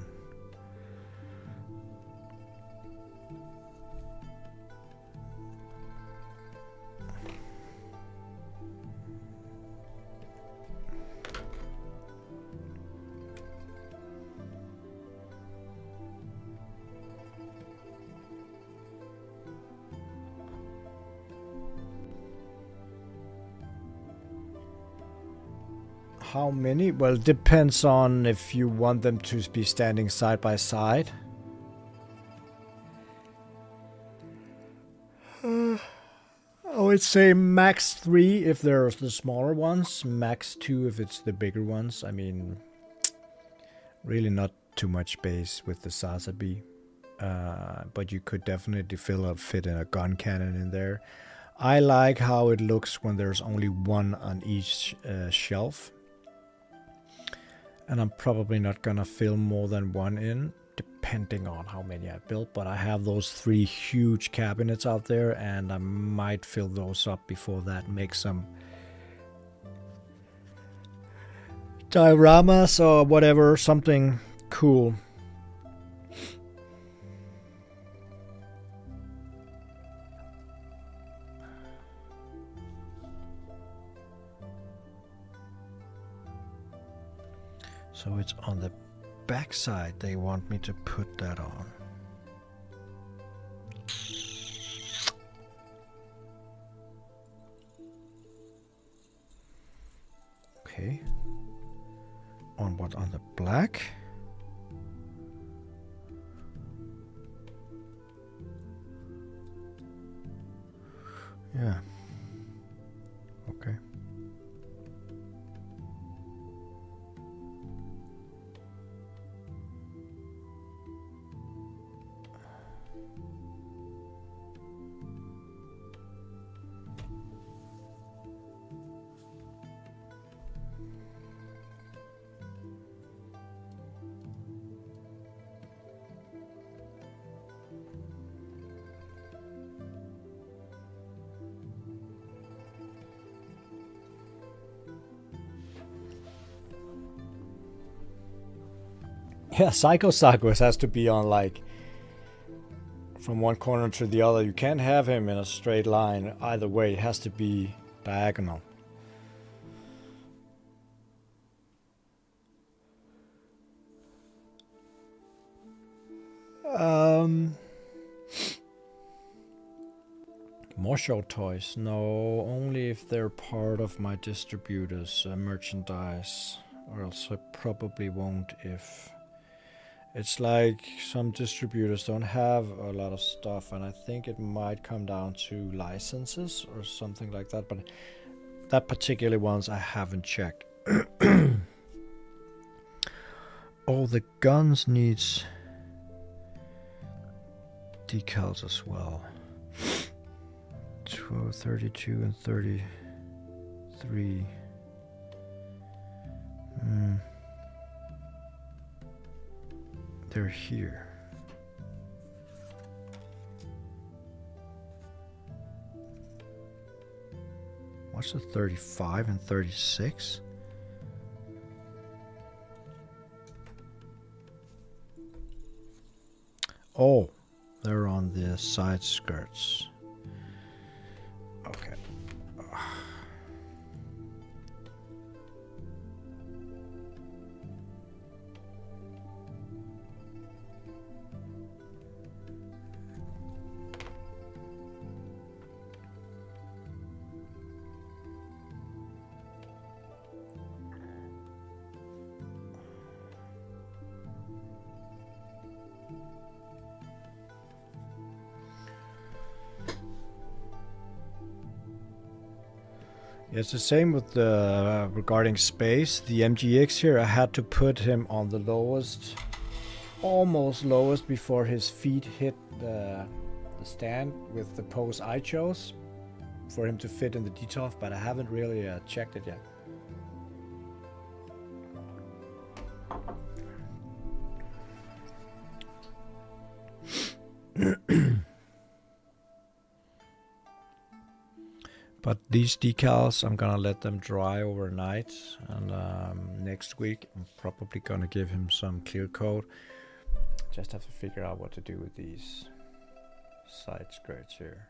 [SPEAKER 1] How many? Well, it depends on if you want them to be standing side by side. I would say max 3 if they're the smaller ones, max 2 if it's the bigger ones. I mean, really not too much space with the Sazabi, but you could definitely fit in a gun cannon in there. I like how it looks when there's only one on each shelf. And I'm probably not gonna fill more than one in, depending on how many I built. But I have those 3 huge cabinets out there, and I might fill those up before that. Make some dioramas or whatever, something cool. So it's on the back side they want me to put that on. Okay. On what? On the black? Yeah. Okay. Yeah, Psycho Sagus has to be on like from one corner to the other. You can't have him in a straight line either way. It has to be diagonal. More show toys? No, only if they're part of my distributors' merchandise, or else I probably won't if... It's like some distributors don't have a lot of stuff, and I think it might come down to licenses or something like that, but that particular ones I haven't checked. Oh, the guns needs decals as well. 12, 32 and 33. They're here. What's the 35 and 36? Oh, they're on the side skirts. Okay. It's the same with the regarding space. The MGX here, I had to put him on the lowest, almost lowest before his feet hit the the stand with the pose I chose for him to fit in the DTOF, but I haven't really checked it yet. But these decals, I'm gonna let them dry overnight, and next week I'm probably gonna give him some clear coat. Just have to figure out what to do with these side skirts here.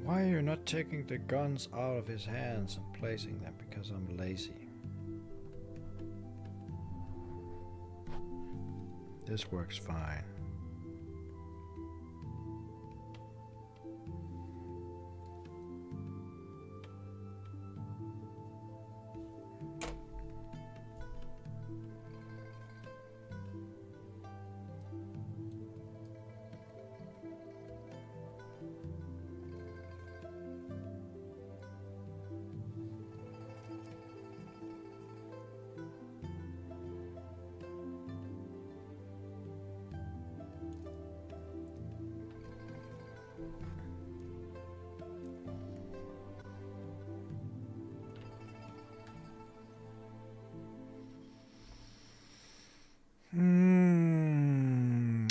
[SPEAKER 1] Why are you not taking the guns out of his hands and placing them? Because I'm lazy. This works fine.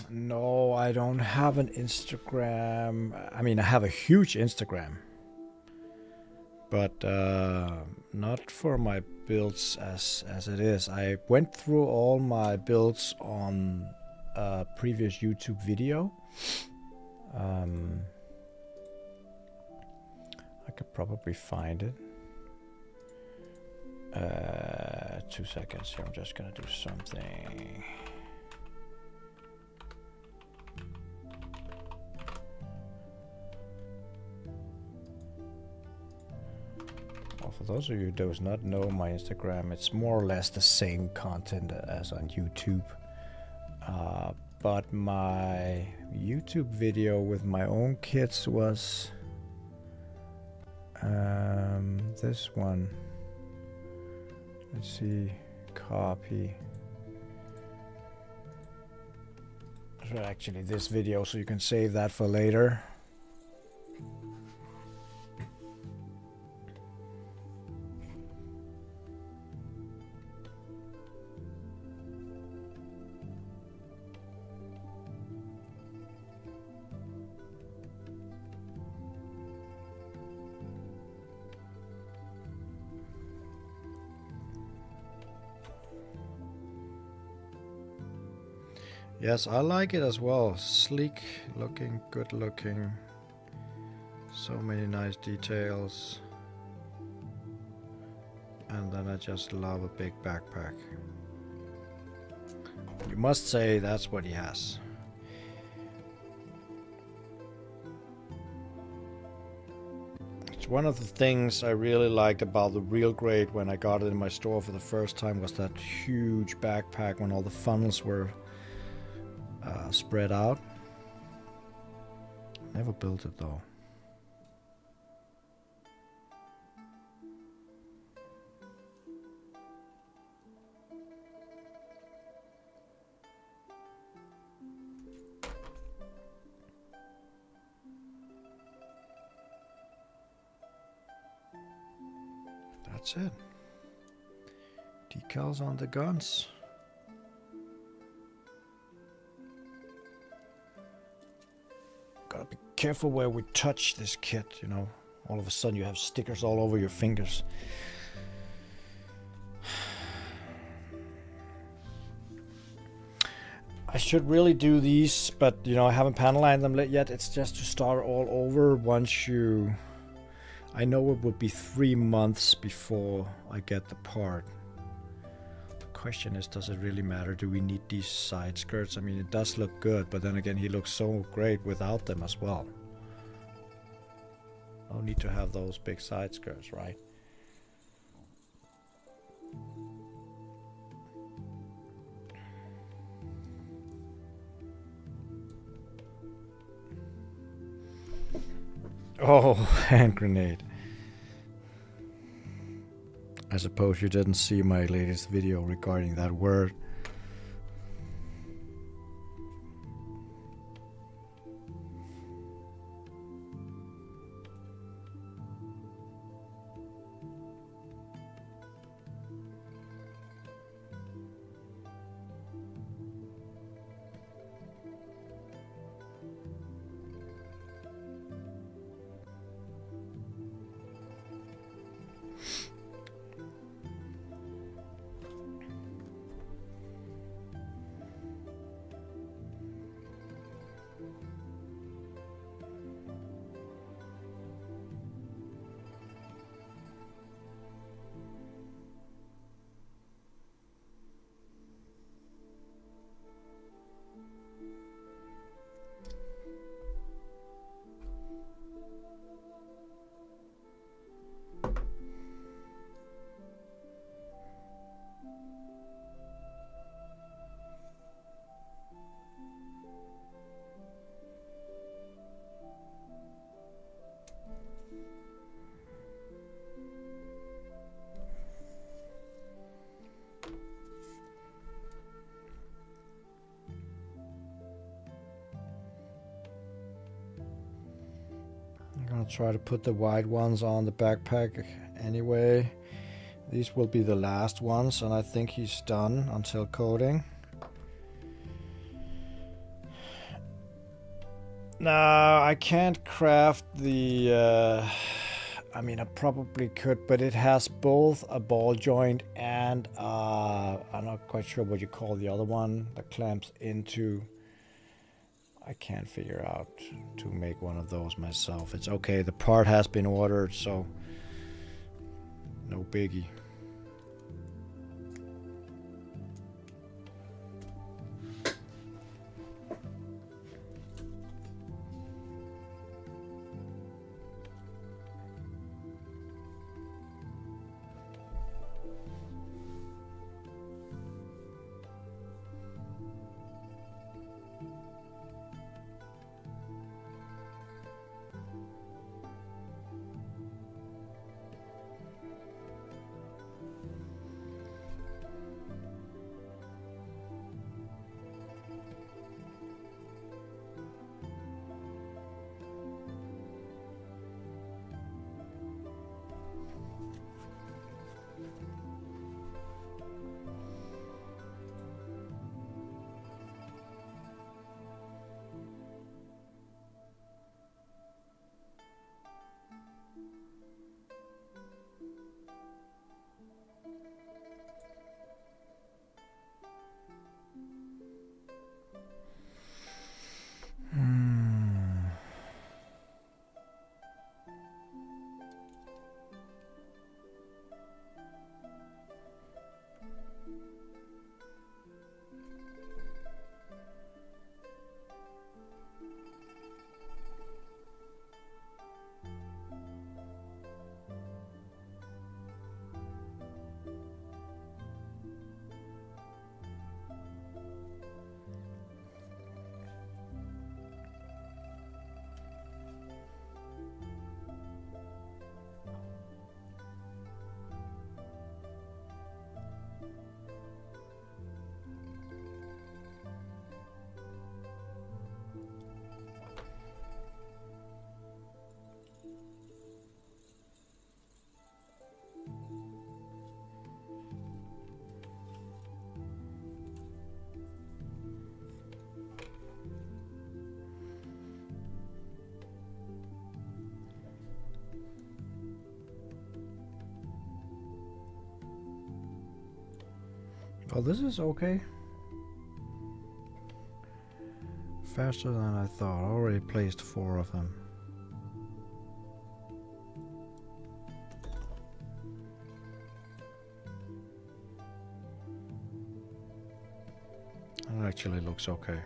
[SPEAKER 1] No, I don't have an Instagram. I mean, I have a huge Instagram, but not for my builds as it is. I went through all my builds on a previous YouTube video. I could probably find it. 2 seconds here. I'm just gonna do something. Well, for those of you who do not know my Instagram, it's more or less the same content as on YouTube. But my YouTube video with my own kids was this one. Let's see, copy. So actually this video, so you can save that for later. Yes, I like it as well. Sleek looking, good looking. So many nice details. And then I just love a big backpack. You must say that's what he has. It's one of the things I really liked about the real grade when I got it in my store for the first time was that huge backpack when all the funnels were spread out. Never built it though. That's it. Decals on the guns. Gotta be careful where we touch this kit, you know. all of a sudden you have stickers all over your fingers. I should really do these, but you know, I haven't panel lined them yet. It's just to start all over once you... I know it would be 3 months before I get the part. The question is, does it really matter? Do we need these side skirts? I mean, it does look good, but then again, he looks so great without them as well. No need to have those big side skirts, right? Oh, hand grenade. I suppose you didn't see my latest video regarding that word. I'll try to put the wide ones on the backpack anyway. These will be the last ones, and I think he's done until coating. No, I can't craft the... I mean, I probably could, but it has both a ball joint and I'm not quite sure what you call the other one that clamps into. I can't figure out to make one of those myself. It's okay, the part has been ordered, so no biggie. Oh, this is okay. Faster than I thought. Already placed 4 of them. It actually looks okay.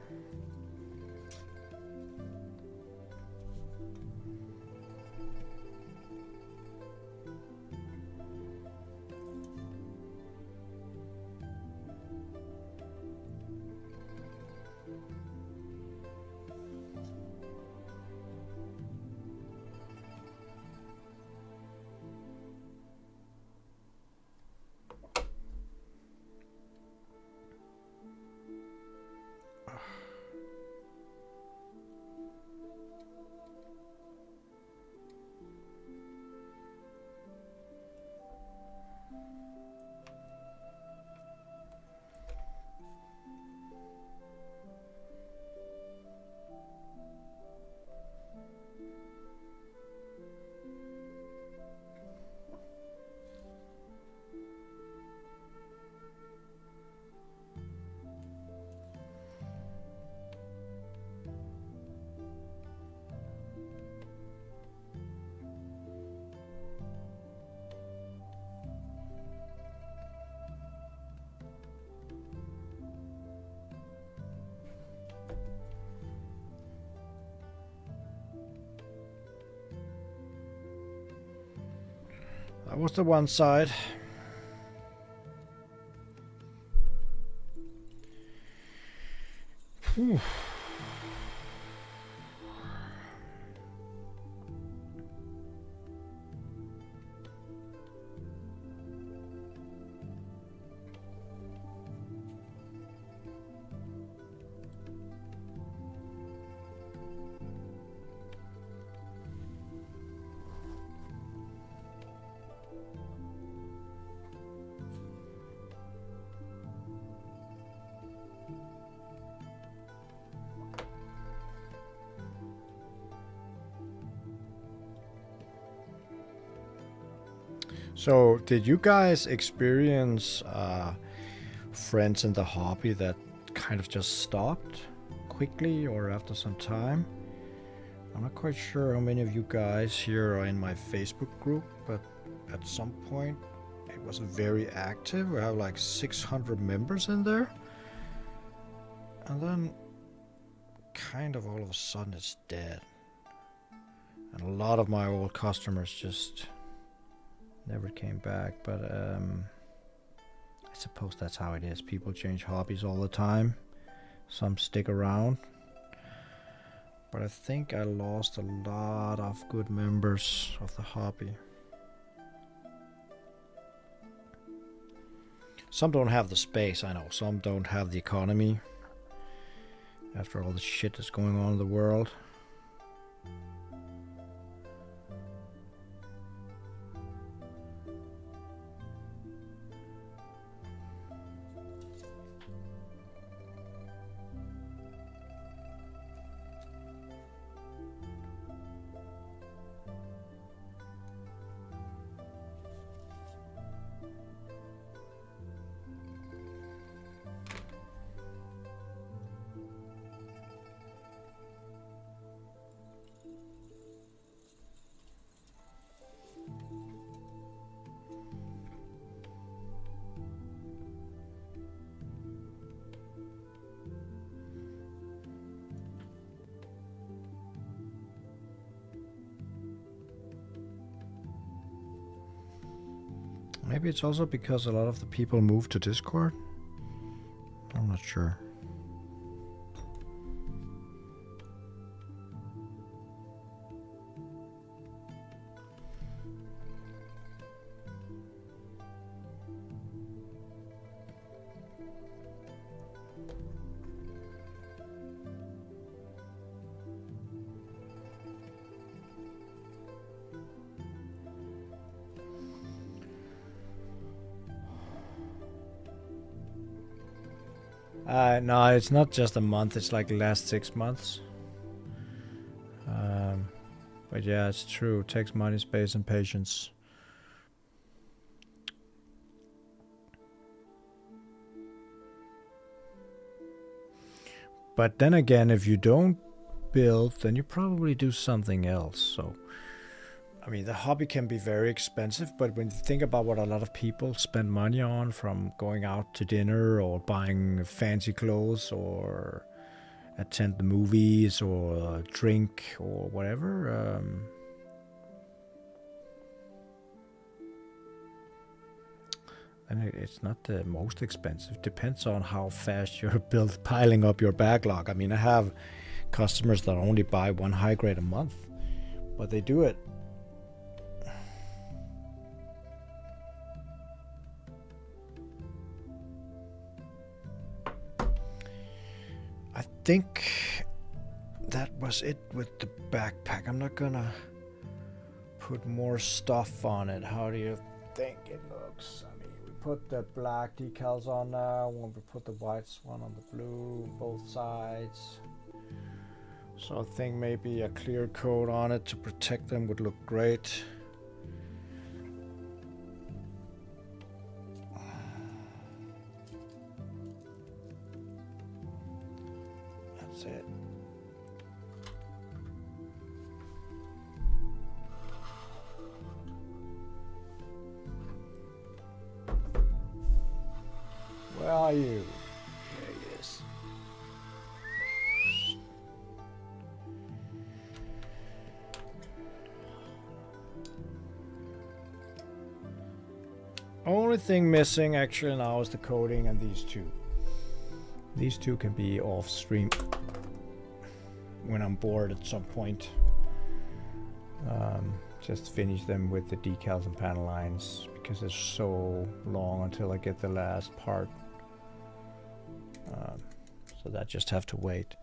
[SPEAKER 1] That was the one side. Whew. So, did you guys experience friends in the hobby that kind of just stopped quickly or after some time? I'm not quite sure how many of you guys here are in my Facebook group, but at some point it was very active. We have like 600 members in there. And then kind of all of a sudden it's dead. And a lot of my old customers just never came back, but I suppose that's how it is. People change hobbies all the time. Some stick around. But I think I lost a lot of good members of the hobby. Some don't have the space, I know. Some don't have the economy. After all the shit that's going on in the world. Maybe it's also because a lot of the people moved to Discord. I'm not sure. No, it's not just a month. It's like the last 6 months. But yeah, it's true. It takes money, space, and patience. But then again, if you don't build, then you probably do something else. So, I mean, the hobby can be very expensive, but when you think about what a lot of people spend money on, from going out to dinner or buying fancy clothes or attend the movies or drink or whatever, and it's not the most expensive. Depends on how fast you're piling up your backlog. I mean, I have customers that only buy one high grade a month, but they do it. I think that was it with the backpack. I'm not gonna put more stuff on it. How do you think it looks? I mean, we put the black decals on now. We put the white one on the blue, both sides. So I think maybe a clear coat on it to protect them would look great. That's it. Where are you? There he is. Only thing missing actually now is the coating and these two. These two can be off stream when I'm bored at some point. Just finish them with the decals and panel lines because it's so long until I get the last part. So that just have to wait.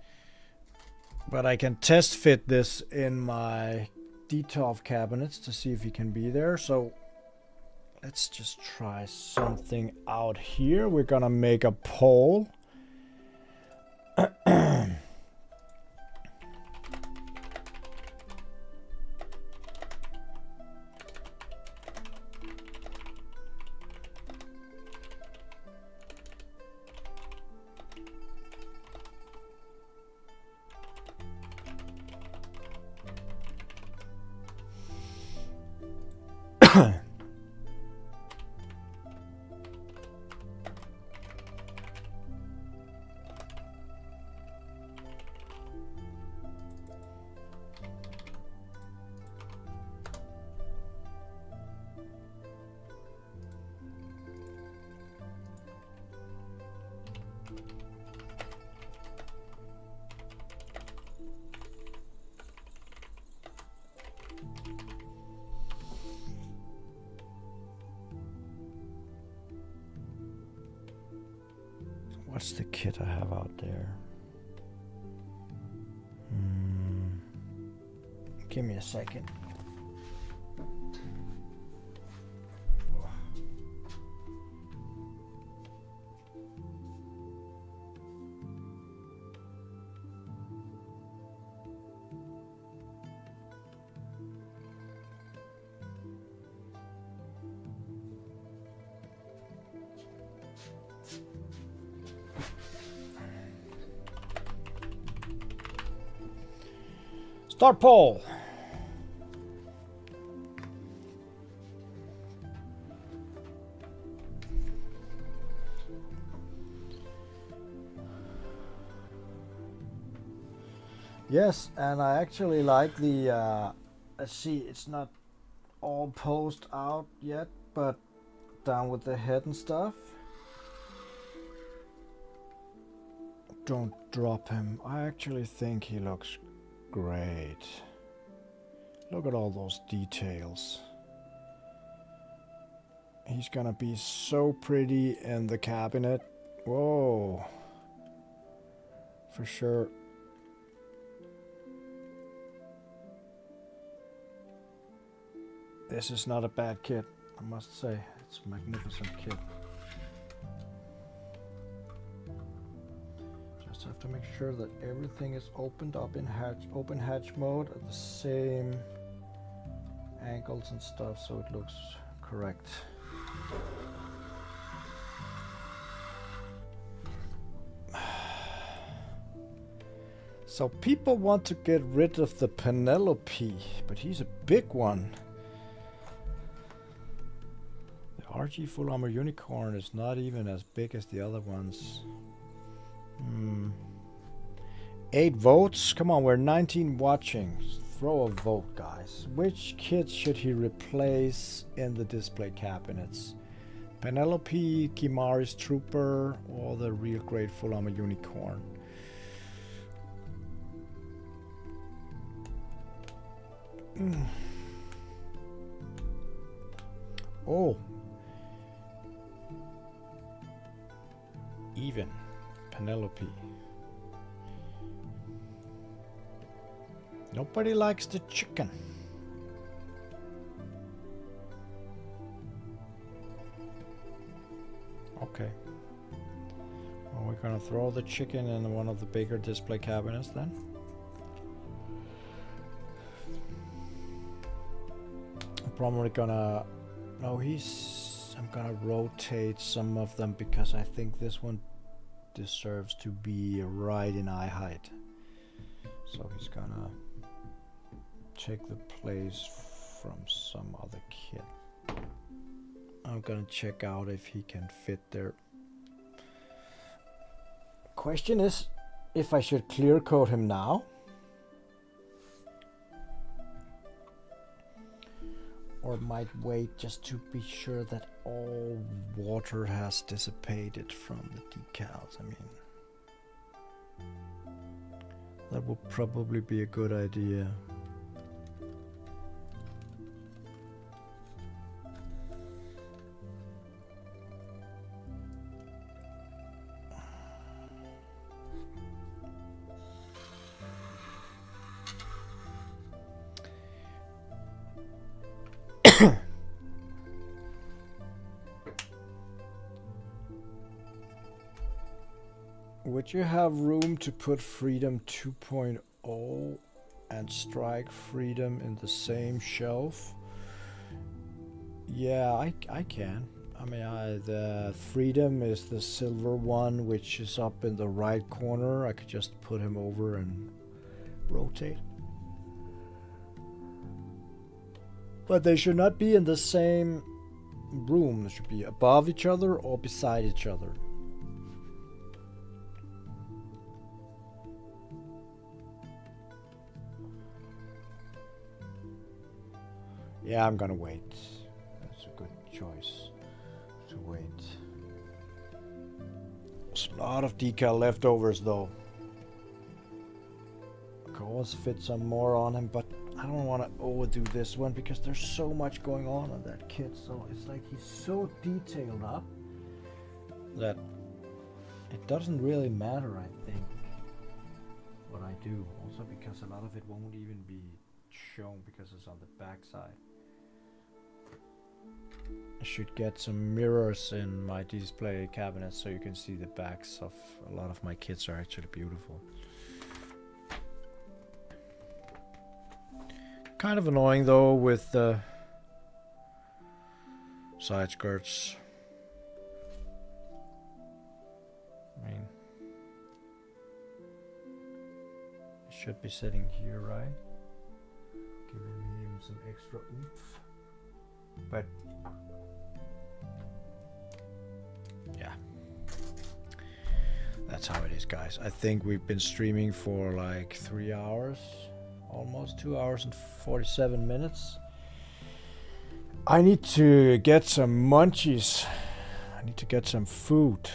[SPEAKER 1] But I can test fit this in my DTOF cabinets to see if he can be there. So let's just try something out here. We're gonna make a pole. What's the kit I have out there? Give me a second. Start poll. Yes, and I actually like the, let's see, it's not all posed out yet, but down with the head and stuff. Don't drop him. I actually think he looks great. Look at all those details. He's gonna be so pretty in the cabinet. Whoa. For sure. This is not a bad kit, I must say. It's a magnificent kit. Just have to make sure that everything is opened up in open hatch mode at the same angles and stuff so it looks correct. So people want to get rid of the Penelope, but he's a big one. The RG full armor unicorn is not even as big as the other ones. 8 votes. Come on, we're 19 watching. Throw a vote, guys. Which kit should he replace in the display cabinets? Penelope, Kimari's Trooper, or the real great full armor unicorn? Oh. Even. Penelope. Nobody likes the chicken. Okay. Well, we're gonna throw the chicken in one of the bigger display cabinets then. I'm probably gonna... No, I'm gonna rotate some of them because I think this one deserves to be right in eye height. So he's gonna take the place from some other kit. I'm gonna check out if he can fit there. Question is if I should clear coat him now or might wait just to be sure that all water has dissipated from the decals. I mean, that would probably be a good idea. Would you have room to put Freedom 2.0 and Strike Freedom in the same shelf? Yeah, I can. I mean, the Freedom is the silver one, which is up in the right corner. I could just put him over and rotate. But they should not be in the same room. They should be above each other or beside each other. Yeah, I'm gonna wait. That's a good choice to wait. There's a lot of decal leftovers though. I could always fit some more on him, but I don't want to overdo this one because there's so much going on that kit. So it's like he's so detailed up that it doesn't really matter, I think, what I do. Also because a lot of it won't even be shown because it's on the back side. I should get some mirrors in my display cabinet so you can see the backs of a lot of my kits are actually beautiful. Kind of annoying though with the side skirts. I mean, it should be sitting here, right? Giving him some extra oomph. But yeah, that's how it is, guys. I think we've been streaming for like 3 hours, almost 2 hours and 47 minutes. I need to get some munchies. I need to get some food.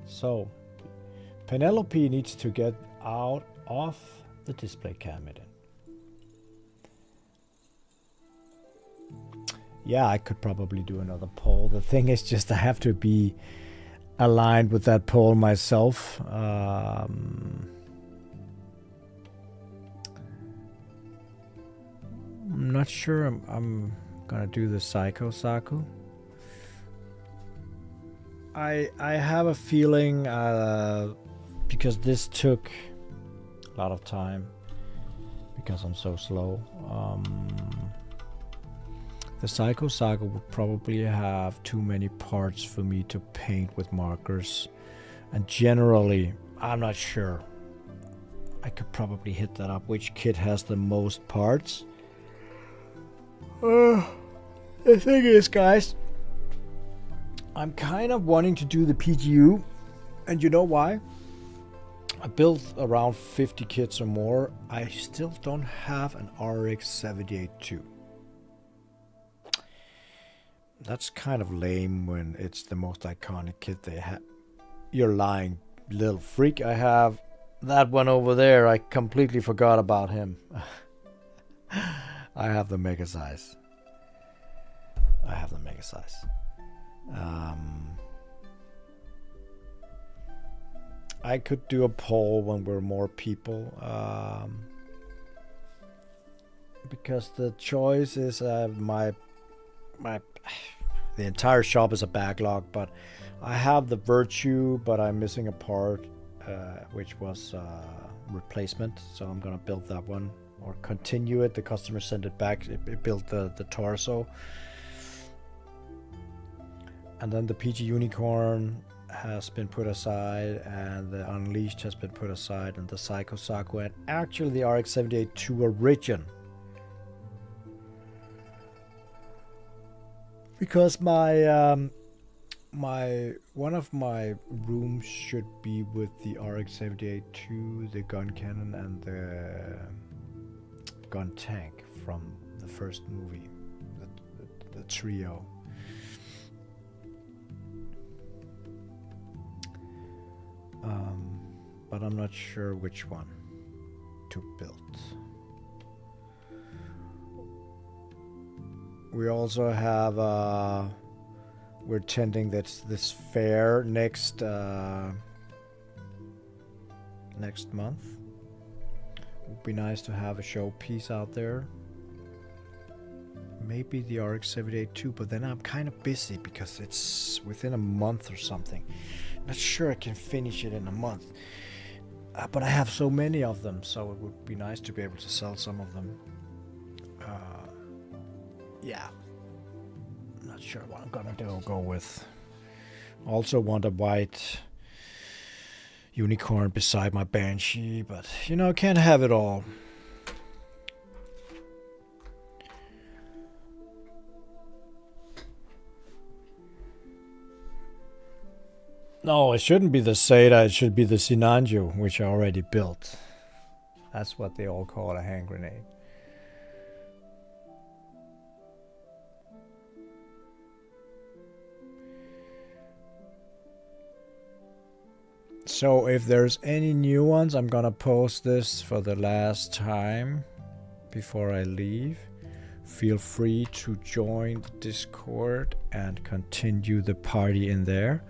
[SPEAKER 1] So Penelope needs to get out of the display cabinet. Yeah, I could probably do another poll. The thing is just I have to be aligned with that poll myself. I'm not sure I'm gonna do the Psycho Saku. I have a feeling because this took a lot of time because I'm so slow. The Psycho Saga would probably have too many parts for me to paint with markers. And generally, I'm not sure. I could probably hit that up. Which kit has the most parts? The thing is, guys, I'm kind of wanting to do the PGU. And you know why? I built around 50 kits or more. I still don't have an RX-78-2. That's kind of lame when it's the most iconic kit they have. You're lying, little freak. I have that one over there. I completely forgot about him. I have the mega size. I could do a poll when we're more people. Because the choice is the entire shop is a backlog, but I have the Virtue, but I'm missing a part, which was replacement. So I'm gonna build that one or continue it. The customer sent it back. It built the torso, and then the PG Unicorn has been put aside, and the Unleashed has been put aside, and the Psycho Saga, and actually the RX-78-2 Origin. Because my one of my rooms should be with the RX-78-2, the gun cannon, and the gun tank from the first movie, the trio. But I'm not sure which one to build. We also have we're attending this fair next month. Would be nice to have a showpiece out there. Maybe the RX-78-2, but then I'm kind of busy because it's within a month or something. Not sure I can finish it in a month. But I have so many of them, so it would be nice to be able to sell some of them. Yeah. Not sure what I'm gonna go with. Also want a white unicorn beside my Banshee, but you know, can't have it all. No, it shouldn't be the Seda, it should be the Sinanju, which I already built. That's what they all call a hand grenade. So if there's any new ones, I'm gonna post this for the last time before I leave. Feel free to join the Discord and continue the party in there.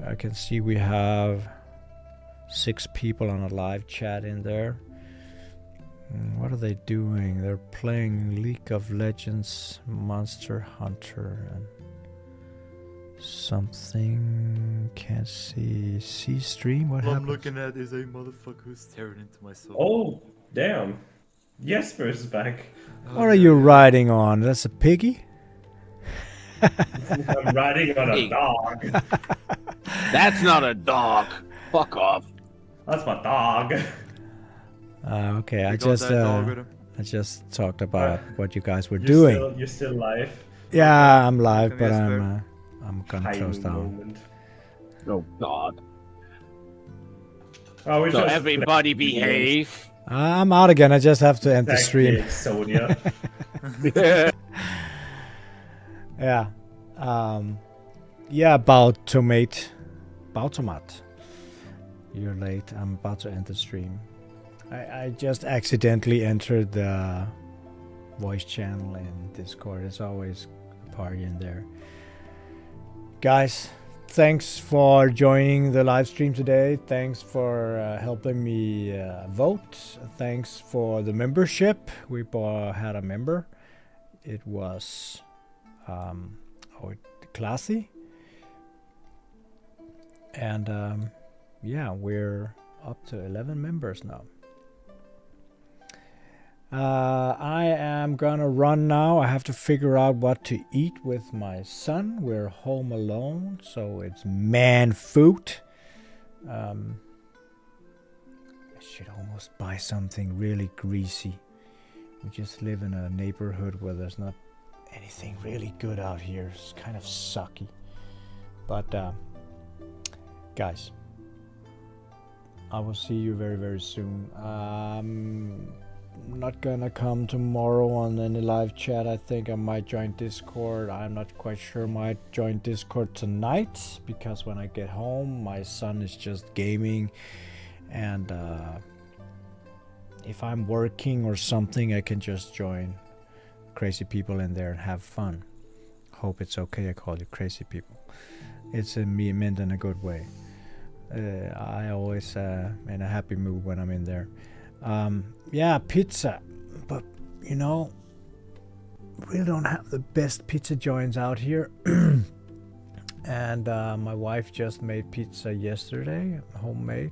[SPEAKER 1] I can see we have 6 people on a live chat in there. What are they doing? They're playing League of Legends, Monster Hunter, and something. Can't see. See stream? What
[SPEAKER 5] All
[SPEAKER 1] happened?
[SPEAKER 5] I'm looking at is a motherfucker who's staring into my soul.
[SPEAKER 2] Oh, damn. Jesper is back.
[SPEAKER 1] What are you riding on? That's a piggy?
[SPEAKER 2] I'm riding on a dog.
[SPEAKER 4] That's not a dog. Fuck off.
[SPEAKER 2] That's my dog.
[SPEAKER 1] Okay,
[SPEAKER 5] You got that dog with him?
[SPEAKER 1] I just talked about what you guys were
[SPEAKER 2] You're
[SPEAKER 1] doing.
[SPEAKER 2] You're still live.
[SPEAKER 1] Yeah, I'm live,
[SPEAKER 5] Come
[SPEAKER 1] but
[SPEAKER 5] here,
[SPEAKER 1] I'm gonna
[SPEAKER 2] Tiny
[SPEAKER 1] close down.
[SPEAKER 2] moment.
[SPEAKER 4] Oh God.
[SPEAKER 2] Oh, we
[SPEAKER 4] So
[SPEAKER 2] just
[SPEAKER 4] everybody behave.
[SPEAKER 1] I'm out again. I just have to end the stream.
[SPEAKER 2] Exodia.
[SPEAKER 1] Yeah. Yeah, about tomat. You're late. I'm about to end the stream. I just accidentally entered the voice channel in Discord. It's always a party in there. Guys, thanks for joining the live stream today. Thanks for helping me vote. Thanks for the membership. We had a member. It was classy. And yeah, we're up to 11 members now. I am gonna run now. I have to figure out what to eat with my son. We're home alone, so it's man food. I should almost buy something really greasy. We just live in a neighborhood where there's not anything really good out here. It's kind of sucky. But guys, I will see you very, very soon. I'm not gonna come tomorrow on any live chat. I think I might join Discord. I'm not quite sure. Might join Discord tonight, because when I get home my son is just gaming, and if I'm working or something I can just join crazy people in there and have fun. Hope it's okay I call you crazy people. It's meant in a good way. I always in a happy mood when I'm in there. Yeah, pizza, but you know, we don't have the best pizza joints out here. And my wife just made pizza yesterday, homemade.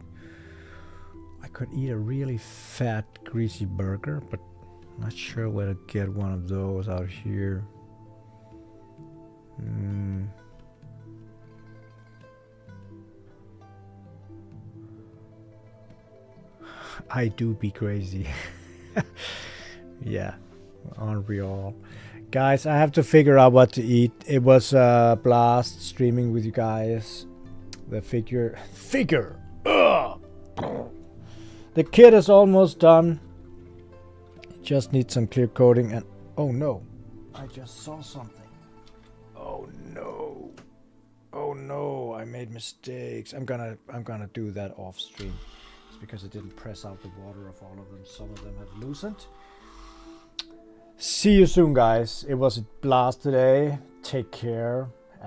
[SPEAKER 1] I could eat a really fat, greasy burger, but I'm not sure where to get one of those out here. I do be crazy. Yeah, aren't we all? Guys, I have to figure out what to eat. It was a blast streaming with you guys. The figure. Ugh! The kit is almost done. Just need some clear coating and oh no, I just saw something. Oh no. Oh no, I made mistakes. I'm gonna do that off stream. It's because I didn't press out the water of all of them. Some of them have loosened. See you soon, guys. It was a blast today. Take care.